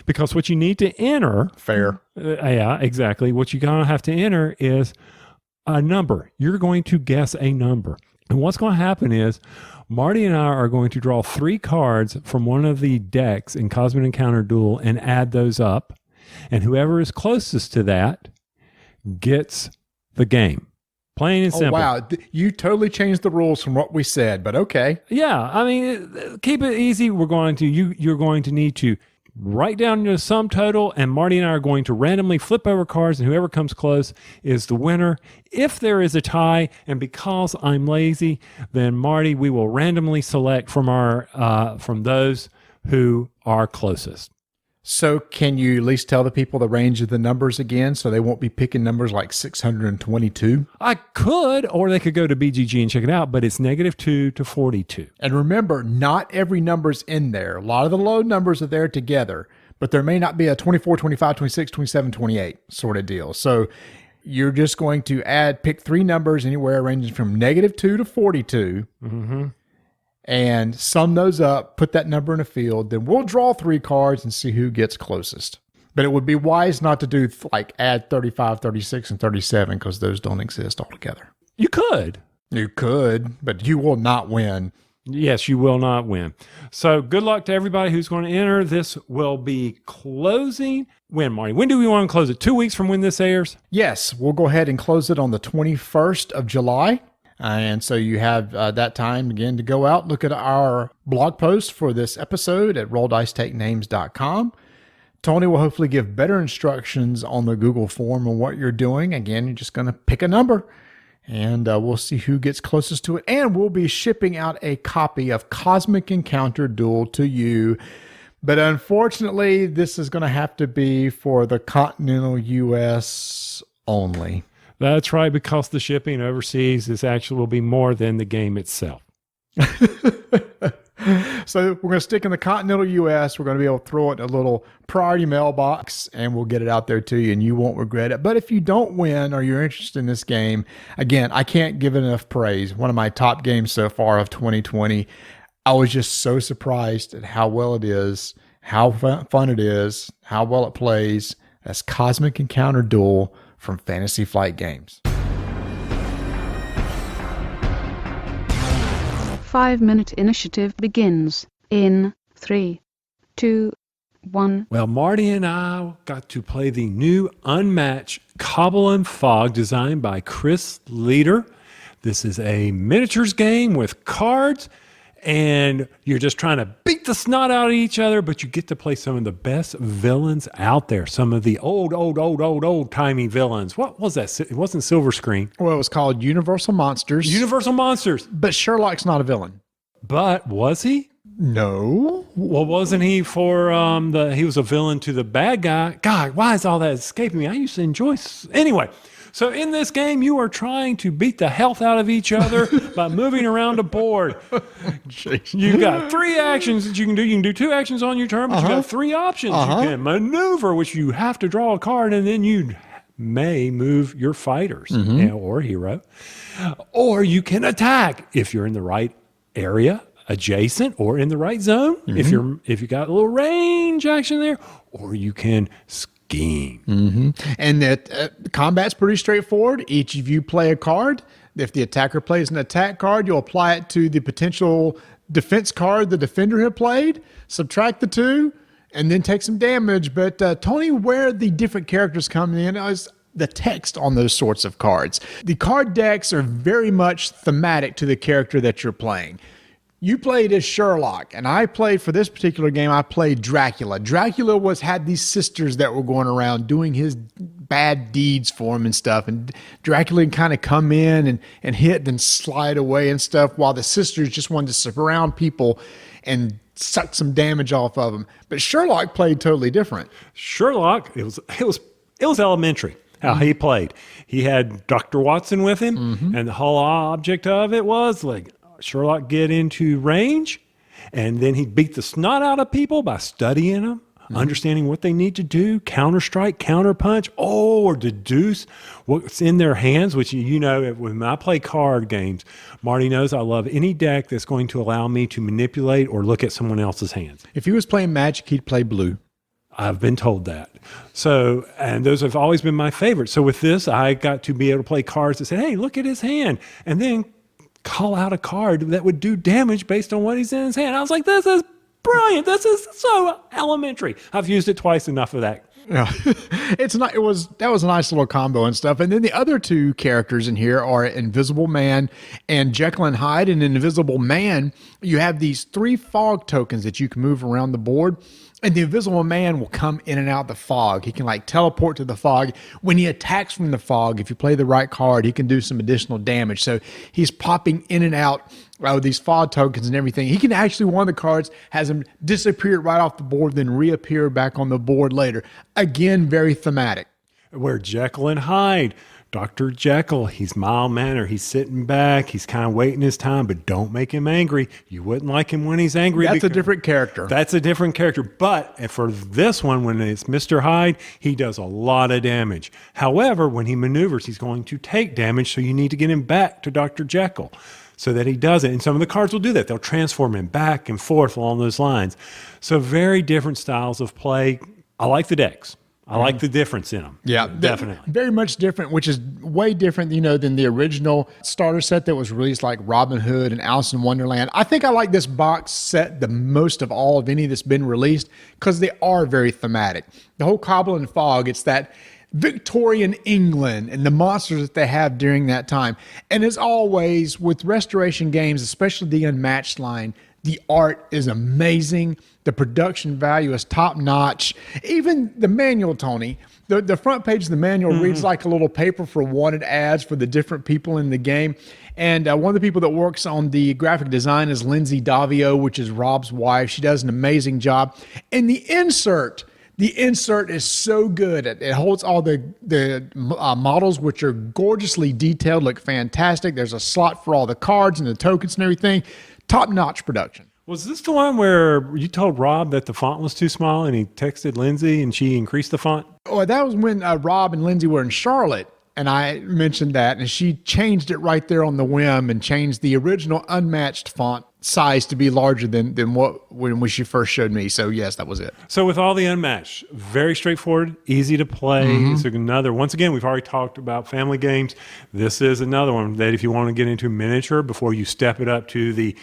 S2: because what you need to enter.
S3: Fair.
S2: Yeah, exactly. What you're going to have to enter is a number. You're going to guess a number. And what's going to happen is Marty and I are going to draw 3 cards from one of the decks in Cosmic Encounter Duel and add those up. And whoever is closest to that gets the game. Plain and simple.
S3: Oh, wow. You totally changed the rules from what we said, but okay.
S2: Yeah. I mean, keep it easy. You're going to need to write down your sum total, and Marty and I are going to randomly flip over cards, and whoever comes close is the winner. If there is a tie, and because I'm lazy, then Marty, we will randomly select from those who are closest.
S3: So can you at least tell the people the range of the numbers again so they won't be picking numbers like 622?
S2: I could, or they could go to BGG and check it out, but it's -2 to 42.
S3: And remember, not every number's in there. A lot of the low numbers are there together, but there may not be a 24, 25, 26, 27, 28 sort of deal. So you're just going to pick 3 numbers anywhere ranging from -2 to 42. Mm-hmm. And sum those up, put that number in a field, then we'll draw 3 cards and see who gets closest. But it would be wise not to do add 35, 36, and 37 because those don't exist altogether.
S2: You could.
S3: You could, but you will not win.
S2: Yes, you will not win. So good luck to everybody who's going to enter. This will be closing. When, Marty? When do we want to close it? 2 weeks from when this airs?
S3: Yes, we'll go ahead and close it on the 21st of July. And so you have that time again to go out, look at our blog post for this episode at rolldicetakenames.com. Tony will hopefully give better instructions on the Google form on what you're doing. Again, you're just going to pick a number and we'll see who gets closest to it. And we'll be shipping out a copy of Cosmic Encounter Duel to you. But unfortunately, this is going to have to be for the continental U.S. only.
S2: That's right, because the shipping overseas will be more than the game itself.
S3: So we're going to stick in the continental U.S. We're going to be able to throw it in a little priority mailbox, and we'll get it out there to you, and you won't regret it. But if you don't win or you're interested in this game, again, I can't give it enough praise. One of my top games so far of 2020. I was just so surprised at how well it is, how fun it is, how well it plays. That's Cosmic Encounter Duel from Fantasy Flight Games.
S5: 5-minute initiative begins in 3, 2, 1.
S2: Well, Marty and I got to play the new Unmatched Cobble Fog designed by Chris Leader. This is a miniatures game with cards, and you're just trying to beat the snot out of each other, but you get to play some of the best villains out there, some of the old-timey villains. What was that? It wasn't Silver Screen.
S3: Well, it was called Universal Monsters.
S2: Universal Monsters.
S3: But Sherlock's not a villain.
S2: But was he?
S3: No.
S2: Well, wasn't he for he was a villain to the bad guy? God, why is all that escaping me? I used to enjoy... Anyway, so in this game, you are trying to beat the health out of each other by moving around a board. You got 3 actions that you can do. You can do 2 actions on your turn, but you got 3 options. You can maneuver, which you have to draw a card, and then you may move your fighters or hero. Or you can attack if you're in the right area, adjacent, or in the right zone. If you got a little range action there, or you can scheme.
S3: And that combat's pretty straightforward. Each of you play a card. If the attacker plays an attack card, you'll apply it to the potential defense card the defender had played, subtract the 2, and then take some damage. But Tony, where the different characters come in is the text on those sorts of cards. The card decks are very much thematic to the character that you're playing. You played as Sherlock, and I played for this particular game. I played Dracula. Dracula had these sisters that were going around doing his bad deeds for him and stuff. And Dracula can kind of come in and hit and slide away and stuff, while the sisters just wanted to surround people and suck some damage off of them. But Sherlock played totally different.
S2: Sherlock, it was elementary how he played. He had Dr. Watson with him, and the whole object of it was like, Sherlock get into range, and then he'd beat the snot out of people by studying them, understanding what they need to do, counter-strike, counter-punch, or deduce what's in their hands, which, you know, when I play card games, Marty knows I love any deck that's going to allow me to manipulate or look at someone else's hands.
S3: If he was playing Magic, he'd play blue.
S2: I've been told that. So, and those have always been my favorites. So with this, I got to be able to play cards that say, hey, look at his hand, and then call out a card that would do damage based on what he's in his hand. I was like, this is brilliant. This is so elementary. I've used it twice, enough of that.
S3: Yeah, that was a nice little combo and stuff. And then the other 2 characters in here are Invisible Man and Jekyll and Hyde. And in Invisible Man, you have these 3 fog tokens that you can move around the board. And the Invisible Man will come in and out the fog. He can like teleport to the fog. When he attacks from the fog, if you play the right card, he can do some additional damage. So he's popping in and out with these fog tokens and everything. He can actually, one of the cards has him disappear right off the board, then reappear back on the board later. Again, very thematic.
S2: Where Jekyll and Hyde, Dr. Jekyll, he's mild-mannered. He's sitting back. He's kind of waiting his time, but don't make him angry. You wouldn't like him when he's angry.
S3: That's a different character.
S2: That's a different character. But for this one, when it's Mr. Hyde, he does a lot of damage. However, when he maneuvers, he's going to take damage, so you need to get him back to Dr. Jekyll so that he does it. And some of the cards will do that. They'll transform him back and forth along those lines. So very different styles of play. I like the decks. I like the difference in them.
S3: Yeah,
S2: definitely.
S3: Very much different, which is way different, than the original starter set that was released, like Robin Hood and Alice in Wonderland. I think I like this box set the most of all of any that's been released because they are very thematic. The whole Cobble and Fog, it's that Victorian England and the monsters that they have during that time. And as always, with Restoration games, especially the Unmatched line, the art is amazing. The production value is top notch. Even the manual, Tony, the front page of the manual reads like a little paper for wanted ads for the different people in the game. And one of the people that works on the graphic design is Lindsay Davio, which is Rob's wife. She does an amazing job. And the insert is so good. It holds all the models, which are gorgeously detailed, look fantastic. There's a slot for all the cards and the tokens and everything. Top-notch production.
S2: Was this the one where you told Rob that the font was too small and he texted Lindsay and she increased the font?
S3: Oh, that was when Rob and Lindsay were in Charlotte, and I mentioned that, and she changed it right there on the whim and changed the original Unmatched font size to be larger than when she first showed me. So yes, that was it.
S2: So with all the Unmatched, very straightforward, easy to play. It's another, once again, we've already talked about family games. This is another one that if you want to get into miniature before you step it up to the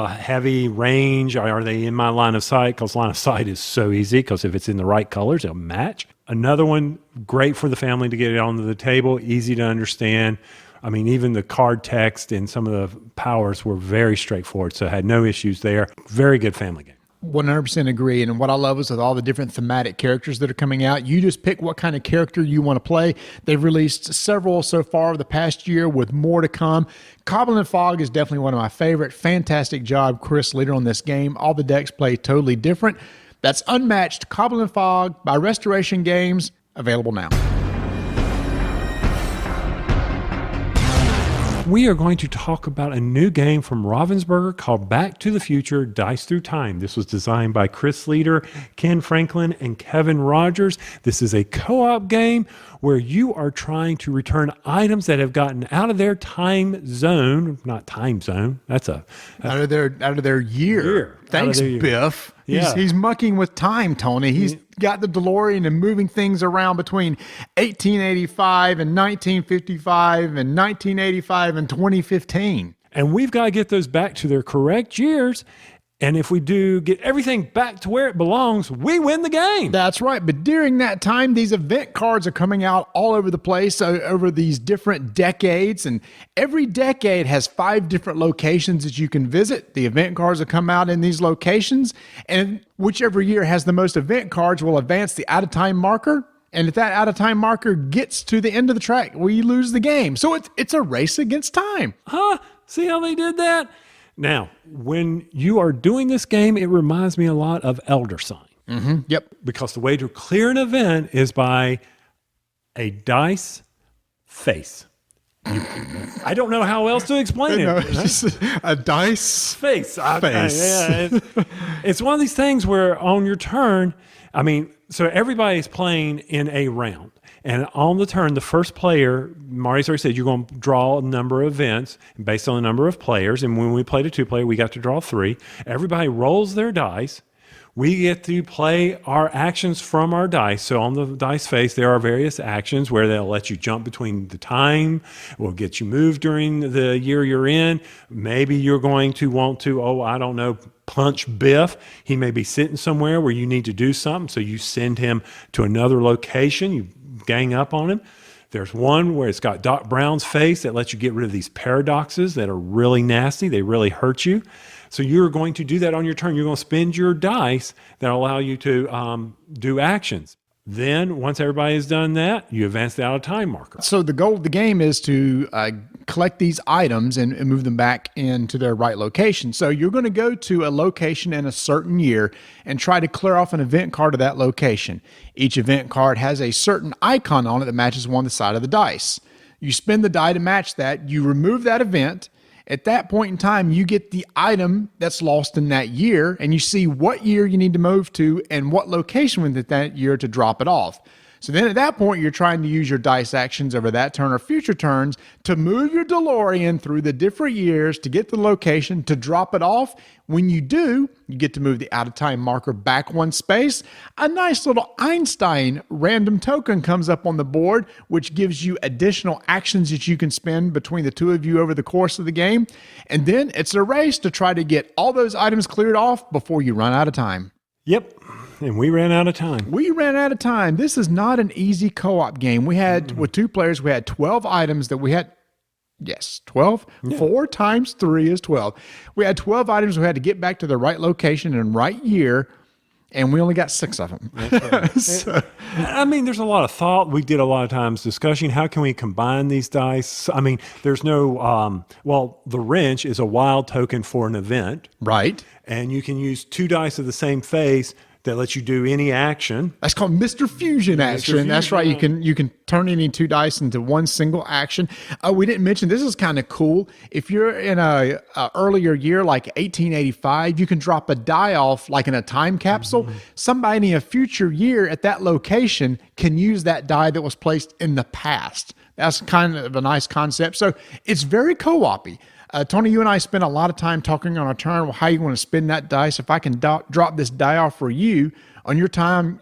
S2: heavy range, are they in my line of sight? Because line of sight is so easy, because if it's in the right colors, it'll match. Another one, great for the family to get it onto the table, easy to understand. I mean, even the card text and some of the powers were very straightforward, so I had no issues there. Very good family game.
S3: 100% agree. And what I love is with all the different thematic characters that are coming out, you just pick what kind of character you want to play. They've released several so far the past year with more to come. Cobble Fog is definitely one of my favorite. Fantastic job, Chris Leader, on this game. All the decks play totally different. That's Unmatched Cobble Fog by Restoration Games, available now.
S2: We are going to talk about a new game from Ravensburger called Back to the Future Dice Through Time. This was designed by Chris Leader, Ken Franklin, and Kevin Rogers. This is a co-op game where you are trying to return items that have gotten out of their time zone. Not time zone. That's
S3: out of their year. Thanks, Biff.
S2: Yeah.
S3: He's mucking with time, Tony. He's got the DeLorean and moving things around between 1885 and 1955 and 1985 and 2015.
S2: And we've got to get those back to their correct years. And if we do get everything back to where it belongs, we win the game.
S3: That's right. But during that time, these event cards are coming out all over the place over these different decades. And every decade has 5 different locations that you can visit. The event cards will come out in these locations. And whichever year has the most event cards will advance the out-of-time marker. And if that out-of-time marker gets to the end of the track, we lose the game. So it's a race against time.
S2: Huh? See how they did that? Now, when you are doing this game, it reminds me a lot of Elder Sign.
S3: Yep.
S2: Because the way to clear an event is by a dice face. I don't know how else to explain it.
S3: It's just a dice
S2: face.
S3: face.
S2: It's one of these things where on your turn, I mean, so everybody's playing in a round. And on the turn, the first player, Marty's already said, you're going to draw a number of events based on the number of players. And when we played a 2-player, we got to draw 3. Everybody rolls their dice. We get to play our actions from our dice. So on the dice face, there are various actions where they'll let you jump between the time, will get you moved during the year you're in. Maybe you're going to want to, punch Biff. He may be sitting somewhere where you need to do something. So you send him to another location. You gang up on him. There's one where it's got Doc Brown's face that lets you get rid of these paradoxes that are really nasty. They really hurt you. So you're going to do that on your turn. You're going to spend your dice that allow you to do actions. Then once everybody has done that, you advance the out-of-time marker.
S3: So the goal of the game is to collect these items and move them back into their right location. So you're going to go to a location in a certain year and try to clear off an event card of that location. Each event card has a certain icon on it that matches one the side of the dice. You spin the die to match that. You remove that event. At that point in time, you get the item that's lost in that year, and you see what year you need to move to and what location within that year to drop it off. So then at that point, you're trying to use your dice actions over that turn or future turns to move your DeLorean through the different years to get the location to drop it off. When you do, you get to move the out-of-time marker back one space. A nice little Einstein random token comes up on the board, which gives you additional actions that you can spend between the two of you over the course of the game. And then it's a race to try to get all those items cleared off before you run out of time.
S2: Yep. And we ran out of time.
S3: We ran out of time. This is not an easy co-op game. We had, with 2 players, we had 12 items that we had. Yes, 12. Yeah. 4 times 3 is 12. We had 12 items we had to get back to the right location and right year, and we only got 6 of them.
S2: So, I mean, there's a lot of thought. We did a lot of times discussion. How can we combine these dice? I mean, there's no, the wrench is a wild token for an event.
S3: Right.
S2: And you can use 2 dice of the same face that lets you do any action.
S3: That's called Mr. Fusion action. That's right. You can turn any 2 dice into one single action. We didn't mention this is kind of cool. If you're in a earlier year like 1885, you can drop a die off like in a time capsule. Somebody in a future year at that location can use that die that was placed in the past. That's kind of a nice concept. So it's very co-op-y. Tony, you and I spent a lot of time talking on our turn how you want to spin that dice. If I can drop this die off for you on your turn,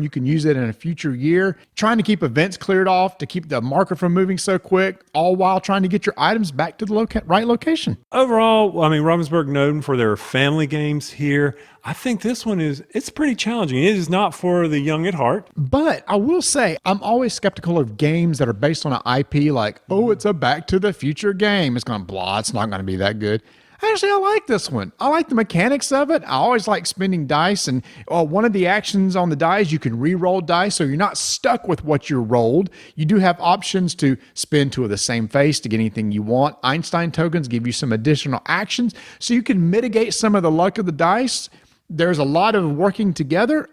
S3: you can use it in a future year. Trying to keep events cleared off to keep the marker from moving so quick, all while trying to get your items back to the right location.
S2: Overall, I mean, Ravensburg known for their family games here. I think this one it's pretty challenging. It is not for the young at heart.
S3: But I will say, I'm always skeptical of games that are based on an IP like, oh, it's a Back to the Future game. It's going to blah. It's not going to be that good. Actually, I like this one. I like the mechanics of it. I always like spending dice. And one of the actions on the dice, you can re-roll dice, so you're not stuck with what you rolled. You do have options to spin 2 of the same face to get anything you want. Einstein tokens give you some additional actions, so you can mitigate some of the luck of the dice. There's a lot of working together.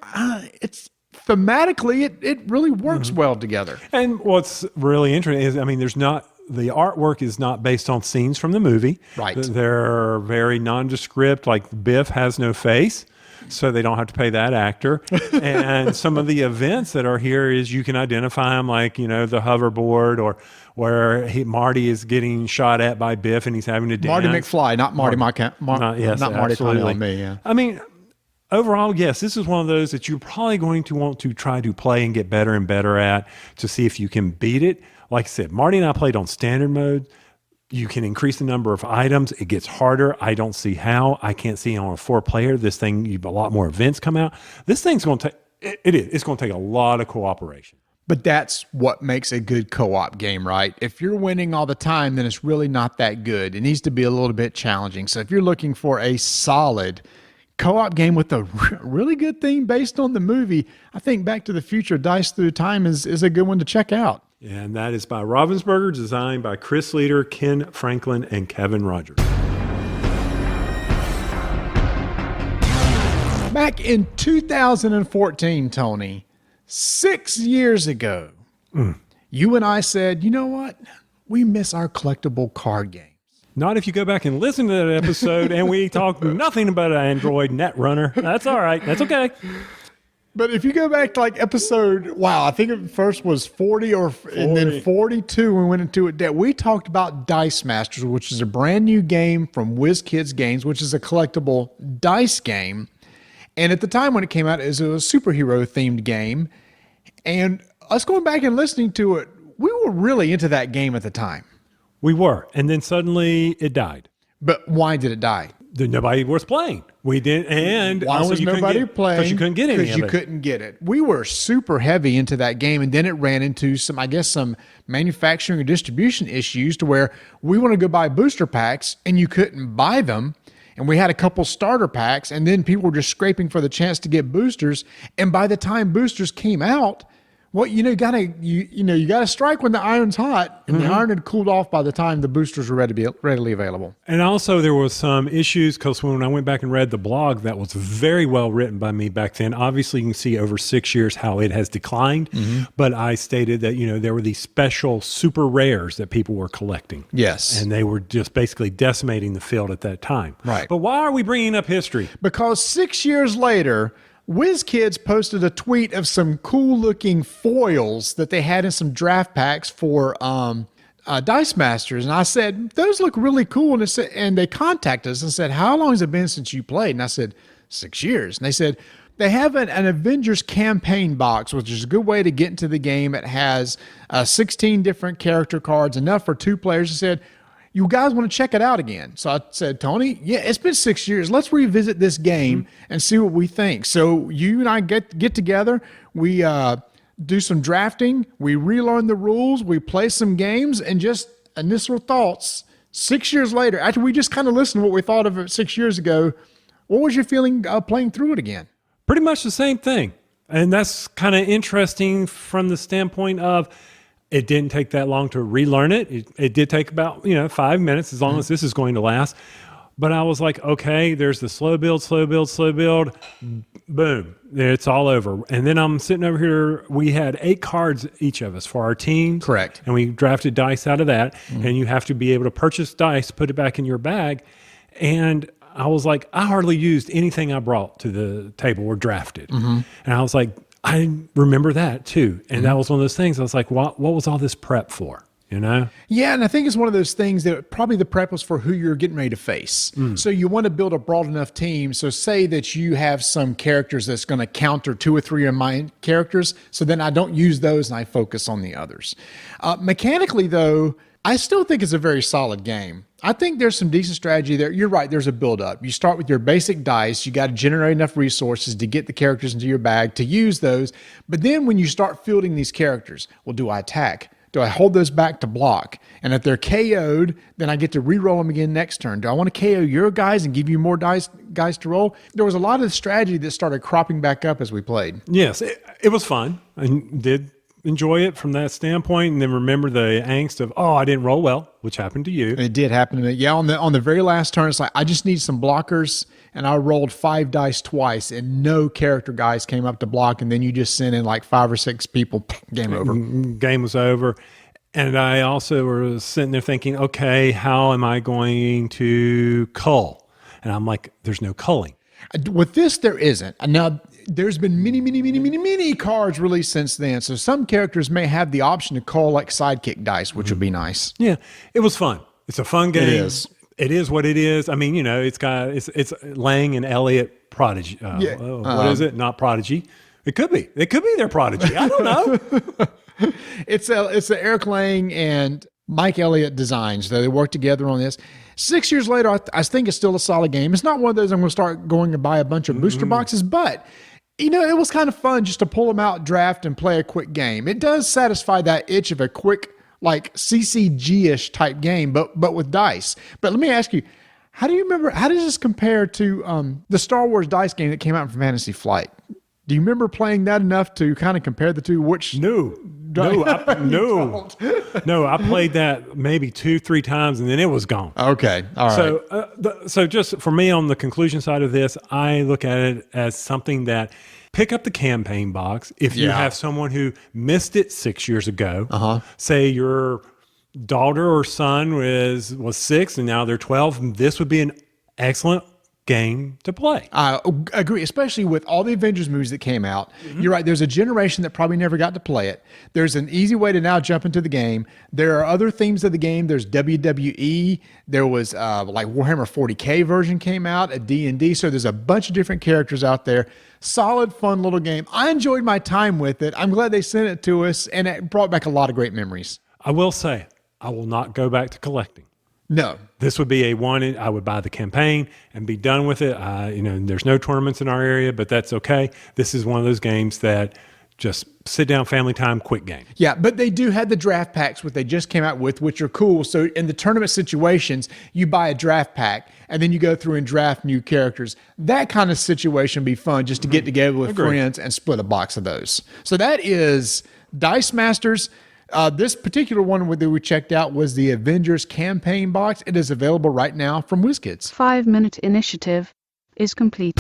S3: It's thematically, it really works well together.
S2: And what's really interesting is, I mean, the artwork is not based on scenes from the movie.
S3: Right.
S2: They're very nondescript, like Biff has no face, so they don't have to pay that actor. And some of the events that are here is you can identify them, like, the hoverboard, or where Marty is getting shot at by Biff and he's having to dance.
S3: Marty McFly, not Marty not Marty Tony on me. Yeah.
S2: I mean, overall, yes, this is one of those that you're probably going to want to try to play and get better and better at to see if you can beat it. Like I said, Marty and I played on standard mode. You can increase the number of items. It gets harder. I don't see how. I can't see on a 4-player. This thing, a lot more events come out. This thing's going to take, it's going to take a lot of cooperation.
S3: But that's what makes a good co-op game, right? If you're winning all the time, then it's really not that good. It needs to be a little bit challenging. So if you're looking for a solid co-op game with a really good theme based on the movie, I think Back to the Future Dice Through Time is a good one to check out.
S2: And that is by Ravensburger, designed by Chris Leader, Ken Franklin, and Kevin Rogers.
S3: Back in 2014, Tony, 6 years ago, you and I said, you know what? We miss our collectible card game.
S2: Not if you go back and listen to that episode and we talk nothing about an Android Netrunner. That's all right. That's okay.
S3: But if you go back to like episode, I think it first was 40 and then 42 we went into it, that we talked about Dice Masters, which is a brand new game from WizKids Games, which is a collectible dice game. And at the time when it came out, it was a superhero themed game. And us going back and listening to it, we were really into that game at the time.
S2: We were. And then suddenly it died.
S3: But why did it die?
S2: Nobody was playing. We did, and
S3: why was nobody playing?
S2: Because you couldn't get any of it.
S3: Because you couldn't get it. We were super heavy into that game, and then it ran into some manufacturing or distribution issues to where we want to go buy booster packs, and you couldn't buy them. And we had a couple starter packs, and then people were just scraping for the chance to get boosters. And by the time boosters came out, well, you gotta strike when the iron's hot, and the iron had cooled off by the time the boosters were readily available.
S2: And also there was some issues because when I went back and read the blog, that was very well written by me back then. Obviously, you can see over 6 years how it has declined, but I stated that there were these special super rares that people were collecting.
S3: Yes,
S2: and they were just basically decimating the field at that time.
S3: Right.
S2: But why are we bringing up history?
S3: Because 6 years later, WizKids posted a tweet of some cool-looking foils that they had in some draft packs for Dice Masters. And I said, those look really cool. And they contacted us and said, how long has it been since you played? And I said, 6 years. And they said, they have an Avengers campaign box, which is a good way to get into the game. It has 16 different character cards, enough for 2 players. They said, you guys want to check it out again? So I said, Tony, yeah, it's been 6 years. Let's revisit this game and see what we think. So you and I get together. We do some drafting. We relearn the rules. We play some games, and just initial thoughts. 6 years later, after we just kind of listened to what we thought of it 6 years ago, what was your feeling playing through it again?
S2: Pretty much the same thing. And that's kind of interesting from the standpoint of, it didn't take that long to relearn it. It did take about 5 minutes, as long as this is going to last. But I was like, okay, there's the slow build, slow build, slow build. Boom. It's all over. And then I'm sitting over here. We had 8 cards, each of us, for our teams.
S3: Correct.
S2: And we drafted dice out of that. And you have to be able to purchase dice, put it back in your bag. And I was like, I hardly used anything I brought to the table or drafted. And I was like, I remember that too. And that was one of those things. I was like, what was all this prep for? You know?
S3: Yeah, and I think it's one of those things that probably the prep was for who you're getting ready to face. So you want to build a broad enough team. So say that you have some characters that's going to counter 2 or 3 of my characters. So then I don't use those and I focus on the others. Mechanically, though, I still think it's a very solid game. I think there's some decent strategy there. You're right, there's a build-up. You start with your basic dice. You got to generate enough resources to get the characters into your bag to use those. But then when you start fielding these characters, well, do I attack? Do I hold those back to block? And if they're KO'd, then I get to re-roll them again next turn. Do I want to KO your guys and give you more guys to roll? There was a lot of strategy that started cropping back up as we played.
S2: Yes, it was fun. I did enjoy it from that standpoint, and then remember the angst of, I didn't roll well, which happened to you.
S3: It did happen to me. Yeah, on the very last turn, it's like, I just need some blockers, and I rolled 5 dice twice, and no character guys came up to block, and then you just sent in like 5 or 6 people, game over.
S2: Game was over. And I also was sitting there thinking, okay, how am I going to cull? And I'm like, there's no culling.
S3: With this, there isn't. Now, there's been many cards released since then. So some characters may have the option to call like sidekick dice, which would be nice.
S2: Yeah, it was fun. It's a fun game.
S3: It is.
S2: It is what it is. I mean, it's Lang and Elliott Prodigy. What is it? Not Prodigy. It could be. It could be their Prodigy. I don't know.
S3: It's a Eric Lang and Mike Elliott designs. They work together on this. 6 years later, I think it's still a solid game. It's not one of those I'm going to start going and buy a bunch of booster boxes, but it was kind of fun just to pull them out, draft, and play a quick game. It does satisfy that itch of a quick, like CCG-ish type game, but with dice. But let me ask you, how does this compare to the Star Wars dice game that came out from Fantasy Flight? Do you remember playing that enough to kind of compare the two?
S2: No, I played that maybe 2-3 times and then it was gone.
S3: Okay. All right.
S2: So just for me on the conclusion side of this, I look at it as something that pick up the campaign box. If you have someone who missed it 6 years ago, say your daughter or son was 6 and now they're 12, this would be an excellent game to play.
S3: I agree, especially with all the Avengers movies that came out. You're right. There's a generation that probably never got to play it. There's an easy way to now jump into the game. There are other themes of the game. There's WWE. There was like Warhammer 40K version came out, a D&D. So there's a bunch of different characters out there. Solid, fun little game. I enjoyed my time with it. I'm glad they sent it to us, and it brought back a lot of great memories.
S2: I will say, I will not go back to collecting.
S3: No.
S2: This would be a one. I would buy the campaign and be done with it. There's no tournaments in our area, but that's okay. This is one of those games that just sit down, family time, quick game.
S3: Yeah, but they do have the draft packs, which they just came out with, which are cool. So in the tournament situations, you buy a draft pack and then you go through and draft new characters. That kind of situation would be fun just to get together with friends and split a box of those. So that is Dice Masters. This particular one that we checked out was the Avengers campaign box. It is available right now from WizKids.
S5: 5-minute initiative is complete.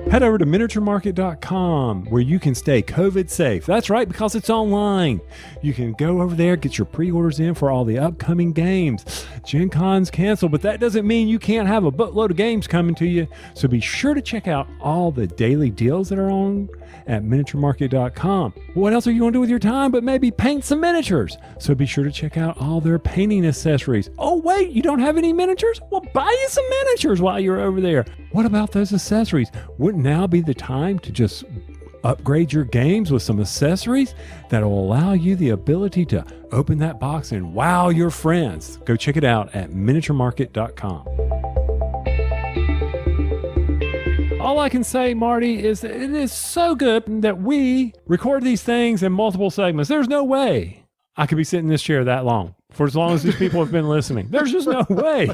S2: Head over to miniaturemarket.com where you can stay COVID safe. That's right, because it's online. You can go over there, get your pre-orders in for all the upcoming games. Gen Con's canceled, but that doesn't mean you can't have a buttload of games coming to you. So be sure to check out all the daily deals that are on at miniaturemarket.com. What else are you going to do with your time but maybe paint some miniatures? So be sure to check out all their painting accessories. Oh, wait, you don't have any miniatures? Well, buy you some miniatures while you're over there. What about those accessories? Wouldn't now be the time to just upgrade your games with some accessories that will allow you the ability to open that box and wow your friends? Go check it out at miniaturemarket.com. All I can say, Marty, is that it is so good that we record these things in multiple segments. There's no way I could be sitting in this chair that long, for as long as these people have been listening. There's just no way.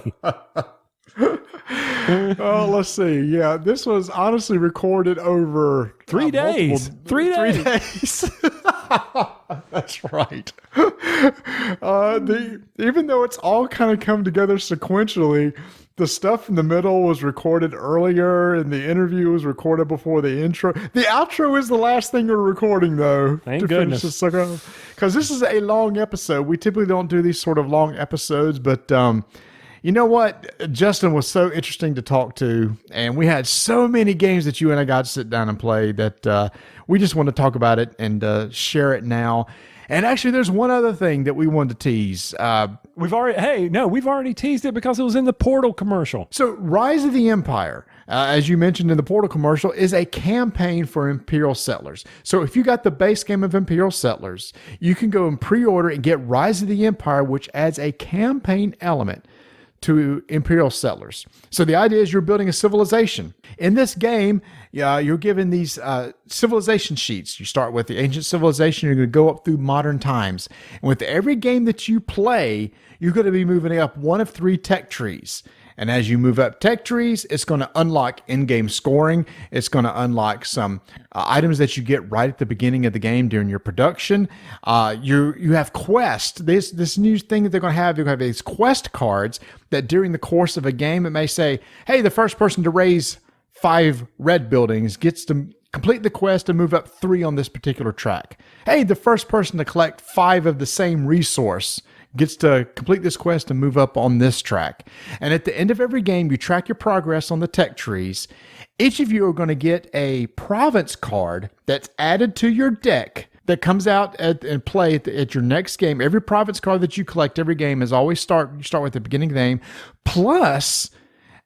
S3: Oh, let's see. Yeah, this was honestly recorded over
S2: 3 days. 3 days.
S3: 3 days. That's right. Even though it's all kind of come together sequentially, the stuff in the middle was recorded earlier, and the interview was recorded before the intro. The outro is the last thing we're recording, though.
S2: Thank goodness.
S3: Because this is a long episode. We typically don't do these sort of long episodes, but you know what? Justin was so interesting to talk to, and we had so many games that you and I got to sit down and play that we just want to talk about it and share it now. And actually, there's one other thing that we wanted to tease.
S2: We've already teased it because it was in the Portal commercial.
S3: So Rise of the Empire, as you mentioned in the Portal commercial, is a campaign for Imperial Settlers. So if you got the base game of Imperial Settlers, you can go and pre-order and get Rise of the Empire, which adds a campaign element to Imperial Settlers. So the idea is you're building a civilization. In this game, you're given these civilization sheets. You start with the ancient civilization. You're going to go up through modern times. And with every game that you play, you're going to be moving up one of 3 tech trees. And as you move up tech trees, it's going to unlock in-game scoring. It's going to unlock some items that you get right at the beginning of the game during your production. You have quests. This new thing that they're going to have these quest cards that during the course of a game, it may say, hey, the first person to raise 5 red buildings gets to complete the quest and move up 3 on this particular track. Hey, the first person to collect 5 of the same resource gets to complete this quest and move up on this track. And at the end of every game, you track your progress on the tech trees. Each of you are going to get a province card that's added to your deck that comes out and play at your next game. Every province card that you collect every game is always you start with the beginning of the game. Plus,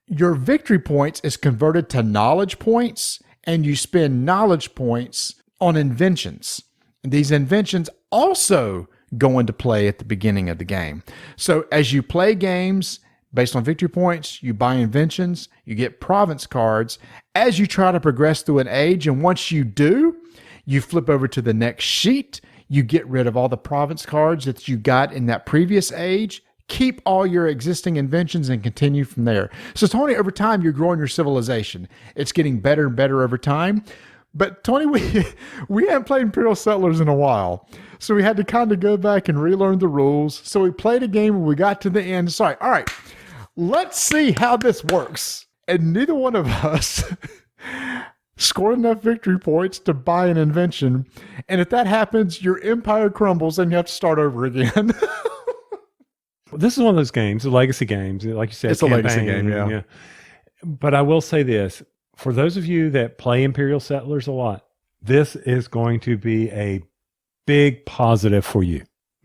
S3: your victory points is converted to knowledge points, and you spend knowledge points on inventions. And these inventions also go into play at the beginning of the game. So as you play games based on victory points, you buy inventions, you get province cards as you try to progress through an age. And once you do, you flip over to the next sheet. You get rid of all the province cards that you got in that previous age, keep all your existing inventions, and continue from there. So Tony, over time, you're growing your civilization. It's getting better and better over time. But Tony, we haven't played Imperial Settlers in a while. So we had to kind of go back and relearn the rules. So we played a game and we got to the end. Sorry. All right. Let's see how this works. And neither one of us scored enough victory points to buy an invention. And if that happens, your empire crumbles and you have to start over again.
S2: This is one of those games, the legacy games. Like you said,
S3: it's a legacy game, yeah.
S2: But I will say this. For those of you that play Imperial Settlers a lot, this is going to be a big positive for you.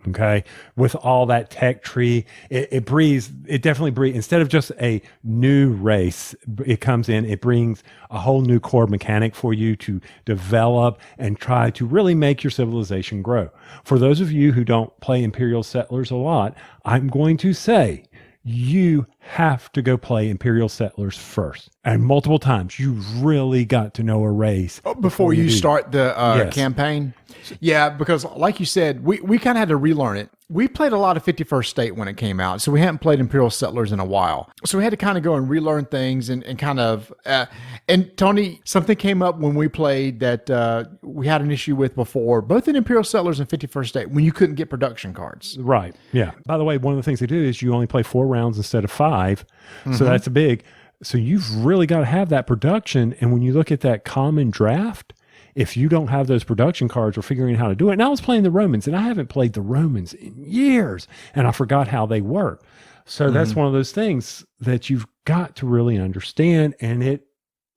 S2: Okay. With all that tech tree, it definitely breeds, instead of just a new race, it comes in, it brings a whole new core mechanic for you to develop and try to really make your civilization grow. For those of you who don't play Imperial Settlers a lot, I'm going to say, you have to go play Imperial Settlers first. And multiple times. You've really got to know a race.
S3: Before you start the campaign? Yeah, because like you said, we kind of had to relearn it. We played a lot of 51st State when it came out, so we hadn't played Imperial Settlers in a while. So we had to kind of go and relearn things and kind of... and Tony, something came up when we played that we had an issue with before, both in Imperial Settlers and 51st State, when you couldn't get production cards.
S2: Right, yeah. By the way, one of the things they do is you only play 4 rounds instead of 5, so that's a big... So you've really got to have that production, and when you look at that common draft... If you don't have those production cards or figuring out how to do it, and I was playing the Romans, and I haven't played the Romans in years, and I forgot how they work. So that's one of those things that you've got to really understand, and it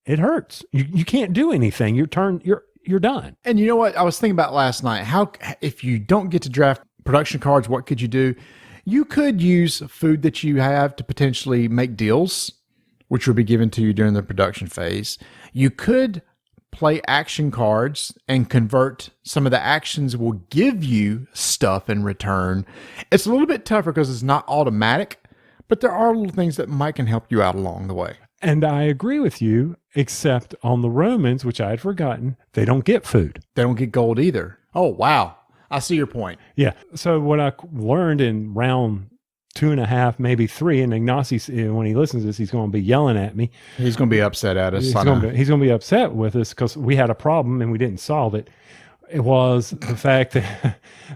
S2: hurts. You can't do anything. You're done.
S3: And you know what? I was thinking about last night. How if you don't get to draft production cards, what could you do? You could use food that you have to potentially make deals, which will be given to you during the production phase. You could play action cards and convert some of the actions will give you stuff in return. It's a little bit tougher because it's not automatic, but there are little things that might can help you out along the way.
S2: And I agree with you, except on the Romans, which I had forgotten, they don't get food.
S3: They don't get gold either. Oh, wow. I see your point.
S2: Yeah. So what I learned in round 2.5, maybe 3. And Ignacy, when he listens to this, he's going to be yelling at me.
S3: He's going to be upset at us.
S2: He's going to be upset with us because we had a problem and we didn't solve it. It was the fact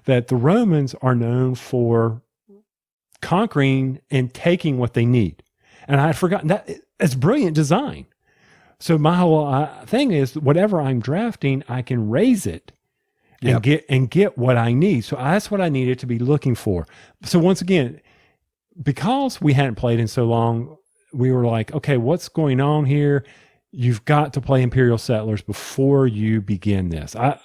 S2: that the Romans are known for conquering and taking what they need. And I had forgotten that. It's brilliant design. So my whole thing is, whatever I'm drafting, I can raise it and get what I need. So that's what I needed to be looking for. So once again, because we hadn't played in so long, we were like, okay, what's going on here? You've got to play Imperial Settlers before you begin this. I'm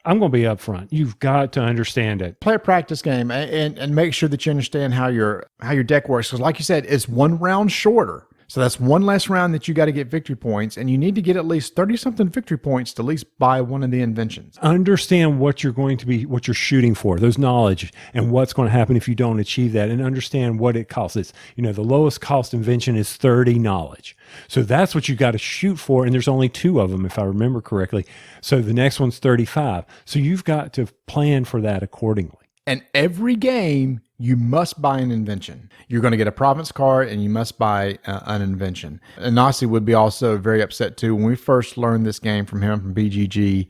S2: going to be upfront. You've got to understand it.
S3: Play a practice game and make sure that you understand how your deck works. Because like you said, it's one round shorter. So that's one less round that you got to get victory points, and you need to get at least 30-something victory points to at least buy one of the inventions.
S2: Understand what you're shooting for, those knowledge, and what's going to happen if you don't achieve that, and understand what it costs. It's, the lowest cost invention is 30 knowledge. So that's what you got to shoot for, and there's only 2 of them, if I remember correctly. So the next one's 35. So you've got to plan for that accordingly.
S3: And every game, you must buy an invention. You're going to get a province card, and you must buy an invention. And Nasi would be also very upset too. When we first learned this game from him from BGG,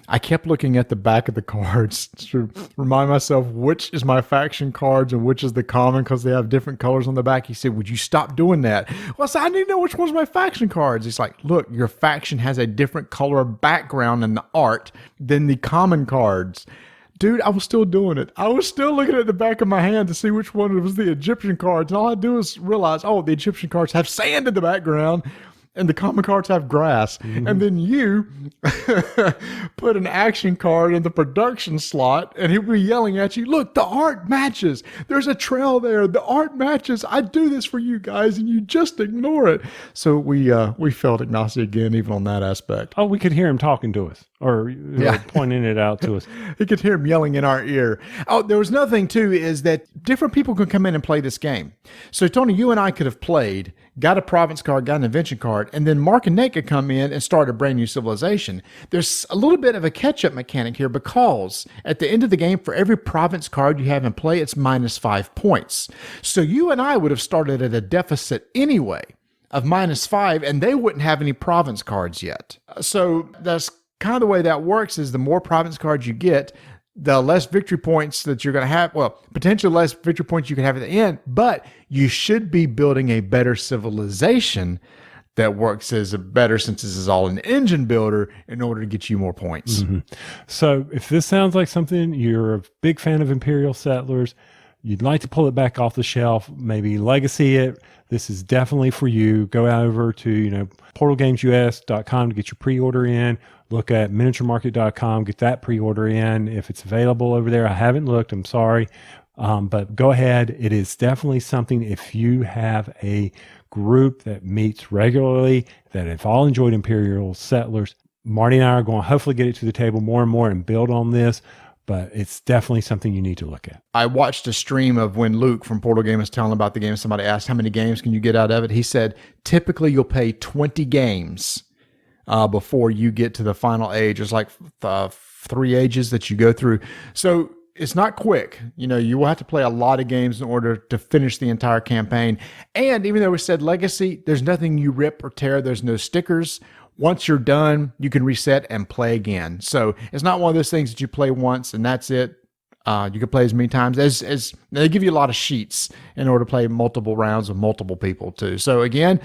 S3: I kept looking at the back of the cards to remind myself which is my faction cards and which is the common, because they have different colors on the back. He said, "Would you stop doing that?" Well, I said, "I need to know which one's my faction cards." He's like, "Look, your faction has a different color background in the art than the common cards." Dude, I was still doing it. I was still looking at the back of my hand to see which one was the Egyptian cards. And all I do is realize, the Egyptian cards have sand in the background and the common cards have grass. Mm-hmm. And then you put an action card in the production slot, and he'll be yelling at you, "Look, the art matches. There's a trail there. The art matches. I do this for you guys, and you just ignore it." So we failed Ignacy again, even on that aspect.
S2: Oh, we could hear him talking to us or pointing it out to us.
S3: He could hear him yelling in our ear. Oh, there was another thing too, is that different people can come in and play this game. So Tony, you and I could have played, got a province card, got an invention card, and then Mark and Nate could come in and start a brand new civilization. There's a little bit of a catch-up mechanic here, because at the end of the game, for every province card you have in play, it's -5 points. So you and I would have started at a deficit anyway of -5, and they wouldn't have any province cards yet. So that's kind of the way that works, is the more province cards you get, the less victory points that you're going to have. Well, potentially less victory points you can have at the end, but you should be building a better civilization that works as a better, since this is all an engine builder, in order to get you more points.
S2: Mm-hmm. So if this sounds like something, you're a big fan of Imperial Settlers, you'd like to pull it back off the shelf, maybe legacy it, this is definitely for you. Go over to, portalgamesus.com to get your pre-order in. Look at miniaturemarket.com, get that pre-order in if it's available over there. I haven't looked, I'm sorry. But go ahead. It is definitely something, if you have a group that meets regularly, that have all enjoyed Imperial Settlers, Marty and I are going to hopefully get it to the table more and more and build on this. But it's definitely something you need to look at.
S3: I watched a stream of when Luke from Portal Game was telling about the game. Somebody asked, how many games can you get out of it? He said, typically you'll play 20 games before you get to the final age. There's like 3 ages that you go through. So it's not quick. You will have to play a lot of games in order to finish the entire campaign. And even though we said legacy, there's nothing you rip or tear. There's no stickers. Once you're done, you can reset and play again. So it's not one of those things that you play once and that's it. You can play as many times as they give you a lot of sheets in order to play multiple rounds with multiple people too. So again,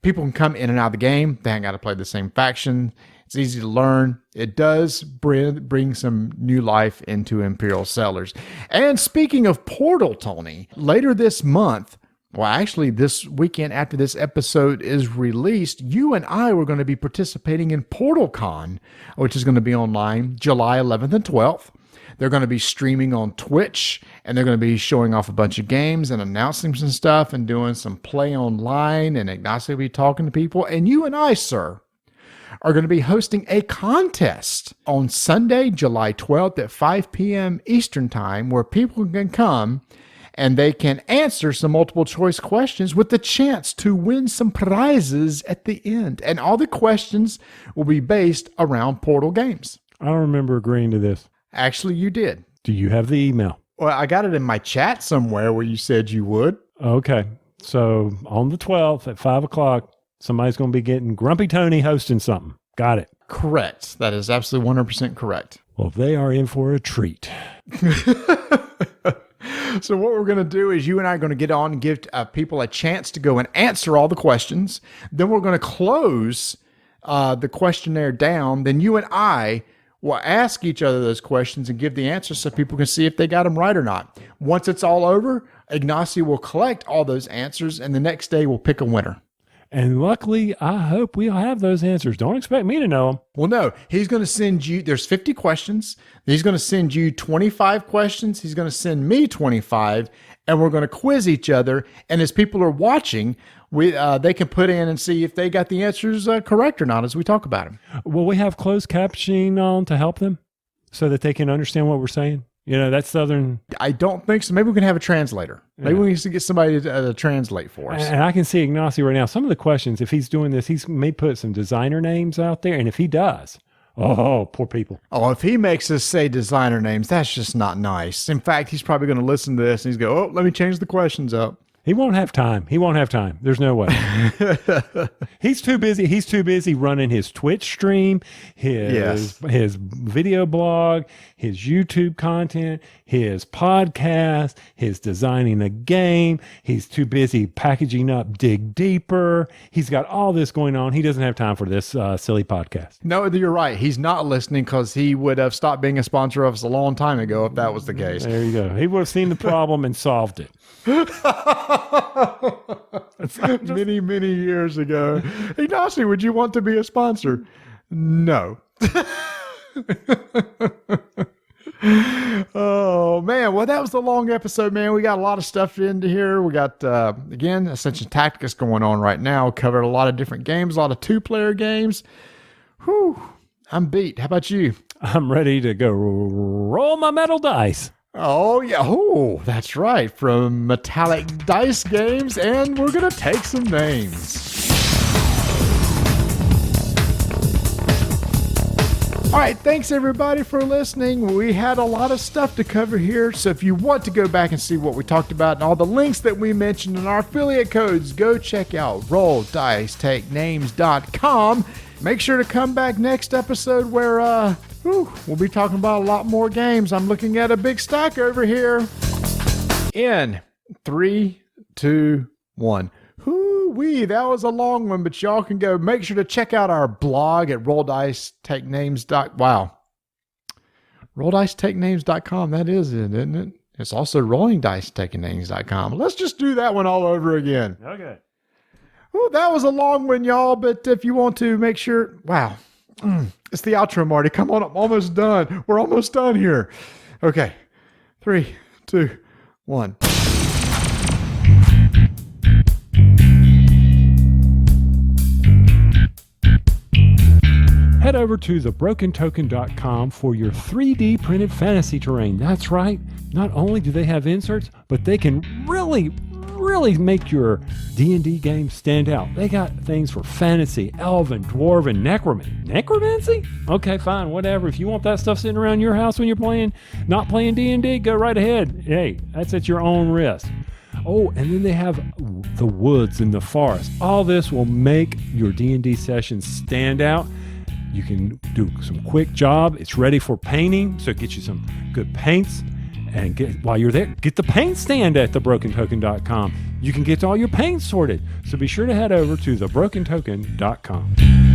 S3: people can come in and out of the game. They ain't got to play the same faction. It's easy to learn. It does bring some new life into Imperial Settlers. And speaking of Portal, Tony, later this month, well, actually, this weekend after this episode is released, you and I were going to be participating in PortalCon, which is going to be online July 11th and 12th. They're going to be streaming on Twitch, and they're going to be showing off a bunch of games and announcing some stuff and doing some play online, and Ignacy will be talking to people. And you and I, sir, are going to be hosting a contest on Sunday, July 12th at 5 p.m. Eastern Time, where people can come and they can answer some multiple choice questions with the chance to win some prizes at the end. And all the questions will be based around Portal games.
S2: I don't remember agreeing to this.
S3: Actually, you did.
S2: Do you have the email?
S3: Well, I got it in my chat somewhere where you said you would.
S2: Okay. So on the 12th at 5 o'clock, somebody's going to be getting Grumpy Tony hosting something. Got it.
S3: Correct. That is absolutely 100% correct.
S2: Well, they are in for a treat.
S3: So what we're going to do is you and I are going to get on and give people a chance to go and answer all the questions. Then we're going to close the questionnaire down. Then you and I will ask each other those questions and give the answers so people can see if they got them right or not. Once it's all over, Ignacio will collect all those answers, and the next day we'll pick a winner.
S2: And luckily, I hope we'll have those answers. Don't expect me to know them.
S3: Well, no, he's going to send you, there's 50 questions. He's going to send you 25 questions. He's going to send me 25, and we're going to quiz each other. And as people are watching, they can put in and see if they got the answers correct or not as we talk about them.
S2: Will we have closed captioning on to help them so that they can understand what we're saying? You know, that's Southern.
S3: I don't think so. Maybe we can have a translator. Maybe we need to get somebody to translate for us.
S2: And I can see Ignacio right now. Some of the questions, if he's doing this, he's may put some designer names out there. And if he does, oh, poor people.
S3: Oh, if he makes us say designer names, that's just not nice. In fact, he's probably going to listen to this and he's go, oh, let me change the questions up.
S2: He won't have time. There's no way. He's too busy. He's too busy running his Twitch stream, his video blog, his YouTube content, his podcast, his designing a game. He's too busy packaging up Dig Deeper. He's got all this going on. He doesn't have time for this silly podcast.
S3: No, you're right. He's not listening because he would have stopped being a sponsor of us a long time ago if that was the case.
S2: There you go. He would have seen the problem and solved it.
S3: Many, many years ago. Ignacio, would you want to be a sponsor? No. Oh, man. Well, that was a long episode, man. We got a lot of stuff into here. We got, again, Ascension Tactics going on right now. Covered a lot of different games, a lot of two-player games. Whew. I'm beat. How about you?
S2: I'm ready to go roll my metal dice.
S3: Oh, yeah. Oh, that's right. From Metallic Dice Games, and we're going to take some names. All right. Thanks, everybody, for listening. We had a lot of stuff to cover here, so if you want to go back and see what we talked about and all the links that we mentioned in our affiliate codes, go check out RollDiceTakeNames.com. Make sure to come back next episode where we'll be talking about a lot more games. I'm looking at a big stack over here. In 3, 2, 1. Hoo-wee, that was a long one, but y'all can go. Make sure to check out our blog at RollDiceTakeNames.com. Wow. RollDiceTakeNames.com, that is it, isn't it? It's also RollingDiceTakeNames.com. Let's just do that one all over again.
S2: Okay.
S3: Oh, that was a long one, y'all, but if you want to make sure, wow. It's the outro, Marty. Come on, I'm almost done. We're almost done here. Okay. 3, 2, 1.
S2: Head over to thebrokentoken.com for your 3D printed fantasy terrain. That's right. Not only do they have inserts, but they can really make your D&D game stand out. They got things for fantasy, elven, dwarven, necromancy? Okay, fine, whatever. If you want that stuff sitting around your house when you're not playing D&D, go right ahead. Hey, that's at your own risk. Oh, and then they have the woods and the forest. All this will make your D&D sessions stand out. You can do some quick job. It's ready for painting, so get you some good paints. And while you're there, get the paint stand at thebrokentoken.com. You can get all your paint sorted. So be sure to head over to thebrokentoken.com.